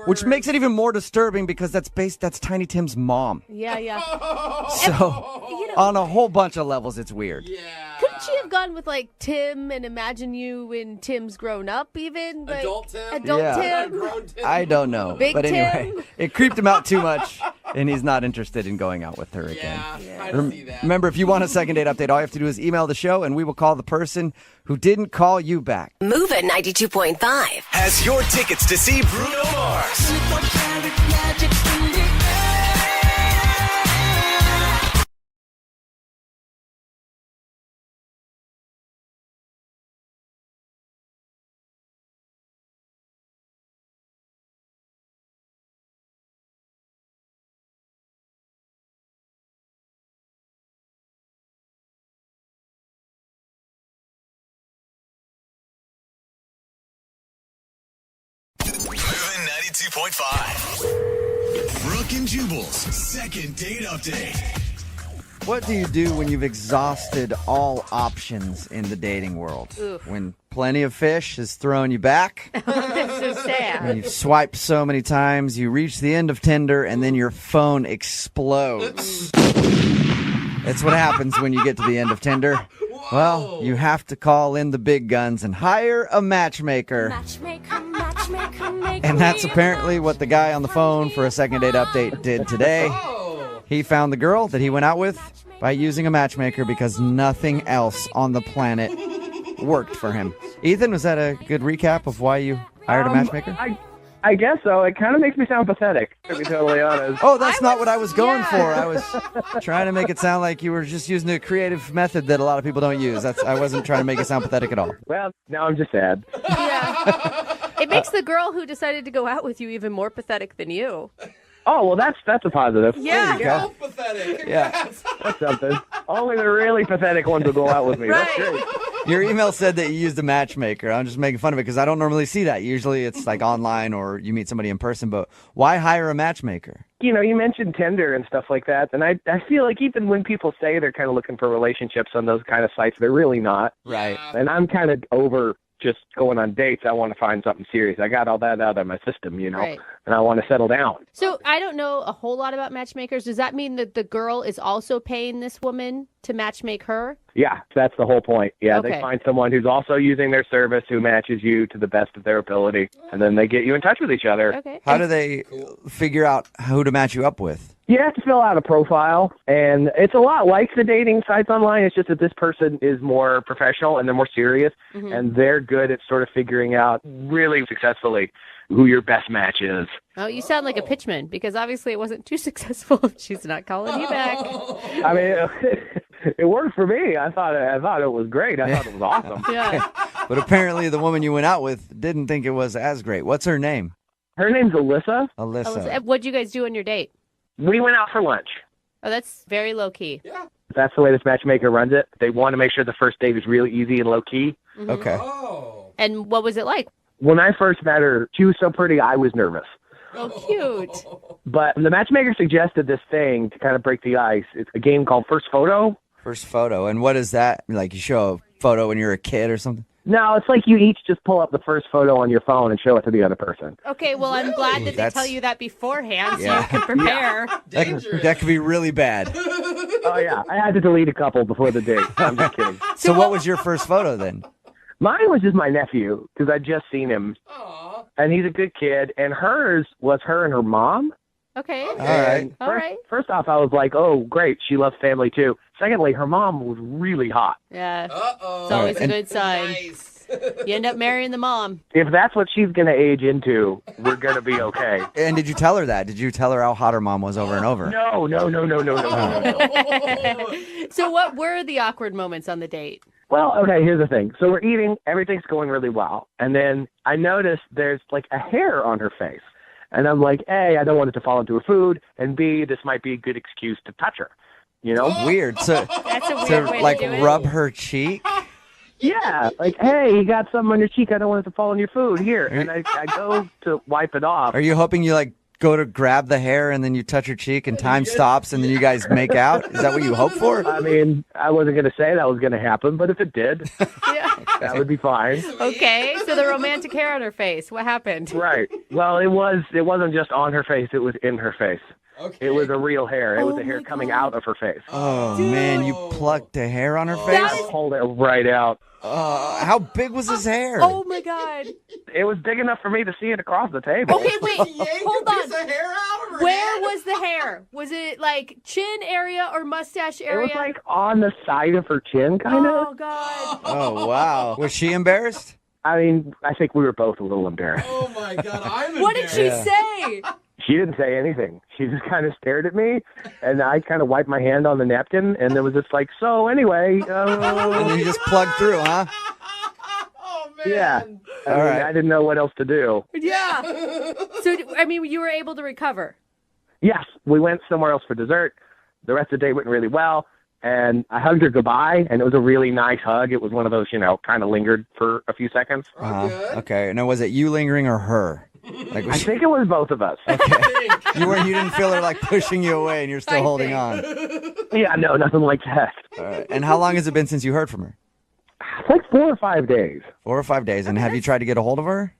which makes it even more disturbing because that's Tiny Tim's mom. Yeah. So, on a whole bunch of levels, it's weird. Couldn't she have gone with like Tim and Imagine You when Tim's grown up even? Like, Adult Tim? Adult Yeah. Tim? I don't know. Big but anyway, Tim? it creeped him out too much, and he's not interested in going out with her again. I can see that. Remember, if you want a second date update, all you have to do is email the show, and we will call the person who didn't call you back. Move at 92.5. Has your tickets to see Bruno Mars. Moving 92.5. Brooke and Jubal's second date update. What do you do when you've exhausted all options in the dating world? Oof. When plenty of fish has thrown you back? That's so sad. When you've swiped so many times, you reach the end of Tinder, and then your phone explodes. That's what happens when you get to the end of Tinder. Well, you have to call in the big guns and hire a matchmaker. And that's apparently what the guy on the phone for a second date update did today. He found the girl that he went out with by using a matchmaker because nothing else on the planet worked for him. Ethan, was that a good recap of why you hired a matchmaker? I guess so. It kind of makes me sound pathetic, to be totally honest. Oh, that's not what I was going for. I was trying to make it sound like you were just using a creative method that a lot of people don't use. I wasn't trying to make it sound pathetic at all. Well, now I'm just sad. It makes the girl who decided to go out with you even more pathetic than you. Oh, well, that's a positive. Yeah. There you go. Pathetic. Yeah. That's something. Only the really pathetic ones will go out with me. Right. That's great. Your email said that you used a matchmaker. I'm just making fun of it because I don't normally see that. Usually it's like online or you meet somebody in person, but why hire a matchmaker? You know, you mentioned Tinder and stuff like that, and I feel like even when people say they're kind of looking for relationships on those kind of sites, they're really not. Right. And I'm kind of over just going on dates. I want to find something serious. I got all that out of my system, you know, Right. and I want to settle down. So I don't know a whole lot about matchmakers. Does that mean that the girl is also paying this woman to matchmake her? Yeah, that's the whole point. Yeah, Okay. They find someone who's also using their service who matches you to the best of their ability, and then they get you in touch with each other. Okay. How do they figure out who to match you up with? You have to fill out a profile, and it's a lot like the dating sites online. It's just that this person is more professional and they're more serious, and they're good at sort of figuring out really successfully who your best match is. Oh, you sound like a pitchman because obviously it wasn't too successful. She's not calling you back. I mean, it worked for me. I thought it was great. I thought it was awesome. Yeah. But apparently the woman you went out with didn't think it was as great. What's her name? Her name's Alyssa. Alyssa. What'd you guys do on your date? We went out for lunch. Oh, that's very low key. Yeah. That's the way this matchmaker runs it. They want to make sure the first date is really easy and low key. Okay. Oh. And what was it like? When I first met her, she was so pretty, I was nervous. Oh, cute. But the matchmaker suggested this thing to kind of break the ice. It's a game called First Photo. First photo. And what is that? Like you show a photo when you're a kid or something? No, it's like you each just pull up the first photo on your phone and show it to the other person. Okay, well, I'm glad that they tell you that beforehand so Yeah. you can prepare. That could be really bad. Oh, yeah. I had to delete a couple before the date. I'm just kidding. So what was your first photo then? Mine was just my nephew because I'd just seen him. And he's a good kid. And hers was her and her mom. Okay. All right. All right. First off, I was like, oh, great. She loves family, too. Secondly, her mom was really hot. Yeah. Uh-oh. It's always a And- good sign. Nice. You end up marrying the mom. If that's what she's going to age into, we're going to be okay. And did you tell her that? Did you tell her how hot her mom was over and over? No. So what were the awkward moments on the date? Well, okay, here's the thing. So we're eating, everything's going really well. And then I noticed there's like a hair on her face. And I'm like, A, I don't want it to fall into her food. And B, this might be a good excuse to touch her. You know? Weird. So, That's a weird way like to do it. rub her cheek? Yeah, like, hey, you got something on your cheek. I don't want it to fall on your food. Here. And I go to wipe it off. Are you hoping you like go to grab the hair and then you touch her cheek and time stops and then you guys make out? Is that what you hope for? I mean, I wasn't going to say that was going to happen, but if it did, that would be fine. Okay, so the romantic hair on her face. What happened? Right. Well, it wasn't just on her face. It was in her face. Okay. It was a real hair. It was a hair coming out of her face. Oh, man, you plucked a hair on her face? I pulled it right out. How big was his hair? Oh, my God. It was big enough for me to see it across the table. Okay, wait, hold on. Where was the hair? Was it like chin area or mustache It area? was like on the side of her chin, kind of. Oh, God. Oh, wow. Was she embarrassed? I mean, I think we were both a little embarrassed. Oh, my God. I'm What did she Yeah. say? She didn't say anything. She just kind of stared at me, and I kind of wiped my hand on the napkin, and there was just like, so anyway. And then you just plugged through, huh? Yeah. I mean, right. I didn't know what else to do. Yeah. So, I mean, you were able to recover. Yes, we went somewhere else for dessert. The rest of the day went really well, and I hugged her goodbye, and it was a really nice hug. It was one of those, kind of lingered for a few seconds. Okay. Now, was it you lingering or her? Like, I think it was both of us. You didn't feel her like pushing you away and you're still holding on. Yeah, no, nothing like that. All right. And how long has it been since you heard from her? It's like 4 or 5 days. 4 or 5 days. And have you tried to get a hold of her?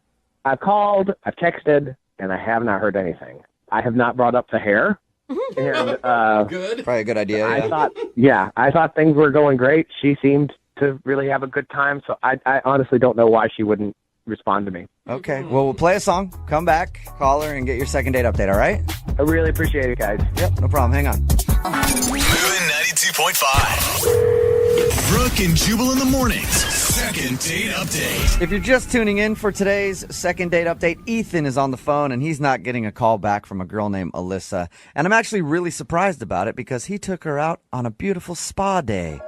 I've called, I've texted, and I have not heard anything. I have not brought up the hair. And, Good. Probably a good idea. I thought things were going great. She seemed to really have a good time, so I honestly don't know why she wouldn't respond to me. Okay. Well, we'll play a song, come back, call her, and get your second date update, all right? I really appreciate it, guys. Yep, no problem. Hang on. Moving 92.5. Brooke and Jubal in the mornings. Second date update. If you're just tuning in for today's second date update, Ethan is on the phone and he's not getting a call back from a girl named Alyssa. And I'm actually really surprised about it because he took her out on a beautiful spa day.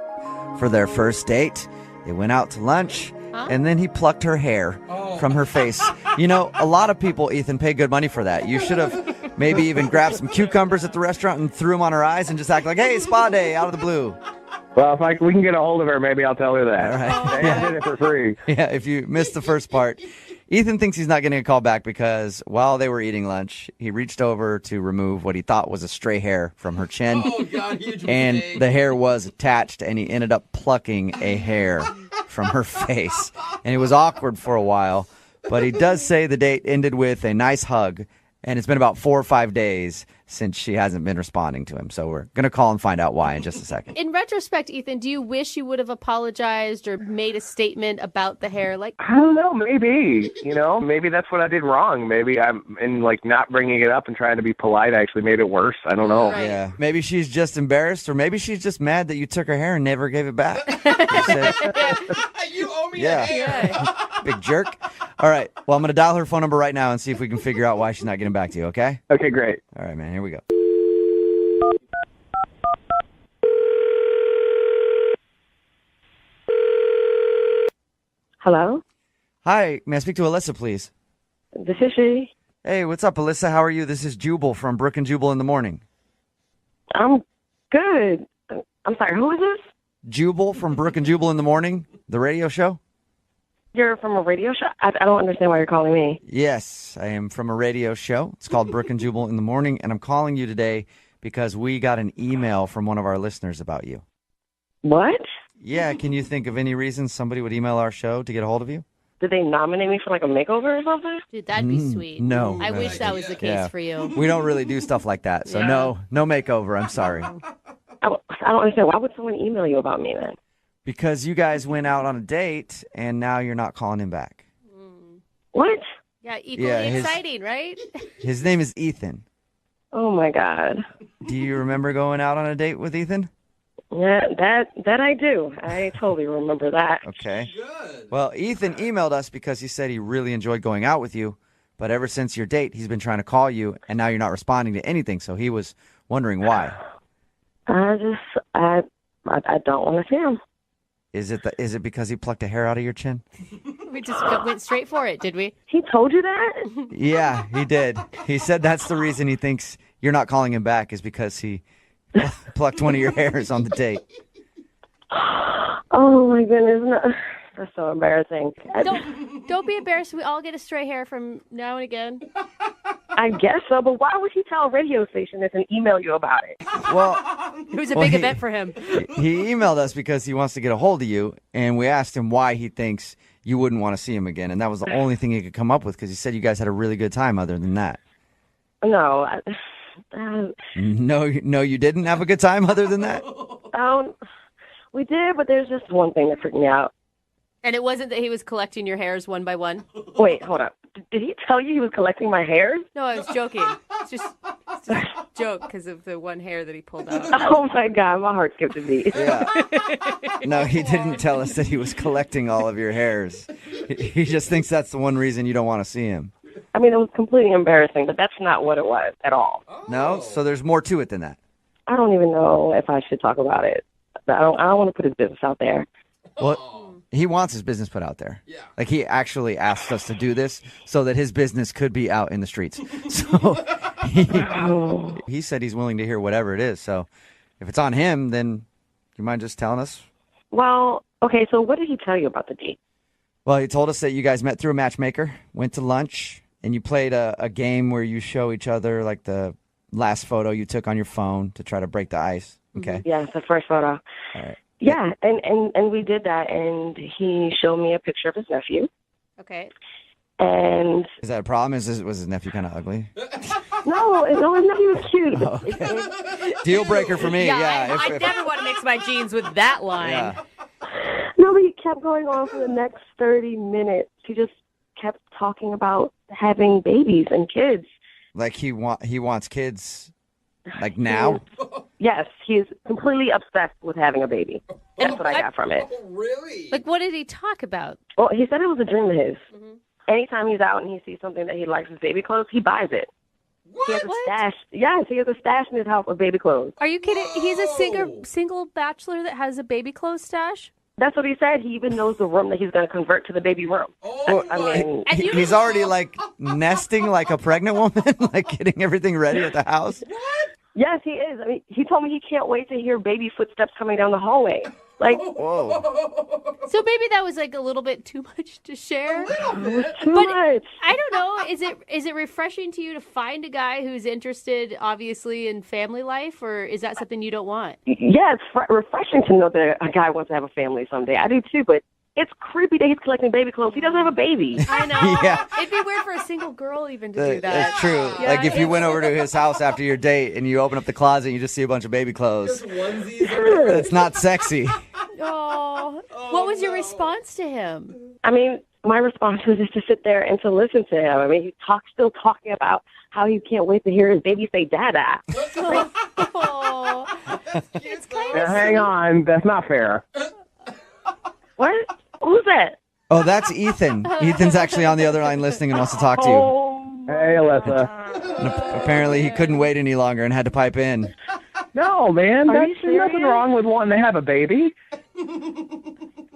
For their first date, they went out to lunch and then he plucked her hair from her face. You know, a lot of people, Ethan, pay good money for that. You should have maybe even grabbed some cucumbers at the restaurant and threw them on her eyes and just act like, hey, spa day, out of the blue. Well, if we can get a hold of her, maybe I'll tell her that. All right. I did it for free. Yeah, if you missed the first part. Ethan thinks he's not getting a call back because while they were eating lunch, he reached over to remove what he thought was a stray hair from her chin. Oh, God, huge and mistake. the hair was attached, and he ended up plucking a hair from her face. And it was awkward for a while, but he does say the date ended with a nice hug, and it's been about 4 or 5 days since she hasn't been responding to him. So we're going to call and find out why in just a second. In retrospect, Ethan, do you wish you would have apologized or made a statement about the hair? Like, I don't know, maybe. Maybe that's what I did wrong. Maybe I'm in not bringing it up and trying to be polite actually made it worse. I don't know. Right. Yeah, maybe she's just embarrassed, or maybe she's just mad that you took her hair and never gave it back. You said, You owe me Yeah. a hair. big jerk. All right, well, I'm going to dial her phone number right now and see if we can figure out why she's not getting back to you, okay? Okay, great. All right, man, here we go. Hello? Hi, may I speak to Alyssa, please? This is she. Hey, what's up, Alyssa? How are you? This is Jubal from Brooke and Jubal in the morning. I'm good. I'm sorry, who is this? Jubal from Brooke and Jubal in the morning, the radio show? You're from a radio show? I don't understand why you're calling me. Yes, I am from a radio show. It's called Brooke and Jubal in the morning, and I'm calling you today because we got an email from one of our listeners about you. What? Yeah, can you think of any reason somebody would email our show to get a hold of you? Did they nominate me for a makeover or something? dude, that'd be sweet. No. I wish that was the case Yeah. for you. We don't really do stuff like that, so Yeah. no makeover, I'm sorry. I don't understand. Why would someone email you about me then? Because you guys went out on a date, and now you're not calling him back. What? Yeah, equally Yeah, his- exciting, right? His name is Ethan. Oh, my God. Do you remember going out on a date with Ethan? Yeah, that I do. I totally remember that. Okay. Well, Ethan emailed us because he said he really enjoyed going out with you, but ever since your date, he's been trying to call you, and now you're not responding to anything, so he was wondering why. I don't want to see him. Is it because he plucked a hair out of your chin? We just went straight for it, did we? He told you that? Yeah, he did. He said that's the reason he thinks you're not calling him back is because he plucked one of your hairs on the date. Oh my goodness, no. That's so embarrassing. Don't be embarrassed. We all get a stray hair from now and again. I guess so, but why would he tell a radio station this and email you about it? Well, it was a big event for him. He emailed us because he wants to get a hold of you, and we asked him why he thinks you wouldn't want to see him again, and that was the only thing he could come up with because he said you guys had a really good time other than that. No. No, you didn't have a good time other than that? We did, but there's just one thing that freaked me out. And it wasn't that he was collecting your hairs one by one? Wait, hold up. Did he tell you he was collecting my hairs? No, I was joking. It's just a joke because of the one hair that he pulled out. Oh, my God. My heart skipped a beat. Yeah. No, he didn't tell us that he was collecting all of your hairs. He just thinks that's the one reason you don't want to see him. I mean, it was completely embarrassing, but that's not what it was at all. No? So there's more to it than that. I don't even know if I should talk about it. I don't want to put his business out there. Well, he wants his business put out there. Yeah. Like, he actually asked us to do this so that his business could be out in the streets. So he said he's willing to hear whatever it is. So if it's on him, then you mind just telling us? Well, okay, so what did he tell you about the date? Well, he told us that you guys met through a matchmaker, went to lunch, and you played a game where you show each other, like, the last photo you took on your phone to try to break the ice. Okay. Yes, the first photo. All right. Yeah, and we did that, and he showed me a picture of his nephew. Okay. And is that a problem? Was his nephew kind of ugly? No, his nephew was cute. Oh, okay. Deal breaker for me. Yeah. I never want to mix my jeans with that line. Yeah. No, but he kept going on for the next 30 minutes. He just kept talking about having babies and kids. Like he wants kids, like now? Yes, he's completely obsessed with having a baby. That's what I got from it. Really? Like, what did he talk about? Well, he said it was a dream of his. Mm-hmm. Anytime he's out and he sees something that he likes with baby clothes, he buys it. What? He has a stash. Yes, he has a stash in his house of baby clothes. Are you kidding? He's a single bachelor that has a baby clothes stash? That's what he said. He even knows the room that he's going to convert to the baby room. Oh, I mean, he's already like nesting like a pregnant woman, like getting everything ready at the house. What? Yes, he is. I mean, he told me he can't wait to hear baby footsteps coming down the hallway. Like, whoa. So maybe that was like a little bit too much to share. Too much. I don't know. Is it refreshing to you to find a guy who's interested, obviously, in family life, or is that something you don't want? Yeah, it's refreshing to know that a guy wants to have a family someday. I do too, but it's creepy that he's collecting baby clothes. He doesn't have a baby. I know. Yeah. It'd be weird for a single girl even to do that. That's true. Yeah, like if you went over to his house after your date and you open up the closet and you just see a bunch of baby clothes. Just onesies. It's not sexy. Oh, what was your response to him? I mean, my response was just to sit there and to listen to him. I mean, he's still talking about how he can't wait to hear his baby say "dada." Oh, it's kind of Hang on, that's not fair. What? Who's that? Oh, that's Ethan. Ethan's actually on the other line listening and wants to talk to you. Hey, Alyssa. And apparently he couldn't wait any longer and had to pipe in. No, man, Are you there's nothing wrong with wanting to have a baby.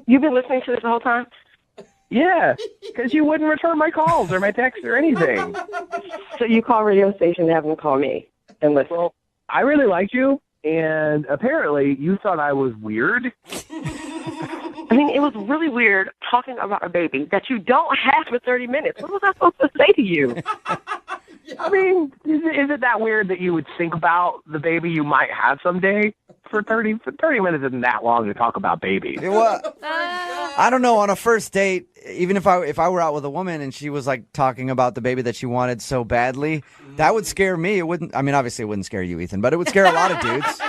You've been listening to this the whole time? Yeah, because you wouldn't return my calls or my texts or anything. So you call radio station and have them call me and listen. Well, I really liked you, and apparently you thought I was weird. I mean, it was really weird talking about a baby that you don't have for 30 minutes. What was I supposed to say to you? I mean, is it that weird that you would think about the baby you might have someday? For 30 minutes isn't that long to talk about babies. Well, I don't know. On a first date, even if I were out with a woman and she was like talking about the baby that she wanted so badly, that would scare me. It wouldn't. I mean, obviously, it wouldn't scare you, Ethan, but it would scare a lot of dudes.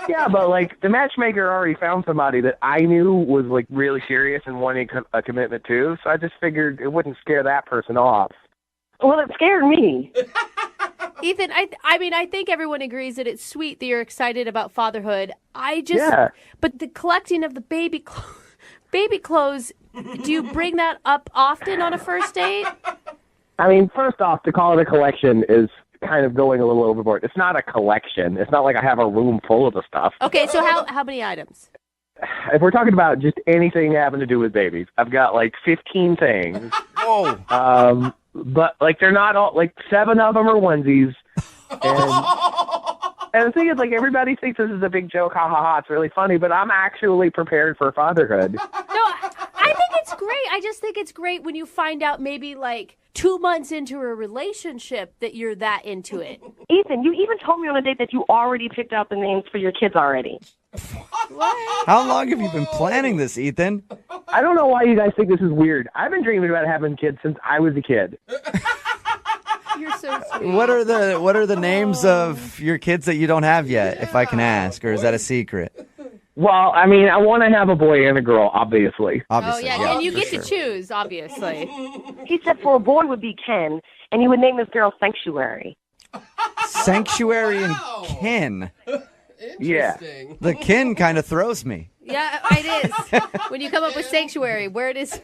Yeah, but like the matchmaker already found somebody that I knew was like really serious and wanting a commitment too. So I just figured it wouldn't scare that person off. Well, it scared me. Ethan, I think everyone agrees that it's sweet that you're excited about fatherhood. But the collecting of the baby clothes, do you bring that up often on a first date? I mean, first off, to call it a collection is kind of going a little overboard. It's not a collection. It's not like I have a room full of the stuff. Okay, so how many items? If we're talking about just anything having to do with babies, I've got like 15 things. Whoa. But like they're not all, like 7 of them are onesies. And the thing is, like, everybody thinks this is a big joke, ha ha ha, it's really funny, but I'm actually prepared for fatherhood. No, I think it's great. I just think it's great when you find out maybe like 2 months into a relationship that you're that into it. Ethan, you even told me on a date that you already picked out the names for your kids already. What? How long have you been planning this, Ethan? I don't know why you guys think this is weird. I've been dreaming about having kids since I was a kid. You're so sweet. What are the names of your kids that you don't have yet, if I can ask, or is that a secret? Well, I mean, I want to have a boy and a girl, obviously. Oh, yeah, and you get to choose, obviously. He said for a boy would be Ken, and he would name this girl Sanctuary. Sanctuary and Ken. Yeah. The Ken kind of throws me. Yeah, it is. When you come up with Sanctuary, where it is...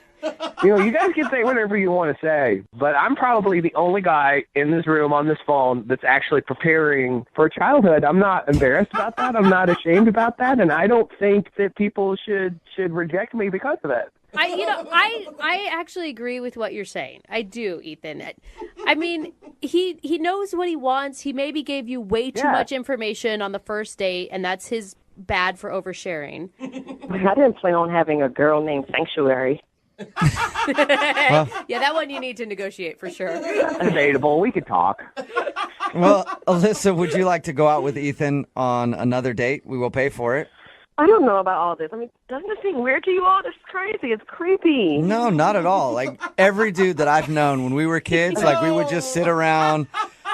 You know, you guys can say whatever you want to say, but I'm probably the only guy in this room on this phone that's actually preparing for childhood. I'm not embarrassed about that. I'm not ashamed about that, and I don't think that people should reject me because of it. I actually agree with what you're saying. I do, Ethan. I mean, he knows what he wants. He maybe gave you way too much information on the first date, and that's his bad for oversharing. I didn't plan on having a girl named Sanctuary. Yeah, that one you need to negotiate for sure. Debatable. We could talk. Well, Alyssa, would you like to go out with Ethan on another date? We will pay for it. I don't know about all this. I mean, doesn't it seem weird to you all? This is crazy. It's creepy. No, not at all. Like, every dude that I've known when we were kids, like, we would just sit around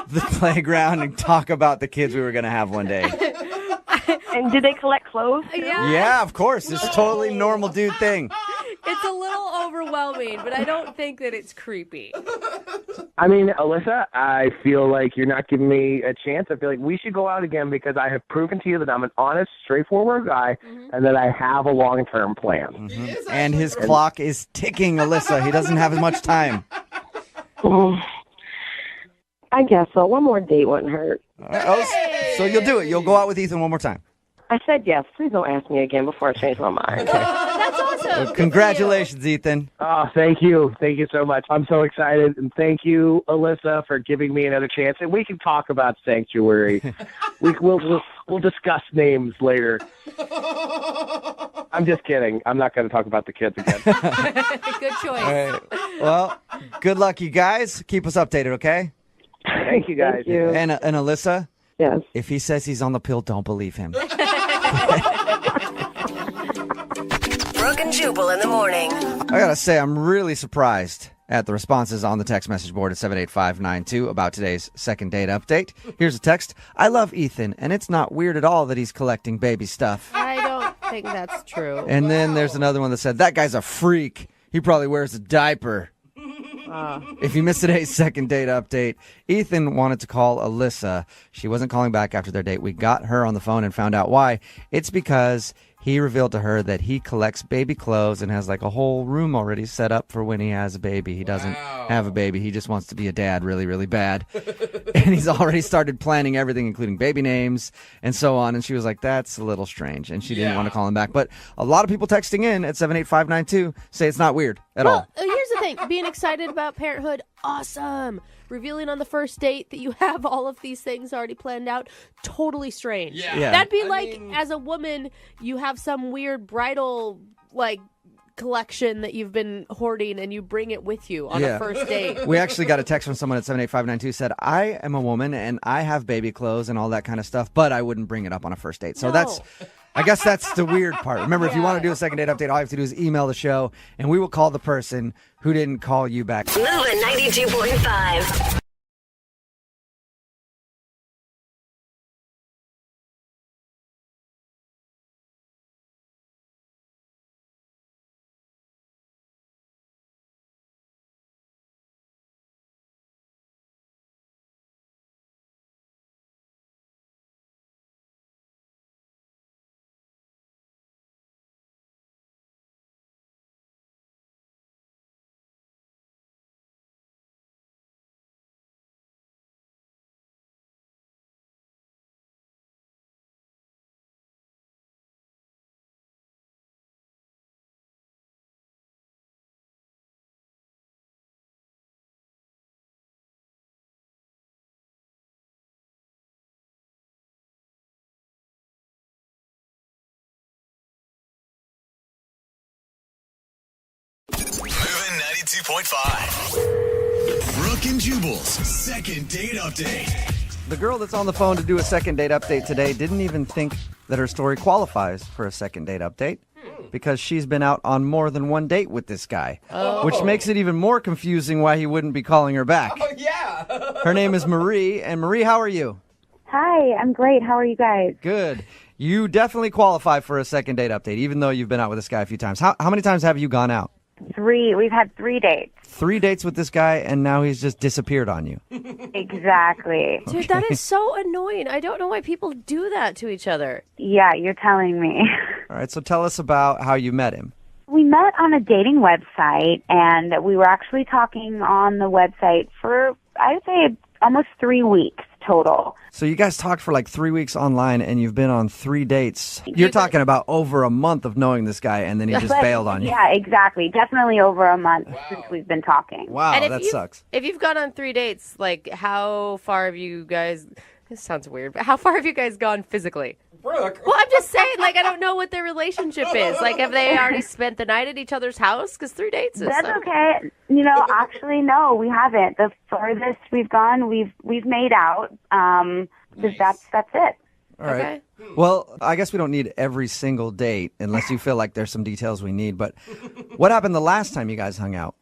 the playground and talk about the kids we were going to have one day. And did they collect clothes? Yeah, of course. It's a totally normal dude thing. It's a little overwhelming, but I don't think that it's creepy. I mean, Alyssa, I feel like you're not giving me a chance. I feel like we should go out again because I have proven to you that I'm an honest, straightforward guy and that I have a long-term plan. And his clock is ticking, Alyssa. He doesn't have as much time. I guess so. One more date wouldn't hurt. So you'll do it. You'll go out with Ethan one more time. I said yes. Please don't ask me again before I change my mind. That's awesome. Well, congratulations, Ethan. Oh, thank you. Thank you so much. I'm so excited. And thank you, Alyssa, for giving me another chance. And we can talk about Sanctuary. We'll discuss names later. I'm just kidding. I'm not going to talk about the kids again. Good choice. All right. Well, good luck, you guys. Keep us updated, okay? Thank you, guys. Thank you. And Alyssa? Yes. If he says he's on the pill, don't believe him. Brooke and Jubal in the morning. I gotta say, I'm really surprised at the responses on the text message board at 78592 about today's second date update. Here's a text. I love Ethan, and it's not weird at all that he's collecting baby stuff. I don't think that's true. And then there's another one that said, that guy's a freak. He probably wears a diaper. If you missed today's second date update, Ethan wanted to call Alyssa. She wasn't calling back after their date. We got her on the phone and found out why. It's because he revealed to her that he collects baby clothes and has like a whole room already set up for when he has a baby. He doesn't have a baby. He just wants to be a dad really, really bad. And he's already started planning everything, including baby names and so on. And she was like, that's a little strange. And she didn't want to call him back. But a lot of people texting in at 78592 say it's not weird at all. Here's the thing. Being excited about parenthood, awesome. Revealing on the first date that you have all of these things already planned out, totally strange. Yeah. That'd be as a woman, you have some weird bridal, collection that you've been hoarding and you bring it with you on a first date. We actually got a text from someone at 78592 said, I am a woman and I have baby clothes and all that kind of stuff, but I wouldn't bring it up on a first date. So I guess that's the weird part. Remember, if you want to do a second date update, all you have to do is email the show, and we will call the person who didn't call you back. Moving 92.5. 92.5. Brooke and Jubal's second date update. The girl that's on the phone to do a second date update today didn't even think that her story qualifies for a second date update because she's been out on more than one date with this guy, which makes it even more confusing why he wouldn't be calling her back. Oh, yeah. Her name is Marie, and Marie, how are you? Hi, I'm great. How are you guys? Good. You definitely qualify for a second date update, even though you've been out with this guy a few times. How many times have you gone out? 3. We've had 3 dates. 3 dates with this guy, and now he's just disappeared on you. Exactly. Dude, that is so annoying. I don't know why people do that to each other. Yeah, you're telling me. All right, so tell us about how you met him. We met on a dating website, and we were actually talking on the website for, I would say, almost 3 weeks total. So you guys talked for like 3 weeks online, and you've been on 3 dates. You're talking about over a month of knowing this guy, and then he just bailed on you. Yeah, exactly. Definitely over a month since we've been talking. Wow, And that sucks. If you've gone on 3 dates, like, how far have you guys... This sounds weird, but how far have you guys gone physically? Brooke. Well, I'm just saying, like, I don't know what their relationship is. Like, have they already spent the night at each other's house? Because 3 dates is... That's okay. You know, actually, no, we haven't. The furthest we've gone, we've made out. That's it. All right. Well, I guess we don't need every single date unless you feel like there's some details we need. But what happened the last time you guys hung out?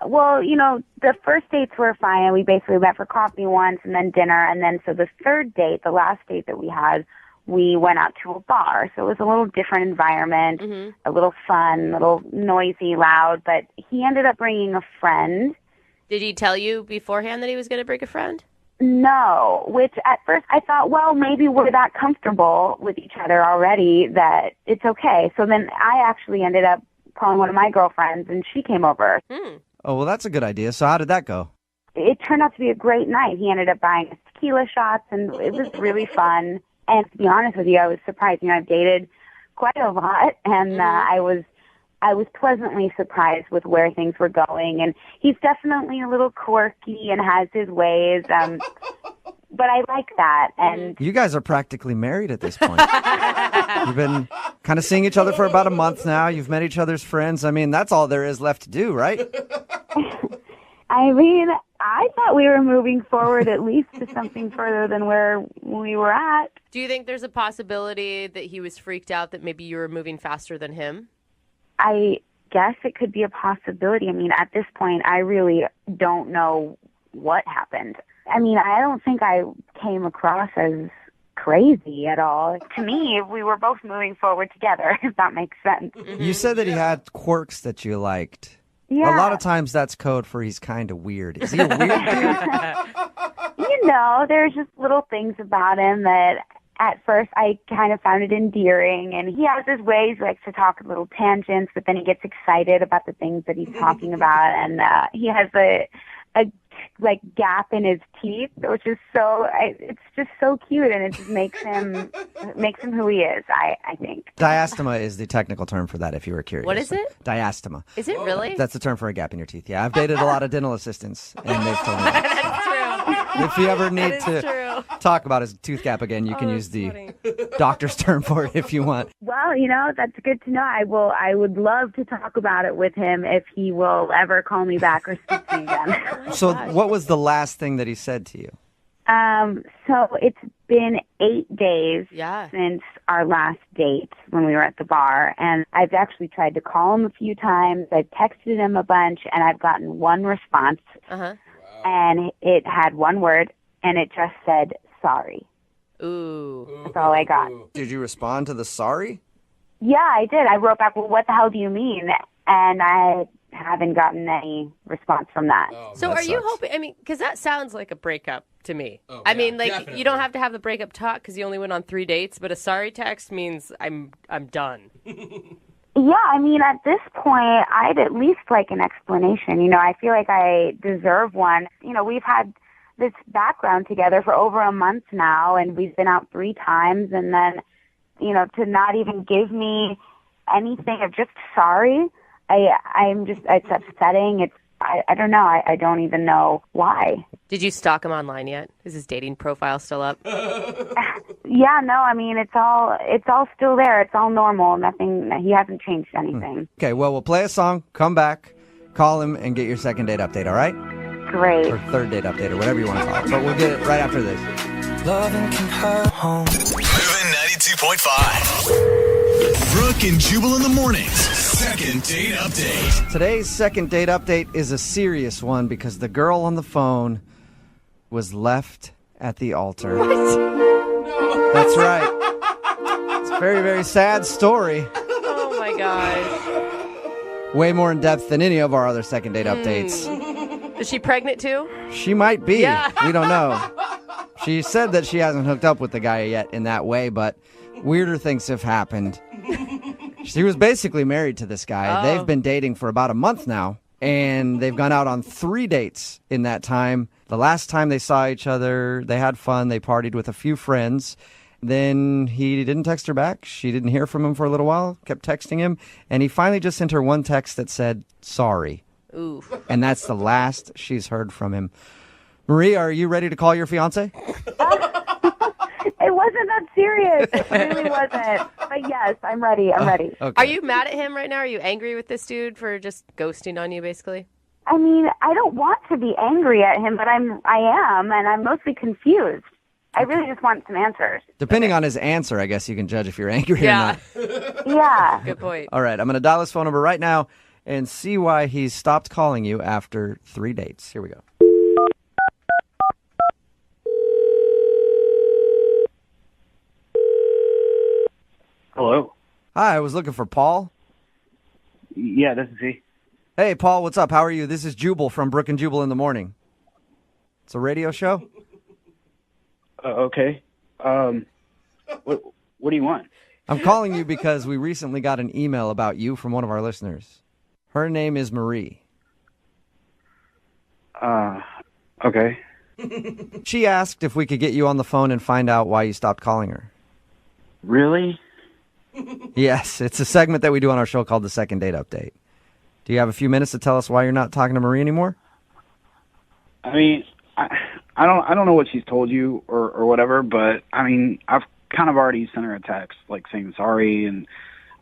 Well, you know, the first dates were fine. We basically went for coffee once and then dinner. And then so the third date, the last date that we had, we went out to a bar. So it was a little different environment, a little fun, a little noisy, loud. But he ended up bringing a friend. Did he tell you beforehand that he was going to bring a friend? No, which at first I thought, well, maybe we're that comfortable with each other already that it's okay. So then I actually ended up calling one of my girlfriends, and she came over. Oh, well, that's a good idea. So how did that go? It turned out to be a great night. He ended up buying us tequila shots, and it was really fun. And to be honest with you, I was surprised. You know, I've dated quite a lot, and I was pleasantly surprised with where things were going. And he's definitely a little quirky and has his ways, but I like that. And You guys are practically married at this point. You've been kind of seeing each other for about a month now. You've met each other's friends. I mean, that's all there is left to do, right? I mean, I thought we were moving forward at least to something further than where we were at. Do you think there's a possibility that he was freaked out that maybe you were moving faster than him? I guess it could be a possibility. I mean, at this point, I really don't know what happened. I mean, I don't think I came across as crazy at all. To me, we were both moving forward together, if that makes sense. You said that he had quirks that you liked. Yeah. A lot of times that's code for he's kind of weird. Is he a weird dude? You know, there's just little things about him that at first I kind of found it endearing, and he has his ways, he likes to talk little tangents, but then he gets excited about the things that he's talking about, and he has a like gap in his teeth, which is it's just so cute, and it just makes him who he is, I think. Diastema is the technical term for that, if you were curious. What is it? Diastema. Is it really? That's the term for a gap in your teeth. Yeah, I've dated a lot of dental assistants, and they've told me that. That's true. If you ever need to talk about his tooth gap again, you can use the doctor's term for it if you want. Well, you know, that's good to know. I would love to talk about it with him if he will ever call me back or speak to me again. So what was the last thing that he said to you? So it's been 8 days since our last date when we were at the bar, and I've actually tried to call him a few times. I've texted him a bunch, and I've gotten one response, and it had one word, and it just said, sorry. Ooh. That's all I got. Did you respond to the sorry? Yeah, I did. I wrote back, well, what the hell do you mean? And I haven't gotten any response from that. So are you hoping, I mean, because that sounds like a breakup to me. I mean, like, definitely. You don't have to have the breakup talk because you only went on 3 dates, but a sorry text means I'm done. Yeah, I mean, at this point, I'd at least like an explanation. You know, I feel like I deserve one. You know, we've had this background together for over a month now, and we've been out 3 times, and then, you know, to not even give me anything of just sorry, it's upsetting. I don't know. I don't even know why. Did you stalk him online yet? Is his dating profile still up? Yeah, no, I mean, it's all still there. It's all normal. Nothing, he hasn't changed anything. Okay, well, we'll play a song, come back, Call him and get your second date update, all right? Great. Or third date update, or whatever you want to call it. But we'll get it right after this. Moving 92.5. Brooke and Jubal in the mornings. Second date update. Today's second date update is a serious one because the girl on the phone was left at the altar. What? No. That's right. It's a very, very sad story. Oh my gosh. Way more in depth than any of our other second date updates. Is she pregnant too? She might be. Yeah. We don't know. She said that she hasn't hooked up with the guy yet in that way, but weirder things have happened. She was basically married to this guy. Oh. They've been dating for about a month now, and they've gone out on 3 dates in that time. The last time they saw each other, they had fun. They partied with a few friends. Then he didn't text her back. She didn't hear from him for a little while, kept texting him, and he finally just sent her one text that said, sorry. Ooh. And that's the last she's heard from him. Marie, are you ready to call your fiance? It wasn't that serious. It really wasn't. But yes, I'm ready. I'm ready. Okay. Are you mad at him right now? Are you angry with this dude for just ghosting on you, basically? I mean, I don't want to be angry at him, but I am, and I'm mostly confused. I really just want some answers. Depending on his answer, I guess you can judge if you're angry or not. Yeah. Good point. All right, I'm going to dial his phone number right now and see why he's stopped calling you after 3 dates. Here we go. Hello. Hi, I was looking for Paul. Yeah, this is he. Hey, Paul, what's up? How are you? This is Jubal from Brooke and Jubal in the Morning. It's a radio show. Okay. What do you want? I'm calling you because we recently got an email about you from one of our listeners. Her name is Marie. Okay. She asked if we could get you on the phone and find out why you stopped calling her. Really? Yes, it's a segment that we do on our show called The Second Date Update. Do you have a few minutes to tell us why you're not talking to Marie anymore? I mean, I don't know what she's told you or whatever, but I mean, I've kind of already sent her a text like saying sorry, and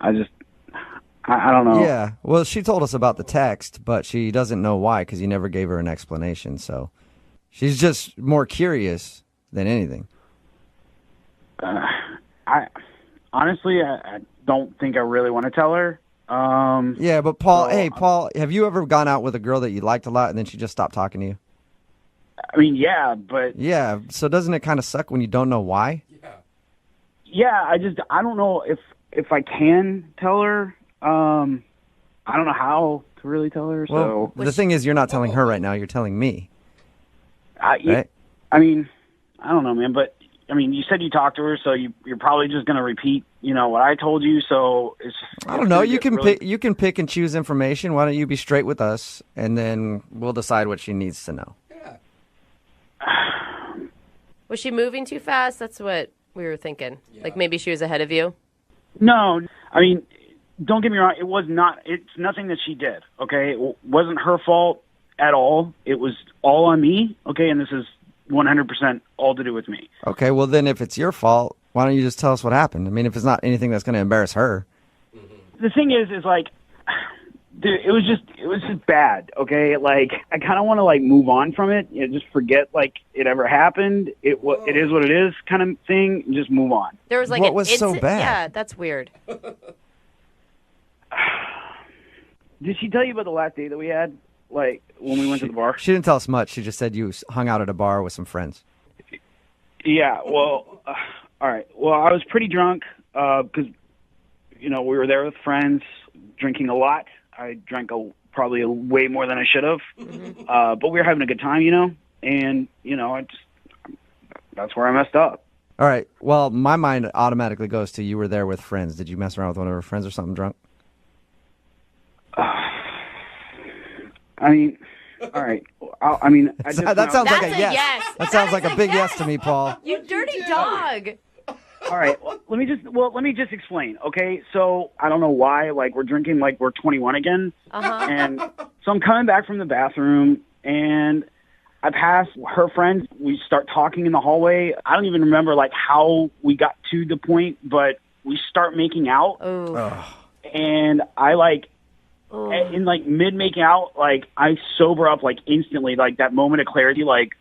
I don't know. Yeah, well, she told us about the text, but she doesn't know why because you never gave her an explanation. So she's just more curious than anything. I don't think I really want to tell her. Yeah, but Paul, hey, Paul, have you ever gone out with a girl that you liked a lot and then she just stopped talking to you? I mean, yeah, but Yeah, so doesn't it kind of suck when you don't know why? yeah, I don't know if I can tell her. I don't know how to really tell her. Well, So the thing is, you're not telling her right now. You're telling me. Right? I mean, I don't know, man, but I mean, you said you talked to her, so you're probably just going to repeat, what I told you. So I don't know. You can pick and choose information. Why don't you be straight with us, and then we'll decide what she needs to know. Was she moving too fast? That's what we were thinking. Like maybe she was ahead of you. No, I mean, don't get me wrong. It's nothing that she did. Okay, it wasn't her fault at all. It was all on me. Okay, and this is 100% all to do with me. Okay, well then, if it's your fault, why don't you just tell us what happened? I mean, if it's not anything that's going to embarrass her. The thing is like, dude, it was just bad. Okay, like I kind of want to like move on from it. Just forget like it ever happened. It is what it is, kind of thing. And just move on. There was like What was so bad? Yeah, that's weird. Did she tell you about the last date that we had? Like when we went to the bar? She didn't tell us much. She just said you hung out at a bar with some friends. Yeah. Well, all right. Well, I was pretty drunk because we were there with friends, drinking a lot. I drank probably way more than I should have, but we were having a good time, and that's where I messed up. All right. Well, my mind automatically goes to you were there with friends. Did you mess around with one of her friends or something drunk? I mean, all right. That sounds like a yes. That sounds like a big yes to me, Paul. You dirty dog. All right. Well, let me just explain. Okay. So I don't know why. Like we're drinking like we're 21 again, and so I'm coming back from the bathroom and I pass her friends. We start talking in the hallway. I don't even remember like how we got to the point, but we start making out. Oh. And I like in like mid making out, like I sober up like instantly, like that moment of clarity, like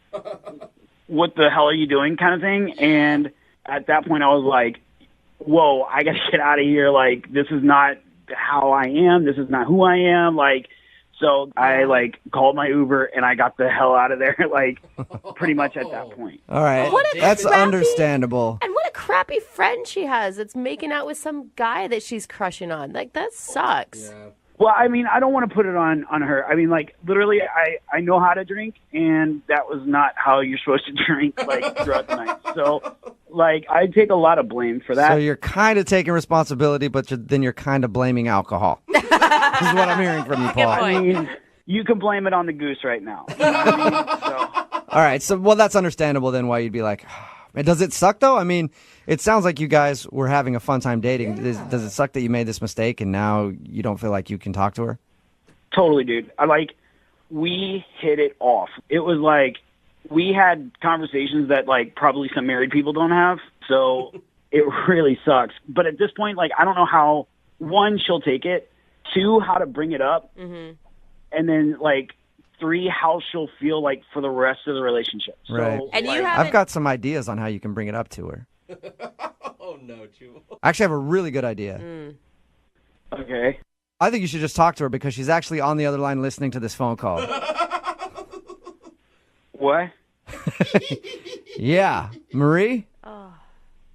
what the hell are you doing kind of thing. And at that point I was like, whoa, I gotta get out of here. Like, this is not how I am. This is not who I am. Like, so I like called my Uber and I got the hell out of there. Like, pretty much at that point. All right. That's understandable. And what a crappy friend she has that's making out with some guy that she's crushing on. Like, that sucks. Well, I mean, I don't want to put it on her. I mean, like, literally, I know how to drink, and that was not how you're supposed to drink, like, throughout the night. So, like, I take a lot of blame for that. So you're kind of taking responsibility, but then you're kind of blaming alcohol. This is what I'm hearing from you, Paul. I mean, you can blame it on the goose right now. You know what I mean? So. All right. So, well, that's understandable then why you'd be like, does it suck, though? I mean, it sounds like you guys were having a fun time dating. Does it suck that you made this mistake and now you don't feel like you can talk to her? Totally, dude. We hit it off. It was like we had conversations that, like, probably some married people don't have. So it really sucks. But at this point, like, I don't know how, one, she'll take it, two, how to bring it up, and then, like, three, how she'll feel like for the rest of the relationship. So, Right. And like, I've got some ideas on how you can bring it up to her. Oh, no, Jubal. I actually have a really good idea. Okay. I think you should just talk to her because she's actually on the other line listening to this phone call. What? Yeah. Marie?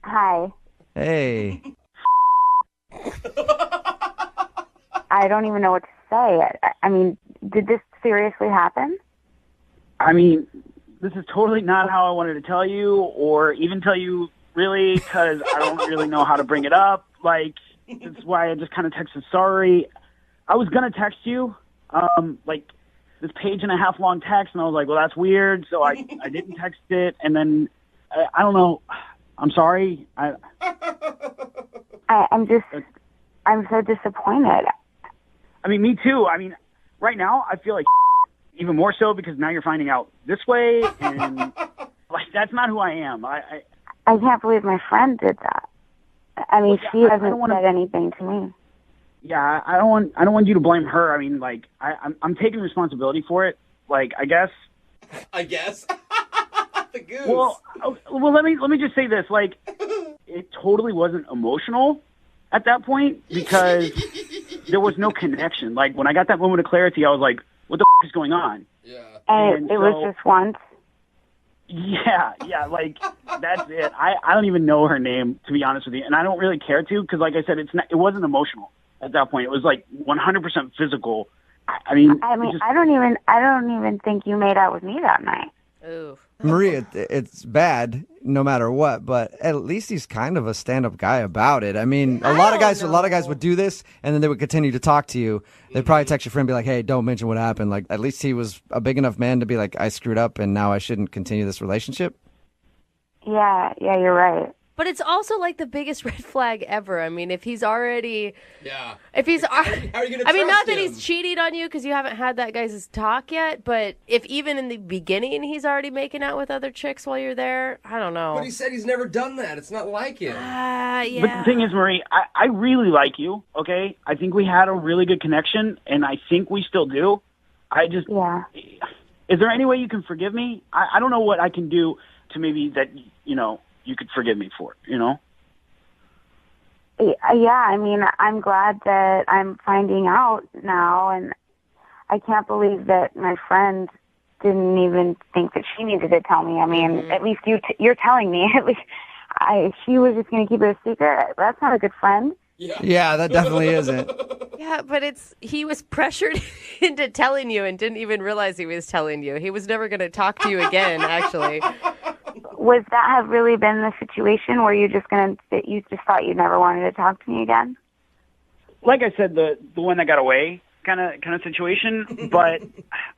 Hi. Hey. I don't even know what to say. I mean, did this seriously happen? I mean, this is totally not how I wanted to tell you or even tell you, really, because I don't really know how to bring it up. Like, that's why I just kind of texted sorry. I was going to text you, like, this page and a half long text, and I was like, well, that's weird, so I didn't text it, and then, I don't know, I'm sorry. I'm so disappointed. I mean, me too. I mean, right now, I feel like even more so because now you're finding out this way, and, like, that's not who I am. I can't believe my friend did that. I mean, she hasn't said anything to me. Yeah, I don't want you to blame her. I mean, like, I'm taking responsibility for it. Like, I guess. The goose. Well, let me just say this. Like, it totally wasn't emotional at that point because there was no connection. Like, when I got that moment of clarity, I was like, what the is going on? Yeah. And it was just once? Yeah, like, that's it. I don't even know her name, to be honest with you, and I don't really care to because, like I said, it wasn't emotional at that point. It was, like, 100% physical. I mean, I don't even think you made out with me that night. Ooh. Maria, it's bad no matter what, but at least he's kind of a stand-up guy about it. I mean, a lot of guys would do this, and then they would continue to talk to you. They'd probably text your friend and be like, hey, don't mention what happened. Like, at least he was a big enough man to be like, I screwed up, and now I shouldn't continue this relationship. Yeah, you're right. But it's also like the biggest red flag ever. I mean, if he's already... Yeah. If he's... How are you gonna I mean, not trust that him? he's cheating on you because you haven't had that guy's talk yet, but if even in the beginning he's already making out with other chicks while you're there, I don't know. But he said he's never done that. It's not like him. Yeah. But the thing is, Marie, I really like you, okay? I think we had a really good connection, and I think we still do. Yeah. Is there any way you can forgive me? I don't know what I can do to maybe that, you could forgive me for, Yeah, I mean, I'm glad that I'm finding out now, and I can't believe that my friend didn't even think that she needed to tell me. I mean, at least you're telling me. At least she was just going to keep it a secret. That's not a good friend. Yeah, that definitely isn't. Yeah, but he was pressured into telling you and didn't even realize he was telling you. He was never going to talk to you again, actually. Would that have really been the situation where you just thought you never wanted to talk to me again? Like I said, the one that got away kind of situation, but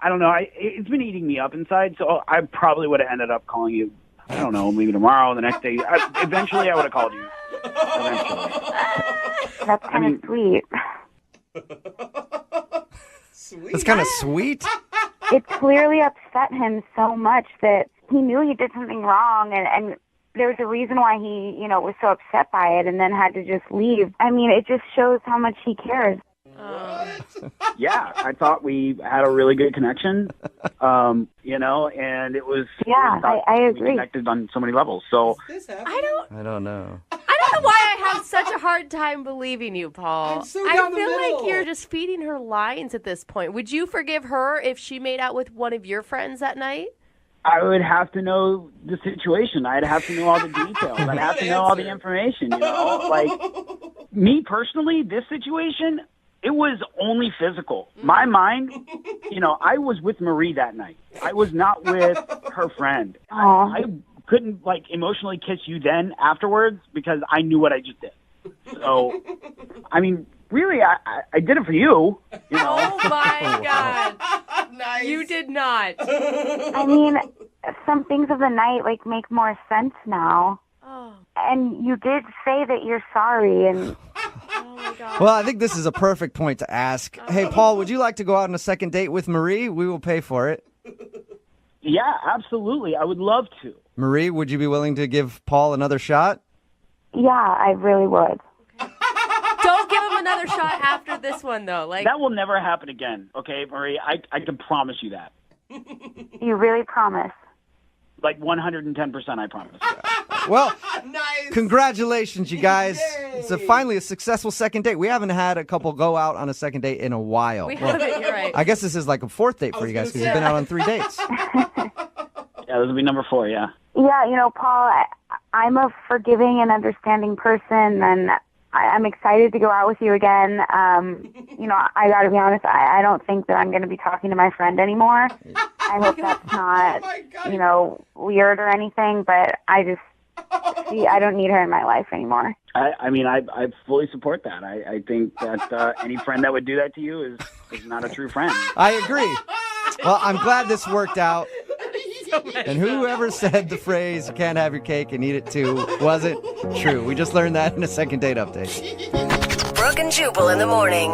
I don't know. It's been eating me up inside, so I probably would have ended up calling you, I don't know, maybe tomorrow, the next day. Eventually, I would have called you. Eventually. That's kind of sweet. That's kind of sweet. It clearly upset him so much that he knew he did something wrong, and there was a reason why he, was so upset by it and then had to just leave. I mean, it just shows how much he cares. Yeah, I thought we had a really good connection, and it was. Yeah, I we agree. connected on so many levels. So I don't know. I don't know why I have such a hard time believing you, Paul. I'm so I down the feel like middle. you're just feeding her lines at this point. Would you forgive her if she made out with one of your friends that night? I would have to know the situation. I'd have to know all the details. I'd have to know all the information. Like me personally, this situation, it was only physical. My mind, I was with Marie that night. I was not with her friend. I couldn't emotionally kiss you then afterwards because I knew what I just did. So, I mean, really, I did it for you. Oh my God. Nice. You did not. I mean, some things of the night make more sense now. Oh. And you did say that you're sorry, and Well, I think this is a perfect point to ask. Hey, Paul, would you like to go out on a second date with Marie? We will pay for it. Yeah, absolutely. I would love to. Marie, would you be willing to give Paul another shot? yeah, I really would. Don't give him another shot after this one, though. That will never happen again, okay, Marie? I can promise you that. You really promise? 110%, I promise. Well, congratulations, you guys. It's finally a successful second date. We haven't had a couple go out on a second date in a while. We haven't, you're right. I guess this is like a fourth date for you guys because you've been out on 3 dates. Yeah, this will be number 4, yeah. Yeah, Paul, I'm a forgiving and understanding person, and I'm excited to go out with you again. I got to be honest, I don't think that I'm going to be talking to my friend anymore. I hope that's not, weird or anything, but I don't need her in my life anymore. I fully support that. I think that any friend that would do that to you is not a true friend. I agree. Well, I'm glad this worked out. And whoever said the phrase, you can't have your cake and eat it too, wasn't true. We just learned that in a second date update. Brooke and Jubal in the morning.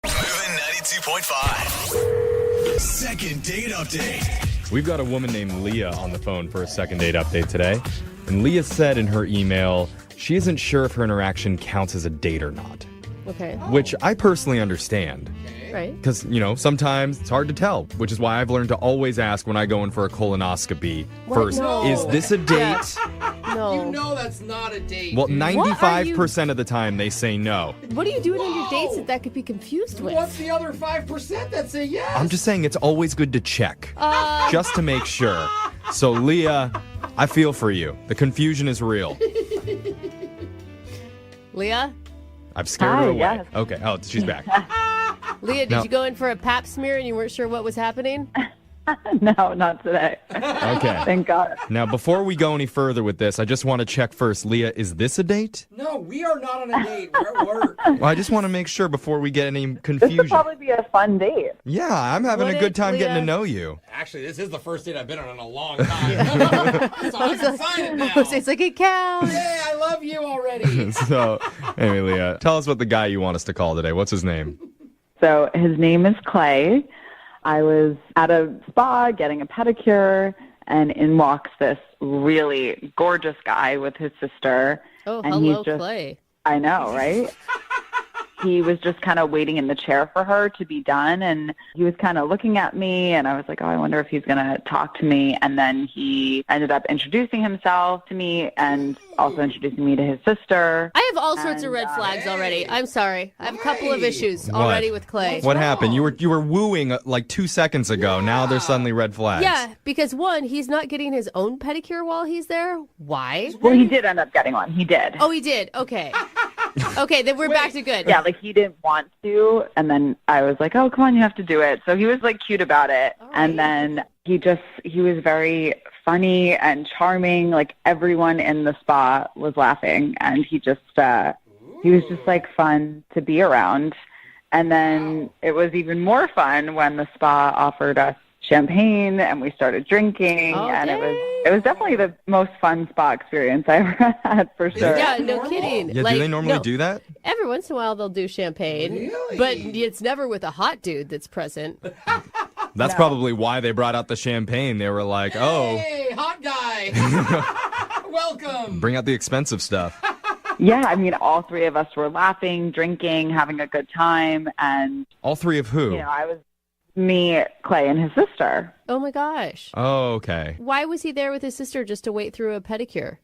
Moving 92.5. Second date update. We've got a woman named Leah on the phone for a second date update today. And Leah said in her email she isn't sure if her interaction counts as a date or not. Okay. Which I personally understand. Right. Because, sometimes it's hard to tell, which is why I've learned to always ask when I go in for a colonoscopy first, No. is this a date? No. You know that's not a date. Well, dude. 95% of the time they say no. What are you doing on your dates that could be confused with? What's the other 5% that say yes? I'm just saying it's always good to check, just to make sure. So, Leah, I feel for you. The confusion is real. Leah? I've scared her away. yes. Okay. Oh, she's back. Leah, did No. you go in for a pap smear and you weren't sure what was happening? No, not today. Okay. Thank God. Now, before we go any further with this, I just want to check first. Leah, is this a date? No, we are not on a date. We're at work. Well, I just want to make sure before we get any This would confusion. probably be a fun date. Yeah, I'm having Would a good it, time getting to Leah? know you. Actually, this is the first date I've been on in a long time. So I can sign it now. It's like, it counts. Hey, I love you already. So, anyway, Leah, tell us what the guy you want us to call today. What's his name? So his name is Clay. I was at a spa getting a pedicure, and in walks this really gorgeous guy with his sister. Oh, and hello, he's just, Clay. I know, right? He was just kind of waiting in the chair for her to be done, and he was kind of looking at me, and I was like, oh, I wonder if he's going to talk to me. And then he ended up introducing himself to me and also introducing me to his sister. I have all sorts of red flags already. I'm sorry. I have a couple of issues already with Clay. What happened? You were wooing like 2 seconds ago. Now there's suddenly red flags. Yeah, because one, he's not getting his own pedicure while he's there. Why? Well, he did end up getting one. He did. Oh, he did. Okay. Okay, then we're back to good. Yeah, like he didn't want to, and then I was like, "Oh, come on, you have to do it." So he was like cute about it, and then he was very funny and charming. Like everyone in the spa was laughing, and he was just like fun to be around. And then it was even more fun when the spa offered us champagne and we started drinking, and it was definitely the most fun spa experience I ever had, for sure. Yeah, no kidding. Yeah, do they normally do that? Every once in a while they'll do champagne, but it's never with a hot dude that's present. That's probably why they brought out the champagne. They were like, "Oh, Hey, hot guy. Welcome. bring out the expensive stuff." Yeah, I mean, all three of us were laughing, drinking, having a good time, and All three of who? I was me, Clay, and his sister. Oh my gosh. Oh, okay. Why was he there with his sister just to wait through a pedicure?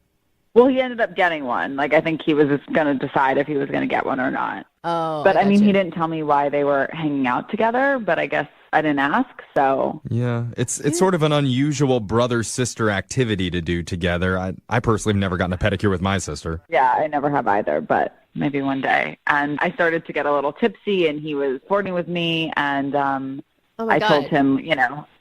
Well, he ended up getting one. Like, I think he was just going to decide if he was going to get one or not. Oh, But I mean, he didn't tell me why they were hanging out together, but I guess I didn't ask, so. Yeah, it's sort of an unusual brother-sister activity to do together. I personally have never gotten a pedicure with my sister. Yeah, I never have either, but maybe one day. And I started to get a little tipsy, and he was flirting with me, and I told him,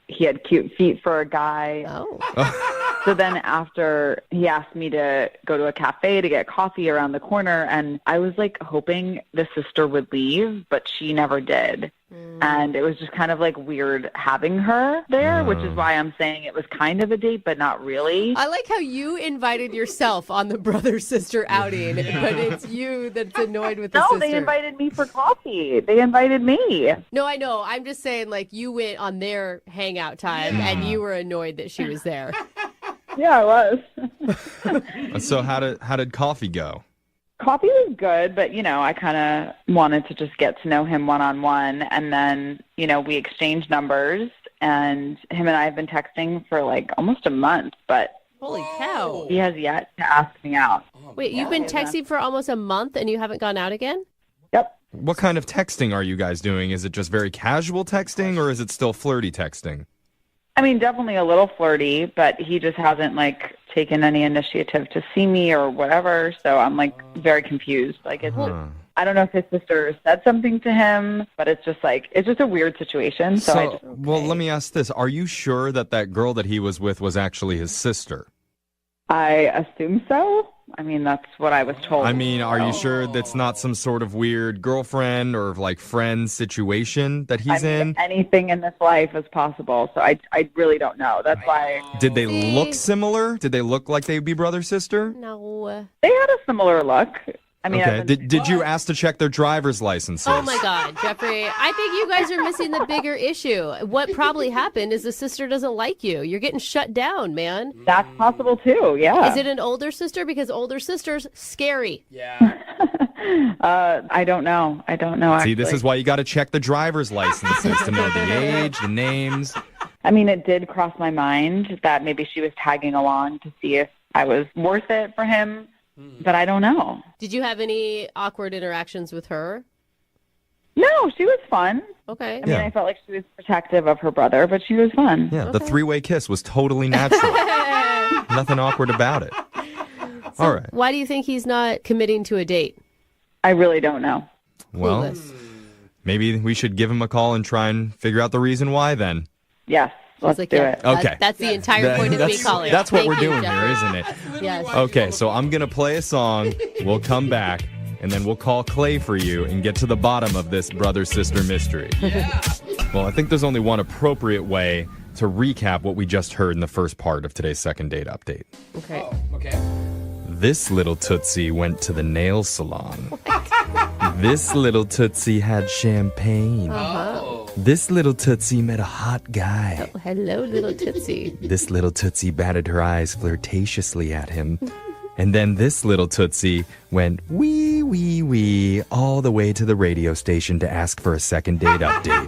he had cute feet for a guy. Oh. So then after, he asked me to go to a cafe to get coffee around the corner, and I was like hoping the sister would leave, but she never did. And it was just kind of like weird having her there, which is why I'm saying it was kind of a date, but not really. I like how you invited yourself on the brother-sister outing, but it's you that's annoyed with the sister. No, they invited me for coffee. They invited me. No, I know. I'm just saying, like, you went on their hangout time, and you were annoyed that she was there. Yeah, I was. So how did coffee go? Coffee was good, but, I kind of wanted to just get to know him one-on-one. And then, we exchanged numbers, and him and I have been texting for, like, almost a month. But holy cow. He has yet to ask me out. Wait, you've been texting for almost a month, and you haven't gone out again? Yep. What kind of texting are you guys doing? Is it just very casual texting, or is it still flirty texting? I mean, definitely a little flirty, but he just hasn't, like, taken any initiative to see me or whatever, so I'm, like, very confused. Like, it's I don't know if his sister said something to him, but it's just, like, it's just a weird situation, so Well, let me ask this. Are you sure that girl that he was with was actually his sister? I assume so. I mean, that's what I was told. I mean, are you sure that's not some sort of weird girlfriend or, like, friend situation that he's in? Anything in this life is possible, so I really don't know. That's why. Did they look similar? Did they look like they'd be brother-sister? No. They had a similar look. I mean, okay. Did you ask to check their driver's licenses? Oh, my God, Jeffrey. I think you guys are missing the bigger issue. What probably happened is the sister doesn't like you. You're getting shut down, man. That's possible, too, yeah. Is it an older sister? Because older sisters, scary. Yeah. I don't know. Actually. See, this is why you got to check the driver's licenses to know the age, the names. I mean, it did cross my mind that maybe she was tagging along to see if I was worth it for him. But I don't know. Did you have any awkward interactions with her? No, she was fun. Okay. I mean, I felt like she was protective of her brother, but she was fun. Yeah, the three-way kiss was totally natural. Nothing awkward about it. All right. Why do you think he's not committing to a date? I really don't know. Well, maybe we should give him a call and try and figure out the reason why then. Yes. Let's do it. Okay. That's the entire point of me calling. That's what Thank we're you, doing Jeffrey. here, isn't it? Yes. Okay, so I'm going to play a song. We'll come back, and then we'll call Clay for you and get to the bottom of this brother-sister mystery. Yeah. Well, I think there's only one appropriate way to recap what we just heard in the first part of today's second date update. Okay. Oh, okay. This little Tootsie went to the nail salon. This little Tootsie had champagne. Uh-huh. This little Tootsie met a hot guy. Oh, hello, little Tootsie. This little Tootsie batted her eyes flirtatiously at him. And then this little Tootsie went wee, wee, wee all the way to the radio station to ask for a second date update.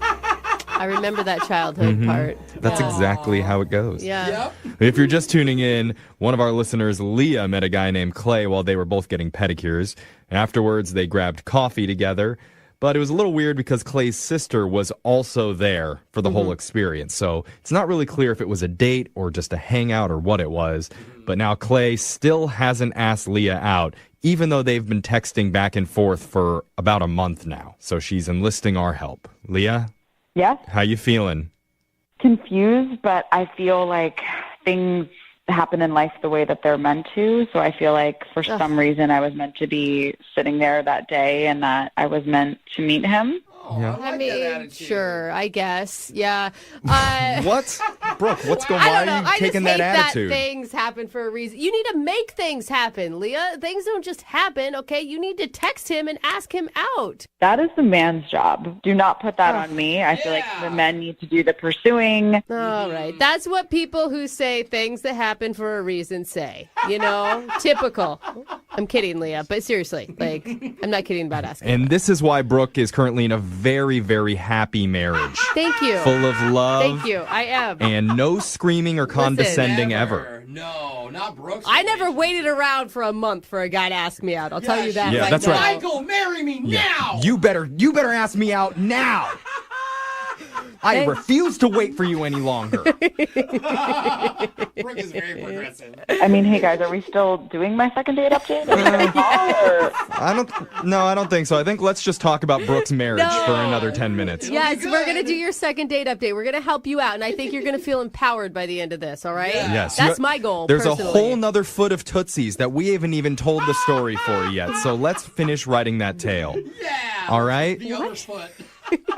I remember that childhood part. That's exactly how it goes. Yeah. If you're just tuning in, one of our listeners, Leah, met a guy named Clay while they were both getting pedicures. Afterwards, they grabbed coffee together. But it was a little weird because Clay's sister was also there for the whole experience. So it's not really clear if it was a date or just a hangout or what it was. But now Clay still hasn't asked Leah out, even though they've been texting back and forth for about a month now. So she's enlisting our help. Leah, Yes, how you feeling? confused, but I feel like things happen in life the way that they're meant to. So I feel like for some reason I was meant to be sitting there that day and that I was meant to meet him. I mean, sure, I guess. Yeah. What? Brooke, what's going I on? don't know. Why are you I taking just hate that attitude? that things happen for a reason. You need to make things happen, Leah. Things don't just happen, okay? You need to text him and ask him out. That is the man's job. Do not put that on me. I feel like the men need to do the pursuing. All right. That's what people who say things that happen for a reason say. You know? Typical. I'm kidding, Leah, but seriously, like, I'm not kidding about asking. And this is why Brooke is currently in a very, very happy marriage. Thank you. Full of love. Thank you. I am. And no screaming or condescending ever. No, not Brooks. I never waited around for a month for a guy to ask me out. I'll tell you that. Yeah, right that's now. right. Michael, marry me now. You better ask me out now. I refuse to wait for you any longer. Brooke is very progressive. I mean, hey guys, are we still doing my second date update? I don't think so. I think let's just talk about Brooke's marriage for another 10 minutes. Yes, we're going to do your second date update. We're going to help you out, and I think you're going to feel empowered by the end of this, all right? Yes. That's my goal, There's personally. a whole nother foot of Tootsies that we haven't even told the story for yet. So let's finish writing that tale. Yeah. All right? The other foot.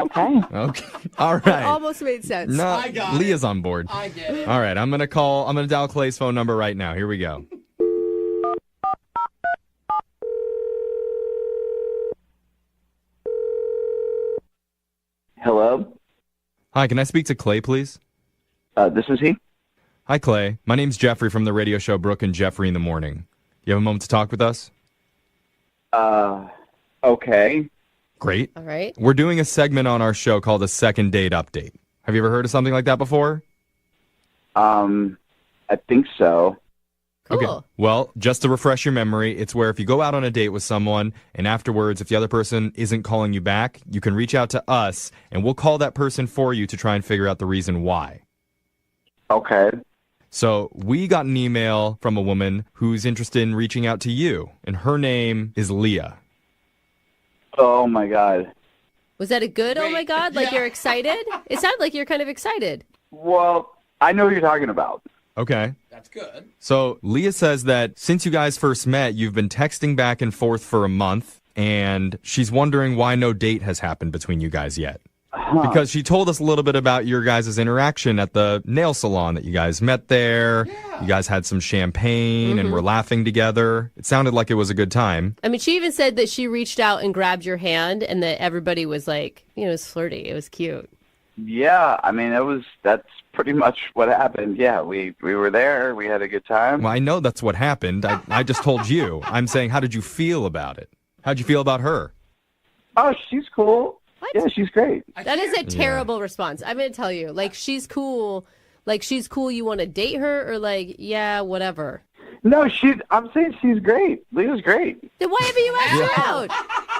Okay. Okay. All It right. almost made sense. No, I got Leah's on board. I get it. All right. I'm going to dial Clay's phone number right now. Here we go. Hello? Hi, can I speak to Clay, please? This is he. Hi, Clay. My name's Jeffrey from the radio show Brooke and Jeffrey in the Morning. You have a moment to talk with us? Okay. Great. All right. We're doing a segment on our show called a second date update. Have you ever heard of something like that before? I think so. Cool. Okay. Well, just to refresh your memory, it's where if you go out on a date with someone and afterwards, if the other person isn't calling you back, you can reach out to us and we'll call that person for you to try and figure out the reason why. Okay. So we got an email from a woman who's interested in reaching out to you, and her name is Leah. Oh, my God. Was that a good, oh my God? Like you're excited? It sounded like you're kind of excited. Well, I know what you're talking about. Okay. That's good. So Leah says that since you guys first met, you've been texting back and forth for a month, and she's wondering why no date has happened between you guys yet. Because she told us a little bit about your guys' interaction at the nail salon, that you guys met there. Yeah. You guys had some champagne and were laughing together. It sounded like it was a good time. I mean, she even said that she reached out and grabbed your hand and that everybody was like, you know, it was flirty. It was cute. Yeah, I mean, that's pretty much what happened. Yeah, we were there. We had a good time. Well, I know that's what happened. I just told you. I'm saying, how did you feel about it? How'd you feel about her? Oh, she's cool. What? Yeah, she's great. That is a terrible response. I'm going to tell you. Like, she's cool. Like, she's cool. You want to date her? Or, like, yeah, whatever. No, I'm saying she's great. Leah's great. Then why haven't you asked her out?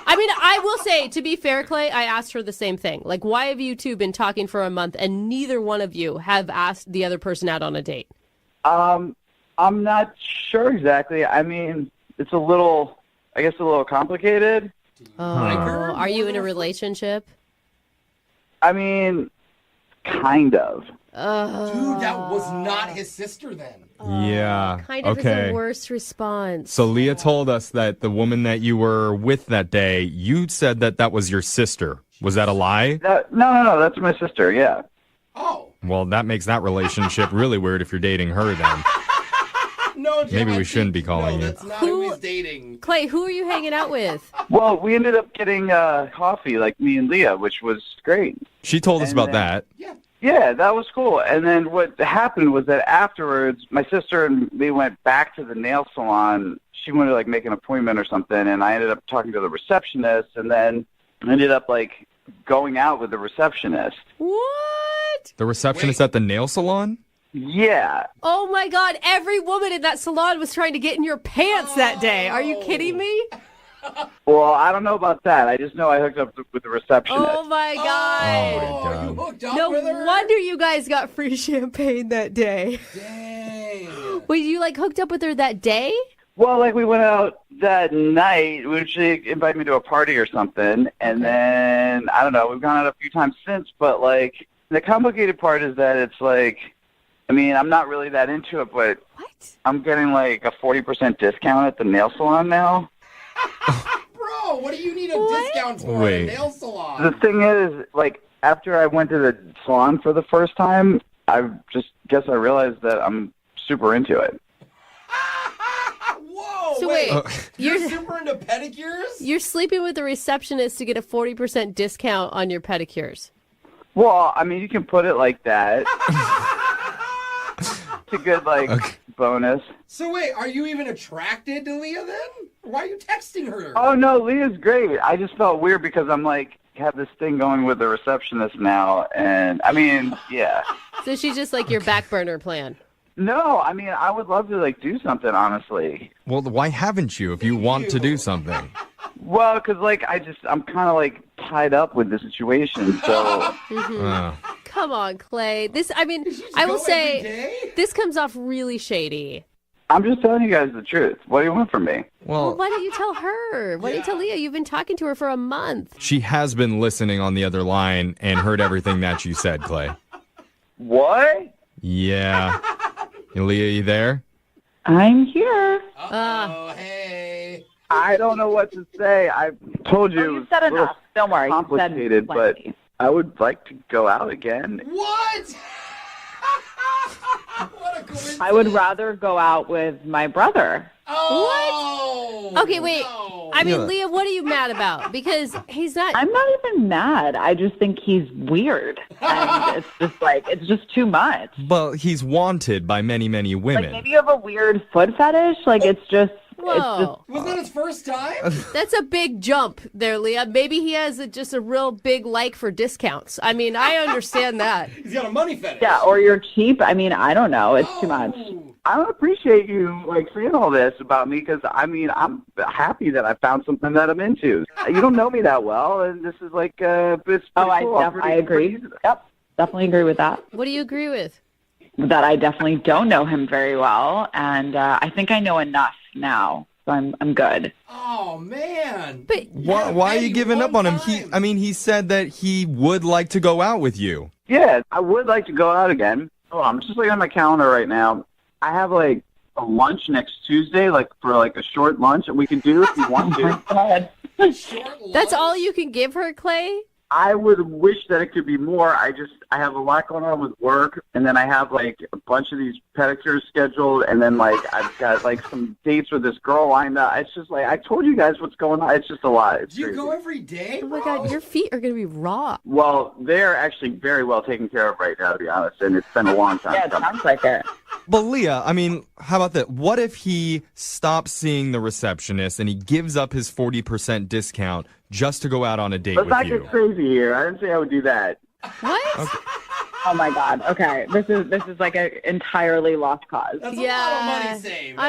I mean, I will say, to be fair, Clay, I asked her the same thing. Like, why have you two been talking for a month and neither one of you have asked the other person out on a date? I'm not sure exactly. I mean, it's a little complicated. Oh, are you in a relationship? I mean, kind of. Dude, that was not his sister then. Yeah. Kind of is the worst response. So Leah told us that the woman that you were with that day, you said that was your sister. Was that a lie? No, that's my sister, yeah. Well, that makes that relationship really weird if you're dating her then. No, Jim, Maybe we shouldn't be calling you. That's not who he's dating. Clay, who are you hanging out with? Well, we ended up getting coffee, like me and Leah, which was great. She told us about that. Yeah, that was cool. And then what happened was that afterwards, my sister and me went back to the nail salon. She wanted to, like, make an appointment or something, and I ended up talking to the receptionist, and then ended up, like, going out with the receptionist. What? The receptionist at the nail salon? Yeah. Oh, my God. Every woman in that salon was trying to get in your pants that day. Are you kidding me? Well, I don't know about that. I just know I hooked up with the receptionist. Oh, my God. Oh, my God. You hooked up No with her? wonder you guys got free champagne that day. Dang. Wait, you, like, hooked up with her that day? Well, like we went out that night, which she invited me to a party or something, and then, I don't know, we've gone out a few times since, but like, the complicated part is that it's like, I mean, I'm not really that into it, but I'm getting like a 40% discount at the nail salon now. Bro, what do you need a discount for at a nail salon? The thing is, like, after I went to the salon for the first time, I realized that I'm super into it. Whoa, So wait, you're super into pedicures? You're sleeping with the receptionist to get a 40% discount on your pedicures. Well, I mean, you can put it like that. It's a good, like, bonus. So wait, are you even attracted to Leah then? Why are you texting her? Oh, no, Leah's great. I just felt weird because I'm, like, have this thing going with the receptionist now, and, I mean, yeah. So she's just like your back burner plan. No, I mean, I would love to, like, do something, honestly. Well, why haven't you if you want to do something? Well, because, like, I'm kind of, like, tied up with the situation, so... Come on, Clay. I will say, this comes off really shady. I'm just telling you guys the truth. What do you want from me? Well, why don't you tell her? Why don't you tell Leah? You've been talking to her for a month. She has been listening on the other line and heard everything that you said, Clay. What? Yeah. Leah, you there? I'm here. Oh, hey. I don't know what to say. I told you, you said enough. Don't worry. You said complicated, but plenty. I would like to go out again. What? What a coincidence. I would rather go out with my brother. Oh, what? Okay, wait. I mean, Leah, what are you mad about? Because he's not... I'm not even mad. I just think he's weird. And it's just too much. But he's wanted by many, many women. Like, maybe you have a weird foot fetish. Like, it's just... Whoa. Was that his first time? That's a big jump there, Leah. Maybe he has just a real big like for discounts. I mean, I understand that. He's got a money fetish. Yeah, or you're cheap. I mean, I don't know. It's too much. I don't appreciate you, like, saying all this about me because, I mean, I'm happy that I found something that I'm into. You don't know me that well, and this is, like, it's pretty cool. I agree. Yep, definitely agree with that. What do you agree with? That I definitely don't know him very well, and I think I know enough now, so I'm good. Oh, man. But why are you giving up on him? He said that he would like to go out with you. Yeah, I would like to go out again. Oh, I'm just looking at my calendar right now. I have, like, a lunch next Tuesday, like, for, like, a short lunch that we can do if you want to. That's all you can give her, Clay? I would wish that it could be more. I have a lot going on with work, and then I have, like, a bunch of these pedicures scheduled, and then, like, I've got, like, some dates with this girl lined up. It's just, like, I told you guys what's going on. It's just a lot. It's Do you crazy. go every day, Oh, my God, your feet are going to be raw. Well, they're actually very well taken care of right now, to be honest, and it's been a long time. Yeah, it sounds like it. But Leah, I mean, how about that? What if he stops seeing the receptionist and he gives up his 40% discount just to go out on a date Let's with not you? get crazy here. I didn't say I would do that. What? Okay. Oh my God. Okay, this is like an entirely lost cause. That's a lot of money saved.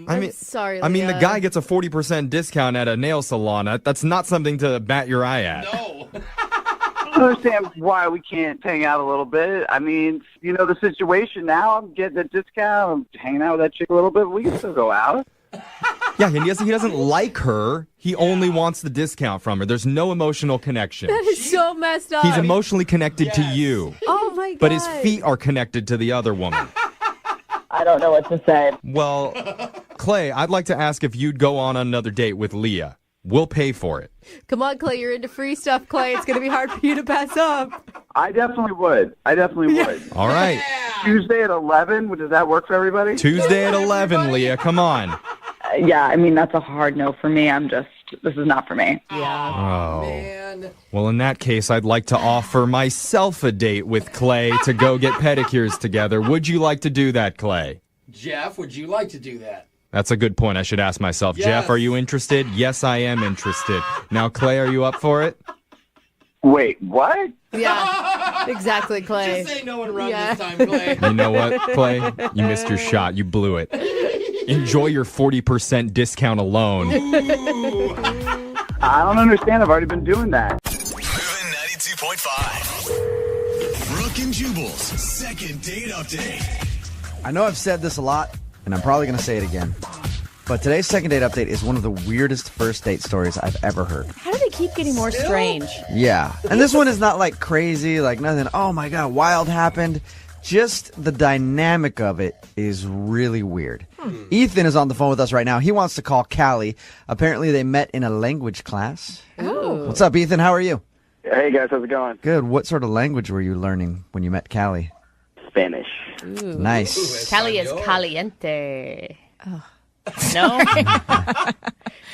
I'm sorry, I mean, the Leah. guy gets a 40% discount at a nail salon. That's not something to bat your eye at. No. I don't understand why we can't hang out a little bit. I mean, you know, the situation now, I'm getting a discount, I'm hanging out with that chick a little bit. We can still go out. Yeah, and he doesn't like her. He only wants the discount from her. There's no emotional connection. That is so messed up. He's emotionally connected to you. Oh, my God. But his feet are connected to the other woman. I don't know what to say. Well, Clay, I'd like to ask if you'd go on another date with Leah. We'll pay for it. Come on, Clay. You're into free stuff, Clay. It's going to be hard for you to pass up. I definitely would. All right. Tuesday at 11, does that work for everybody? Tuesday at 11, Leah. Come on. Yeah, I mean, that's a hard no for me. This is not for me. Yeah. Oh. Man. Well, in that case, I'd like to offer myself a date with Clay to go get pedicures together. Would you like to do that, Clay? Jeff, would you like to do that? That's a good point. I should ask myself. Yes. Jeff, are you interested? Yes, I am interested. Now, Clay, are you up for it? Wait, what? Yeah, exactly, Clay. Just say no and run this time, Clay. You know what, Clay? You missed your shot. You blew it. Enjoy your 40% discount alone. I don't understand. I've already been doing that. Moving 92.5. Brooke and Jubal's second date update. I know I've said this a lot, and I'm probably going to say it again. But today's second date update is one of the weirdest first date stories I've ever heard. How do they keep getting more strange? Yeah. And this one is not like crazy, like nothing, oh my God, wild happened. Just the dynamic of it is really weird. Ethan is on the phone with us right now. He wants to call Callie. Apparently they met in a language class. Ooh. What's up, Ethan? How are you? Hey guys, how's it going? Good. What sort of language were you learning when you met Callie? Spanish. Ooh. Nice. Cali is caliente. Oh. No?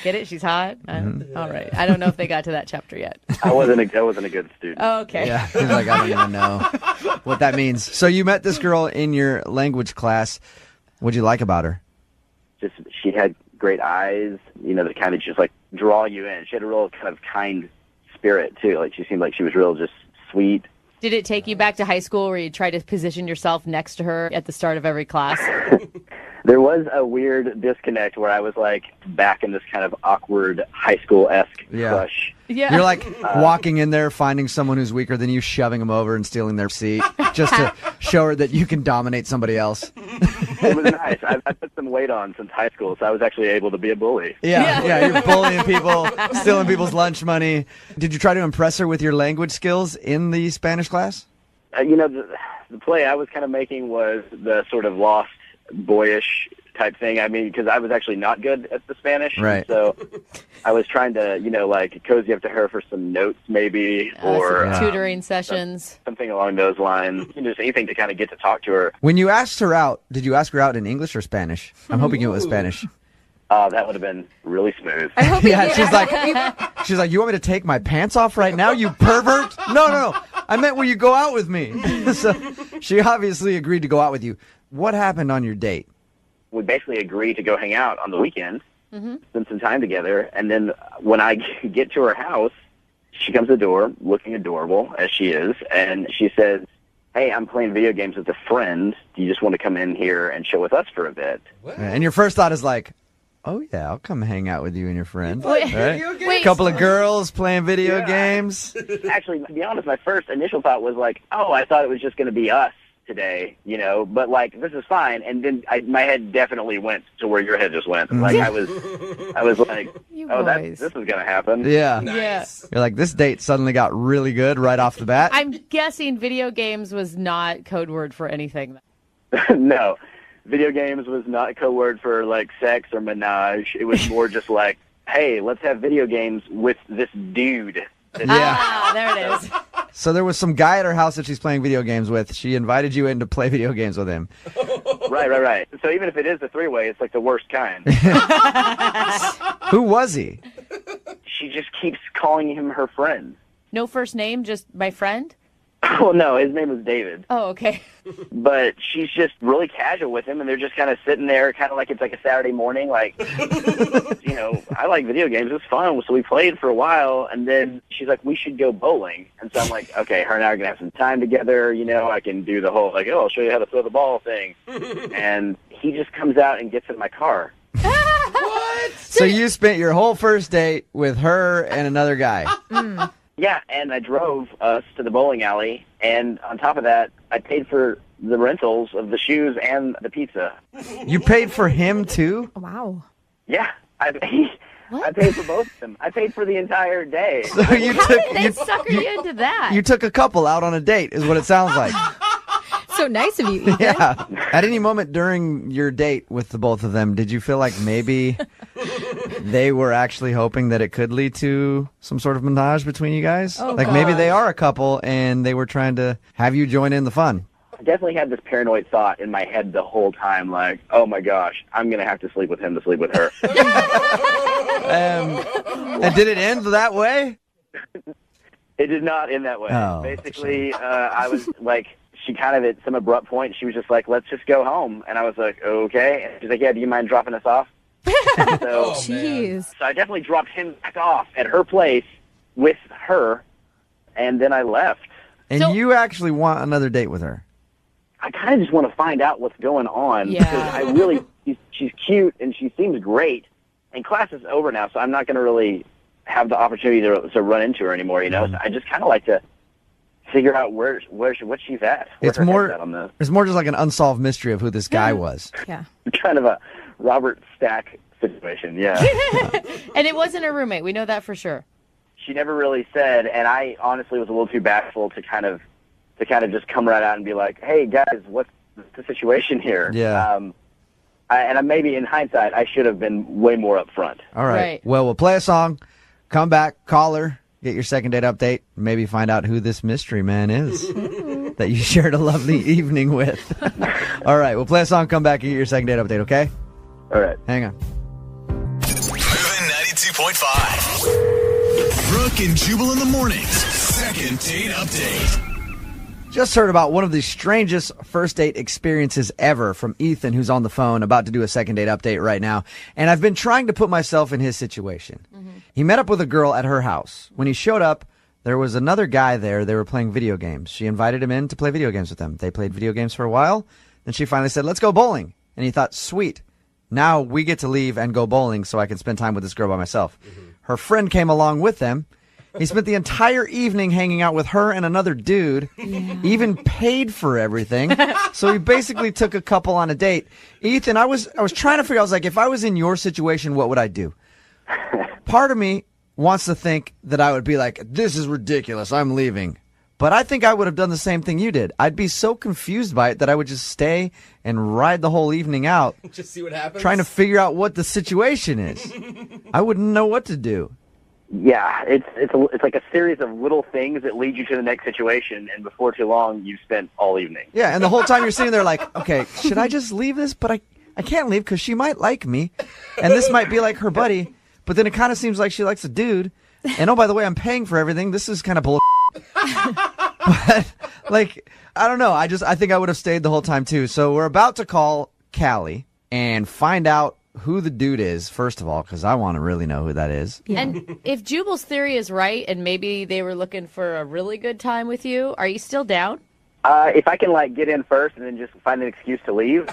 Get it? She's hot? All right. I don't know if they got to that chapter yet. I wasn't a good student. Oh, okay. Yeah. He's like, I don't even know what that means. So you met this girl in your language class. What'd you like about her? Just she had great eyes, that kind of just like draw you in. She had a real kind of kind spirit too. Like she seemed like she was real just sweet. Did it take you back to high school where you tried to position yourself next to her at the start of every class? There was a weird disconnect where I was like back in this kind of awkward high school-esque crush. Yeah. You're like walking in there, finding someone who's weaker than you, shoving them over and stealing their seat just to show her that you can dominate somebody else. It was nice. I put some weight on since high school, so I was actually able to be a bully. Yeah, you're bullying people, stealing people's lunch money. Did you try to impress her with your language skills in the Spanish class? The play I was kind of making was the sort of lost boyish type thing. I mean, because I was actually not good at the Spanish. Right. So I was trying to, like cozy up to her for some notes maybe, or some tutoring sessions. Something along those lines. Just anything to kind of get to talk to her. When you asked her out, did you ask her out in English or Spanish? I'm hoping it was Spanish. That would have been really smooth. She's like, you want me to take my pants off right now, you pervert? No. I meant will you go out with me? So she obviously agreed to go out with you. What happened on your date? We basically agreed to go hang out on the weekend, spend some time together, and then when I get to her house, she comes to the door looking adorable, as she is, and she says, hey, I'm playing video games with a friend. Do you just want to come in here and chill with us for a bit? And your first thought is like, oh, yeah, I'll come hang out with you and your friend. Wait. A couple of girls playing video games. Actually, to be honest, my first initial thought was like, oh, I thought it was just going to be us today, but like, this is fine. And then my head definitely went to where your head just went. Like, I was like, this is going to happen. Yeah. Nice. You're like, this date suddenly got really good right off the bat. I'm guessing video games was not code word for anything. No. Video games was not a code word for like sex or menage. It was more just like, hey, let's have video games with this dude. Ah, there it is. So there was some guy at her house that she's playing video games with. She invited you in to play video games with him. Right. So even if it is a three-way, it's like the worst kind. Who was he? She just keeps calling him her friend. No first name, just my friend? Well, no, his name was David. Oh, okay. But she's just really casual with him, and they're just kind of sitting there, kind of like it's like a Saturday morning, like, I like video games. It's fun. So we played for a while, and then she's like, we should go bowling. And so I'm like, okay, her and I are going to have some time together. I can do the whole, like, I'll show you how to throw the ball thing. And he just comes out and gets in my car. What? So you spent your whole first date with her and another guy. Yeah, and I drove us to the bowling alley, and on top of that, I paid for the rentals of the shoes and the pizza. You paid for him, too? Wow. Yeah, I paid for both of them. I paid for the entire day. So How did they sucker you into that? You took a couple out on a date, is what it sounds like. So nice of you, Ethan. Yeah. At any moment during your date with the both of them, did you feel like maybe they were actually hoping that it could lead to some sort of menage between you guys? Oh, like maybe they are a couple and they were trying to have you join in the fun. I definitely had this paranoid thought in my head the whole time, like, oh my gosh, I'm going to have to sleep with him to sleep with her. And did it end that way? It did not end that way. Oh, basically, I was like, she kind of at some abrupt point, she was just like, let's just go home. And I was like, okay. And she's like, yeah, do you mind dropping us off? So I definitely dropped him back off at her place with her, and then I left. And you actually want another date with her? I kind of just want to find out what's going on. Yeah. Because I really, she's cute, and she seems great. And class is over now, so I'm not going to really have the opportunity to run into her anymore, So I just kind of like to figure out what she's at. It's more just like an unsolved mystery of who this guy was. Yeah. Kind of a Robert Stack situation. Yeah. And it wasn't her roommate. We know that for sure. She never really said, and I honestly was a little too bashful to kind of just come right out and be like, "Hey guys, what's the situation here?" Yeah. And maybe in hindsight, I should have been way more upfront. All right. Well, we'll play a song, come back, call her, get your second date update, maybe find out who this mystery man is that you shared a lovely evening with. All right. We'll play a song, come back, and get your second date update, okay? All right. Hang on. Moving 92.5. Brooke and Jubal in the mornings. Second date update. Just heard about one of the strangest first date experiences ever from Ethan, who's on the phone, about to do a second date update right now. And I've been trying to put myself in his situation. He met up with a girl at her house. When he showed up, there was another guy there. They were playing video games. She invited him in to play video games with them. They played video games for a while. Then she finally said, "Let's go bowling." And he thought, sweet. Now we get to leave and go bowling so I can spend time with this girl by myself. Her friend came along with them. He spent the entire evening hanging out with her and another dude, even paid for everything. So he basically took a couple on a date. Ethan, I was trying to figure out, I was like, if I was in your situation, what would I do? Part of me wants to think that I would be like, this is ridiculous, I'm leaving. But I think I would have done the same thing you did. I'd be so confused by it that I would just stay and ride the whole evening out. Just see what happens. Trying to figure out what the situation is. I wouldn't know what to do. Yeah, it's like a series of little things that lead you to the next situation, and before too long, you've spent all evening. Yeah, and the whole time you're sitting there like, okay, should I just leave this? But I can't leave because she might like me, and this might be like her buddy, but then it kind of seems like she likes a dude, and oh, by the way, I'm paying for everything. This is kind of bull. But, like, I don't know. I think I would have stayed the whole time, too. So we're about to call Callie and find out who the dude is, first of all, because I want to really know who that is. And if Jubal's theory is right, and maybe they were looking for a really good time with you, are you still down? If I can, get in first and then just find an excuse to leave.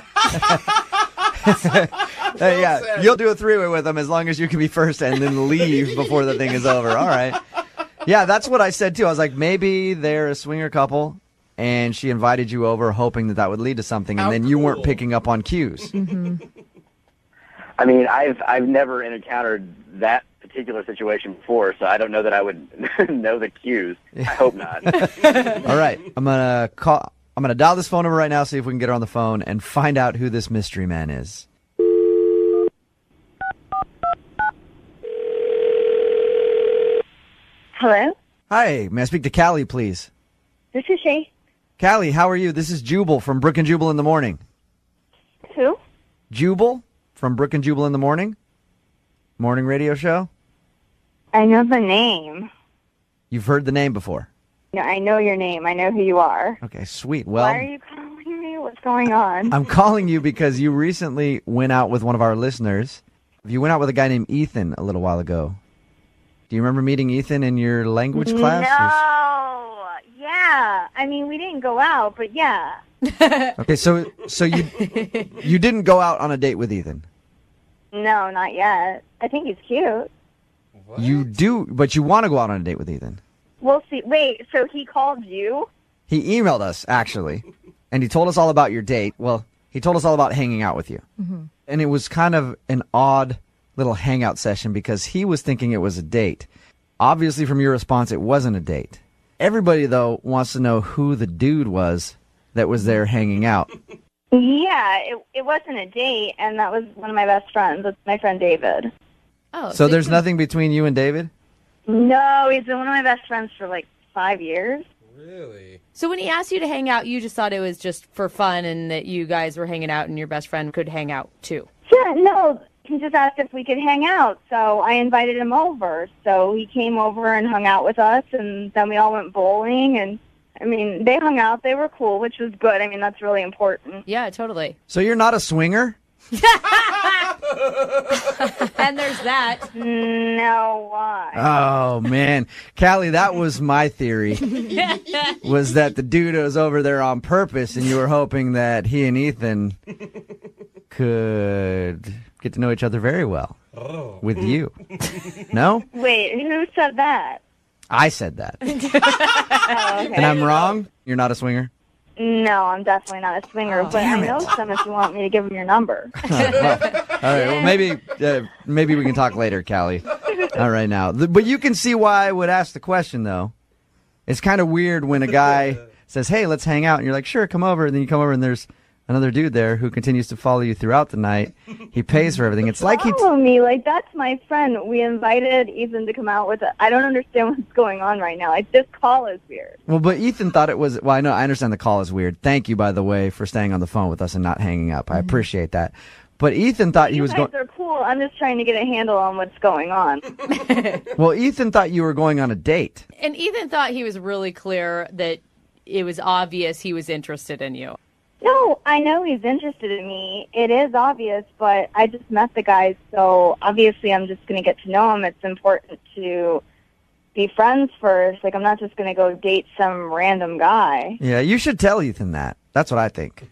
Yeah, you'll do a three-way with them as long as you can be first and then leave before the thing is over. All right. Yeah, that's what I said, too. I was like, maybe they're a swinger couple, and she invited you over hoping that would lead to something, and then you weren't picking up on cues. I mean, I've never encountered that particular situation before, so I don't know that I would know the cues. I hope not. All right, I'm gonna dial this phone number right now, see if we can get her on the phone and find out who this mystery man is. Hello? Hi, may I speak to Callie, please? This is she. Callie, how are you? This is Jubal from Brooke and Jubal in the Morning. Who? Jubal from Brooke and Jubal in the Morning? Morning radio show? I know the name. You've heard the name before? No, I know your name. I know who you are. Okay, sweet. Well, why are you calling me? What's going on? I'm calling you because you recently went out with one of our listeners. You went out with a guy named Ethan a little while ago. Do you remember meeting Ethan in your language class? No. Yeah. I mean, we didn't go out, but yeah. Okay, so you didn't go out on a date with Ethan? No, not yet. I think he's cute. What? You do, but you want to go out on a date with Ethan? We'll see. Wait, so he called you? He emailed us, actually, and he told us all about your date. Well, he told us all about hanging out with you. Mm-hmm. And it was kind of an odd little hangout session because he was thinking it was a date. Obviously, from your response, it wasn't a date. Everybody, though, wants to know who the dude was that was there hanging out. Yeah, it wasn't a date, and that was one of my best friends. That's my friend David. Oh, so there's nothing between you and David? No, he's been one of my best friends for 5 years. Really? So when he asked you to hang out, you just thought it was just for fun and that you guys were hanging out and your best friend could hang out too? Yeah, no, he just asked if we could hang out, so I invited him over. So he came over and hung out with us, and then we all went bowling, and I mean, they hung out, they were cool, which was good. I mean, that's really important. Yeah, totally. So you're not a swinger? And there's that. No, why? Oh, man. Callie, that was my theory, was that the dude was over there on purpose, and you were hoping that he and Ethan could get to know each other very well with you. No? Wait, who said that? I said that. Oh, okay. And I'm wrong? You're not a swinger? No, I'm definitely not a swinger, but I know some if you want me to give him your number. Well, right. Well, maybe we can talk later, Callie. All right, now. But you can see why I would ask the question, though. It's kind of weird when a guy says, hey, let's hang out. And you're like, sure, come over. And then you come over and there's another dude there who continues to follow you throughout the night. He pays for everything. It's like follow me. Like, that's my friend. We invited Ethan to come out with it. I don't understand what's going on right now. Like, this call is weird. Well, but Ethan thought it was, well, I understand the call is weird. Thank you, by the way, for staying on the phone with us and not hanging up. I appreciate that. But Ethan thought he was going. You guys are cool. I'm just trying to get a handle on what's going on. Well, Ethan thought you were going on a date. And Ethan thought he was really clear that it was obvious he was interested in you. No, I know he's interested in me. It is obvious, but I just met the guy, so obviously I'm just going to get to know him. It's important to be friends first. Like, I'm not just going to go date some random guy. Yeah, you should tell Ethan that. That's what I think.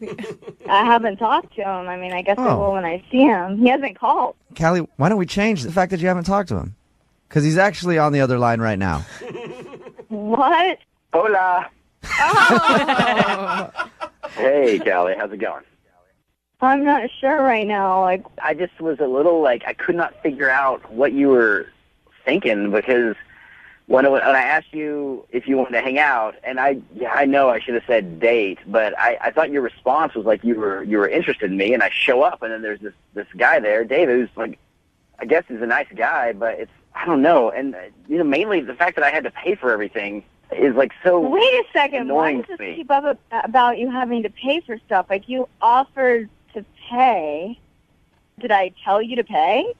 I haven't talked to him. I mean, I guess I will when I see him. He hasn't called. Callie, why don't we change the fact that you haven't talked to him? Because he's actually on the other line right now. What? Hola. Oh. Hey, Callie, how's it going? I'm not sure right now. Like, I just was a little I could not figure out what you were thinking because when I asked you if you wanted to hang out, and I know I should have said date, but I thought your response was like you were interested in me, and I show up, and then there's this guy there, David, who's like, I guess he's a nice guy, but I don't know, and mainly the fact that I had to pay for everything is like so. Wait a second. Why does this keep up about you having to pay for stuff? Like, you offered to pay. Did I tell you to pay?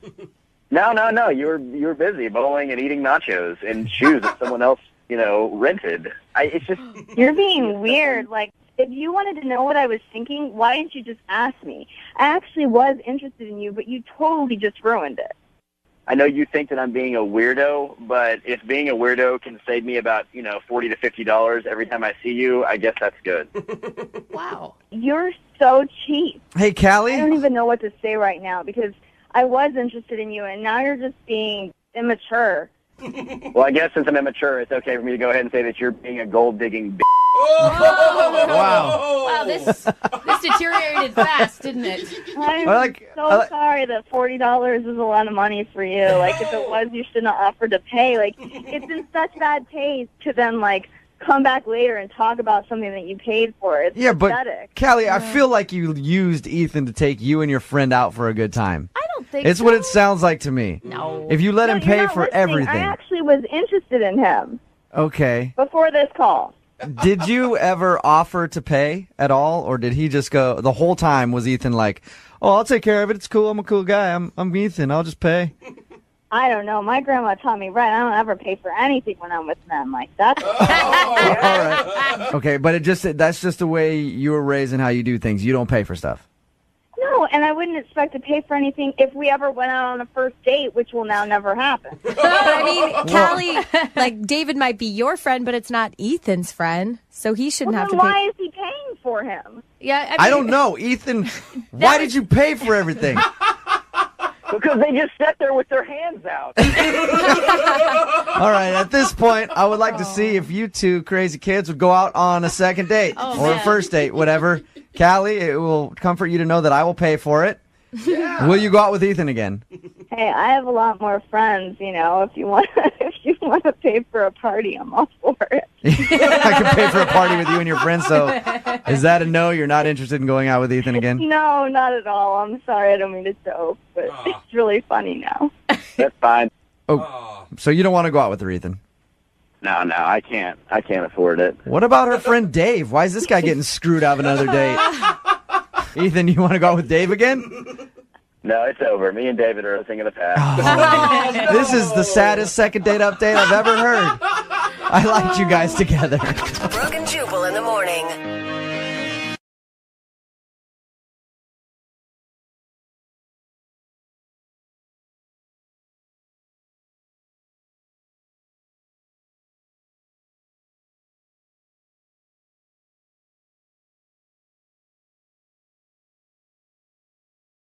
No. You were busy bowling and eating nachos and shoes that someone else, rented. It's just you're being weird. Like, if you wanted to know what I was thinking, why didn't you just ask me? I actually was interested in you, but you totally just ruined it. I know you think that I'm being a weirdo, but if being a weirdo can save me about, $40 to $50 every time I see you, I guess that's good. Wow. You're so cheap. Hey, Callie? I don't even know what to say right now because I was interested in you, and now you're just being immature. Well, I guess since I'm immature, it's okay for me to go ahead and say that you're being a gold-digging b****. Oh. Wow. Wow, this deteriorated fast, didn't it? I'm so sorry that $40 is a lot of money for you. Like, if it was, you shouldn't have offered to pay. Like, it's in such bad taste to then, come back later and talk about something that you paid for. It's pathetic. But Callie, I feel like you used Ethan to take you and your friend out for a good time. I don't think it's so. what it sounds like to me. No. If you let him pay for listening. everything. I actually was interested in him Okay. before this call. Did you ever offer to pay at all, or did he just go the whole time? Was Ethan like, "Oh, I'll take care of it. It's cool. I'm a cool guy. I'm Ethan. I'll just pay." I don't know. My grandma taught me right. I don't ever pay for anything when I'm with men. Like, that's All right. Okay, but that's just the way you were raised and how you do things. You don't pay for stuff. No, and I wouldn't expect to pay for anything if we ever went out on a first date, which will now never happen. I mean, Callie, David might be your friend, but it's not Ethan's friend, so he shouldn't have to pay. Why is he paying for him? Yeah, I don't know, Ethan. Why did you pay for everything? Because they just sat there with their hands out. All right, at this point, I would like to see if you two crazy kids would go out on a second date or a first date, whatever. Callie, it will comfort you to know that I will pay for it. Yeah. Will you go out with Ethan again? Hey, I have a lot more friends. If you want to pay for a party, I'm all for it. I can pay for a party with you and your friends. So, is that a no? You're not interested in going out with Ethan again? No, not at all. I'm sorry. I don't mean to joke, but it's really funny now. That's fine. Oh, so you don't want to go out with her, Ethan? No, I can't. I can't afford it. What about her friend Dave? Why is this guy getting screwed out of another date? Ethan, you want to go out with Dave again? No, it's over. Me and David are a thing of the past. This is the saddest second date update I've ever heard. I liked you guys together. Brooke and Jubal in the morning.